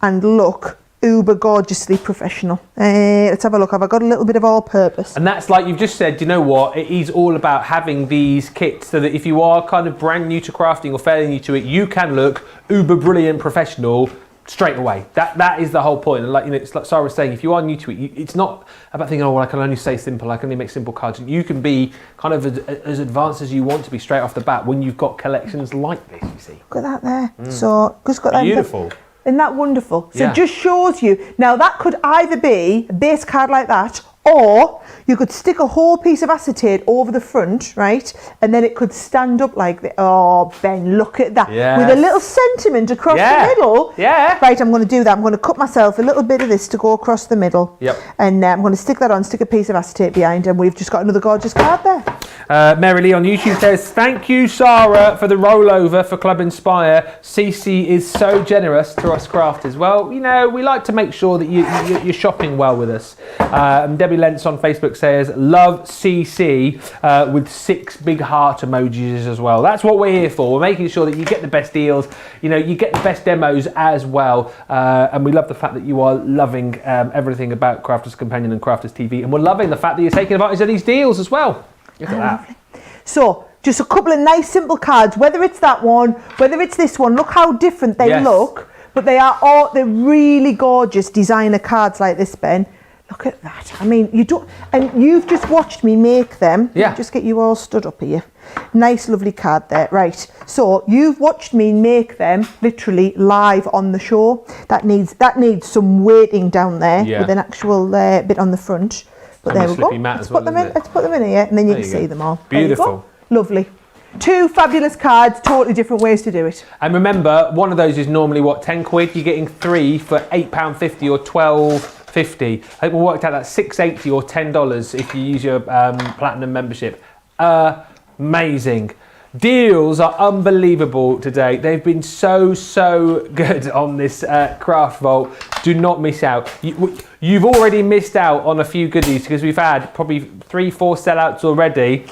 and look uber gorgeously professional. Let's have a look. Have I got a little bit of all-purpose? And that's like you've just said, you know what? It is all about having these kits so that if you are kind of brand new to crafting or fairly new to it, you can look uber brilliant professional straight away. That is the whole point. And like, you know, it's like Sara was saying, if you are new to it, it's not about thinking, oh, well, I can only say simple, I can only make simple cards. You can be kind of as advanced as you want to be straight off the bat when you've got collections like this, you see. Look at that there. So, just got that. Beautiful. Isn't that wonderful? So it just shows you. Now that could either be a base card like that, or you could stick a whole piece of acetate over the front, right? And then it could stand up like that. Oh, Ben, look at that. Yes. With a little sentiment across the middle. Yeah. Right, I'm going to do that. I'm going to cut myself a little bit of this to go across the middle. Yep. And I'm going to stick that on, stick a piece of acetate behind, and we've just got another gorgeous card there. Mary Lee on YouTube says, thank you, Sara, for the rollover for Club Inspire. CC is so generous to us crafters. Well, you know, we like to make sure that you're shopping well with us. And Debbie Lentz on Facebook says, love CC with 6 big heart emojis as well. That's what we're here for. We're making sure that you get the best deals, you know, you get the best demos as well. And we love the fact that you are loving everything about Crafters Companion and Crafters TV. And we're loving the fact that you're taking advantage of these deals as well. Look at that. Lovely. So, just a couple of nice simple cards, whether it's that one, whether it's this one, look how different they look. But they're really gorgeous designer cards like this, Ben. Look at that. I mean, you've just watched me make them. Yeah. Just get you all stood up here. Nice, lovely card there. Right. So you've watched me make them literally live on the show. That needs some weighting down there with an actual bit on the front. But there we go. Let's put them in here, and then you can see them all. Beautiful. Lovely. 2 fabulous cards, totally different ways to do it. And remember, one of those is normally what, 10 quid? You're getting 3 for £8.50 or £12.50. I think we worked out that $6.80 or $10 if you use your platinum membership. Amazing. Deals are unbelievable today. They've been so good on this craft vault. Do not miss out. You've already missed out on a few goodies because we've had probably 3-4 sellouts already.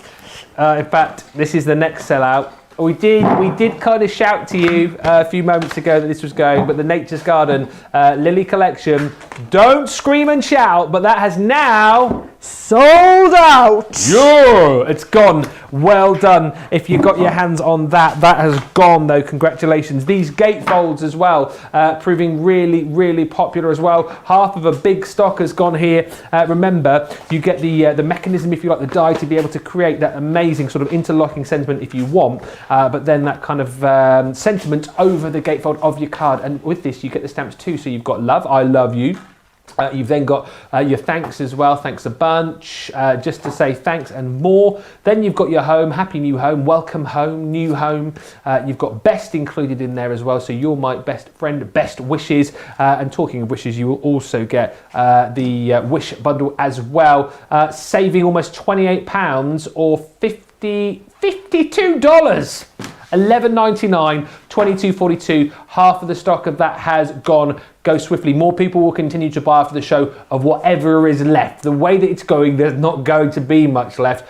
In fact, this is the next sellout. We did kind of shout to you a few moments ago that this was going, but the Nature's Garden Lily collection, don't scream and shout, but that has now sold out. Yeah, it's gone. Well done. If you got your hands on that has gone though. Congratulations. These gatefolds as well, proving really popular as well. Half of a big stock has gone here. Remember, you get the mechanism, if you like, the die to be able to create that amazing sort of interlocking sentiment if you want, but then that kind of sentiment over the gatefold of your card. And with this, you get the stamps too. So you've got love, I love you. You've then got your thanks as well, thanks a bunch, just to say thanks and more. Then you've got your home, happy new home, welcome home, new home. You've got best included in there as well, so you're my best friend, best wishes. And talking of wishes, you will also get the wish bundle as well, saving almost £28 or $52. $11.99, $22.42. Half of the stock of that has gone. Go swiftly. More people will continue to buy after the show of whatever is left. The way that it's going, there's not going to be much left.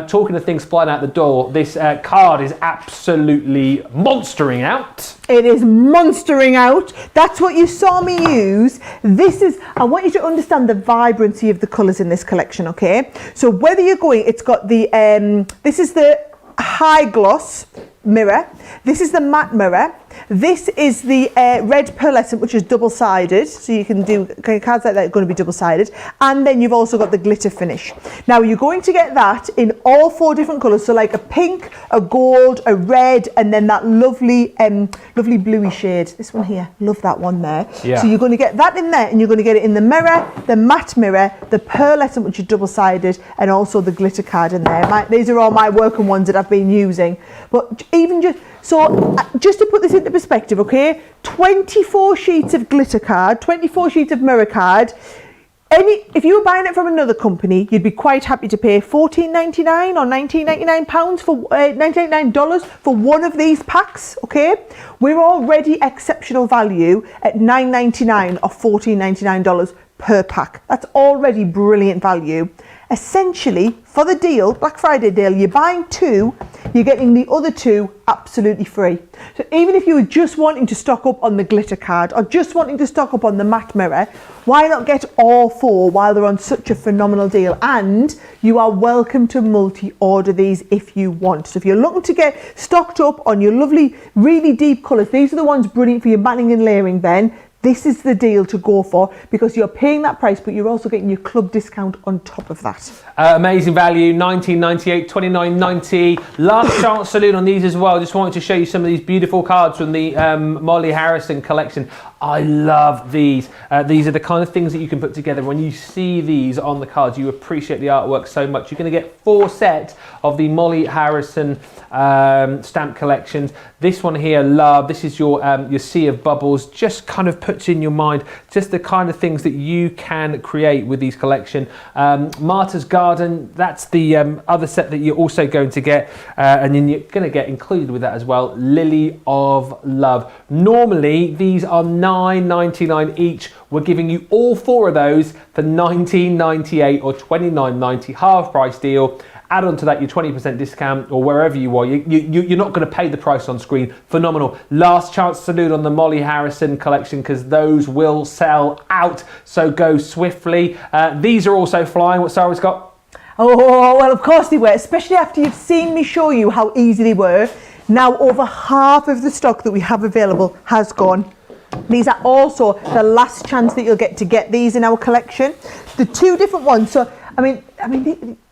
Talking of things flying out the door, this card is absolutely monstering out. It is monstering out. That's what you saw me use. I want you to understand the vibrancy of the colours in this collection, okay? So whether you're going, it's got the, this is the high gloss mirror, this is the matte mirror, this is the red pearlescent, which is double-sided, so you can do cards like that are going to be double-sided, and then you've also got the glitter finish. Now you're going to get that in all 4 different colours, so like a pink, a gold, a red, and then that lovely bluey shade. This one here, love that one there. Yeah. So you're going to get that in there, and you're going to get it in the mirror, the matte mirror, the pearlescent, which is double-sided, and also the glitter card in there. These are all my working ones that I've been using. But even just to put this into perspective, okay, 24 sheets of glitter card, 24 sheets of mirror card. If you were buying it from another company, you'd be quite happy to pay $14.99 or £19.99 for $99 for one of these packs. Okay, we're already exceptional value at $9.99 or $14.99 per pack. That's already brilliant value. Essentially, for the deal, Black Friday deal, you're buying 2, you're getting the other 2 absolutely free. So even if you were just wanting to stock up on the glitter card or just wanting to stock up on the matte mirror, why not get all 4 while they're on such a phenomenal deal? And you are welcome to multi-order these if you want. So if you're looking to get stocked up on your lovely, really deep colours, these are the ones brilliant for your matting and layering, Ben. This is the deal to go for because you're paying that price, but you're also getting your club discount on top of that. Amazing value, $19.98, $29.90. Last chance saloon on these as well. Just wanted to show you some of these beautiful cards from the Molly Harrison collection. I love these. These are the kind of things that you can put together. When you see these on the cards, you appreciate the artwork so much. You're going to get 4 sets of the Molly Harrison stamp collections. This one here, love. This is your sea of bubbles. Just kind of puts in your mind just the kind of things that you can create with these collection. Martha's Garden, that's the other set that you're also going to get, and then you're going to get included with that as well, Lily of Love. Normally these are $9.99 each. We're giving you all 4 of those for $19.98 or $29.90, half price deal. Add on to that your 20% discount or wherever you are. You're not going to pay the price on screen. Phenomenal. Last chance saloon on the Molly Harrison collection because those will sell out. So go swiftly. These are also flying. What Sarah's got? Oh, well, of course they were, especially after you've seen me show you how easy they were. Now over half of the stock that we have available has gone. These are also the last chance that you'll get to get these in our collection. The two different ones. So, I mean,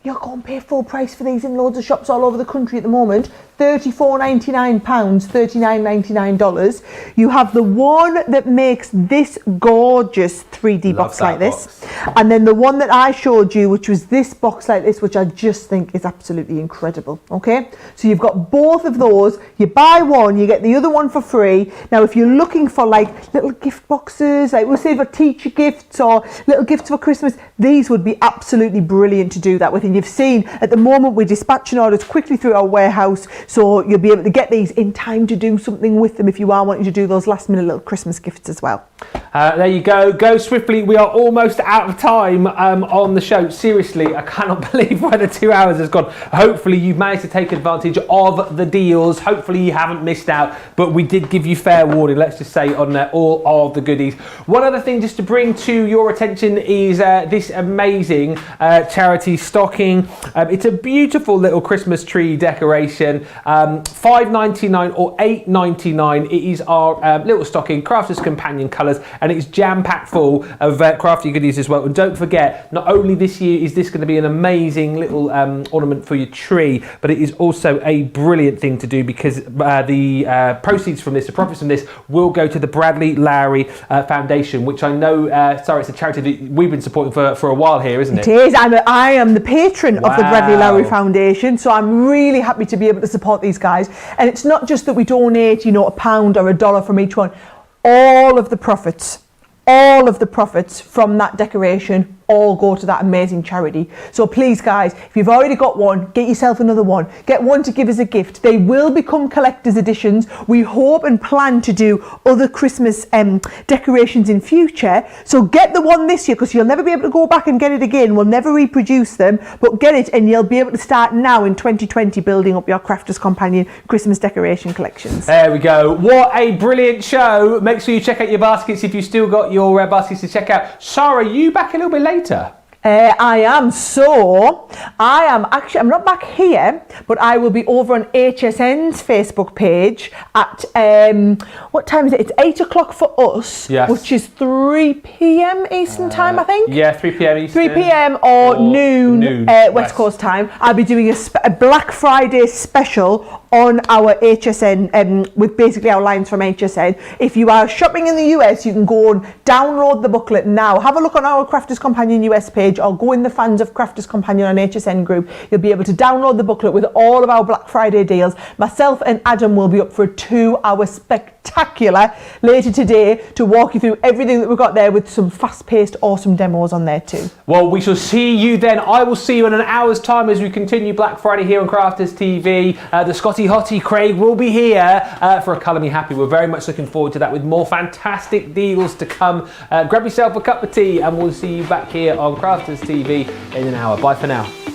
you're going to pay full price for these in loads of shops all over the country at the moment. £34.99, $39.99. You have the one that makes this gorgeous 3D box like this. And then the one that I showed you, which was this box like this, which I just think is absolutely incredible. Okay, so you've got both of those. You buy one, you get the other one for free. Now, if you're looking for like little gift boxes, like we'll say for teacher gifts or little gifts for Christmas, these would be absolutely brilliant to do that with. And you've seen at the moment we're dispatching orders quickly through our warehouse, so you'll be able to get these in time to do something with them if you are wanting to do those last minute little Christmas gifts as well. There you go. Go swiftly. We are almost out of time on the show. Seriously, I cannot believe where the 2 hours has gone. Hopefully you've managed to take advantage of the deals. Hopefully you haven't missed out, but we did give you fair warning, let's just say, on all of the goodies. One other thing just to bring to your attention is this amazing charity stocking. It's a beautiful little Christmas tree decoration. $5.99 or $8.99. It is our little stocking, Crafters Companion colours, and it's jam-packed full of crafty goodies as well. And don't forget, not only this year is this going to be an amazing little ornament for your tree, but it is also a brilliant thing to do because the proceeds from this, the profits from this, will go to the Bradley Lowry Foundation, which I know, Sara, it's a charity that we've been supporting for a while here, isn't it? It is. I am the patron of the Bradley Lowry Foundation, so I'm really happy to be able to support these guys. And it's not just that we donate, you know, £1 or $1 from each one. All of the profits from that decoration all go to that amazing charity. So please, guys, if you've already got one, get yourself another one. Get one to give as a gift. They will become collector's editions. We hope and plan to do other Christmas decorations in future. So get the one this year, because you'll never be able to go back and get it again. We'll never reproduce them, but get it and you'll be able to start now in 2020 building up your Crafters Companion Christmas decoration collections. There we go. What a brilliant show. Make sure you check out your baskets if you've still got your baskets to check out. Sara, you back a little bit later? I am. So I am actually, I'm not back here, but I will be over on HSN's Facebook page at what time is it? It's 8 o'clock for us, yes, which is 3 p.m. Eastern time, I think. Yeah, 3 p.m. Eastern. 3 p.m. or noon West Coast time. I'll be doing a Black Friday special on our HSN with basically our lines from HSN. If you are shopping in the US, you can go and download the booklet now. Have a look on our Crafters Companion US page or go in the Fans of Crafters Companion on HSN group. You'll be able to download the booklet with all of our Black Friday deals. Myself and Adam will be up for a 2-hour spectacular later today to walk you through everything that we've got there with some fast-paced awesome demos on there too. Well, we shall see you then. I will see you in an hour's time as we continue Black Friday here on Crafters TV. The Scotty Hottie Craig will be here for a Colour Me Happy. We're very much looking forward to that with more fantastic deals to come. Grab yourself a cup of tea and we'll see you back here on Crafters TV in an hour. Bye for now.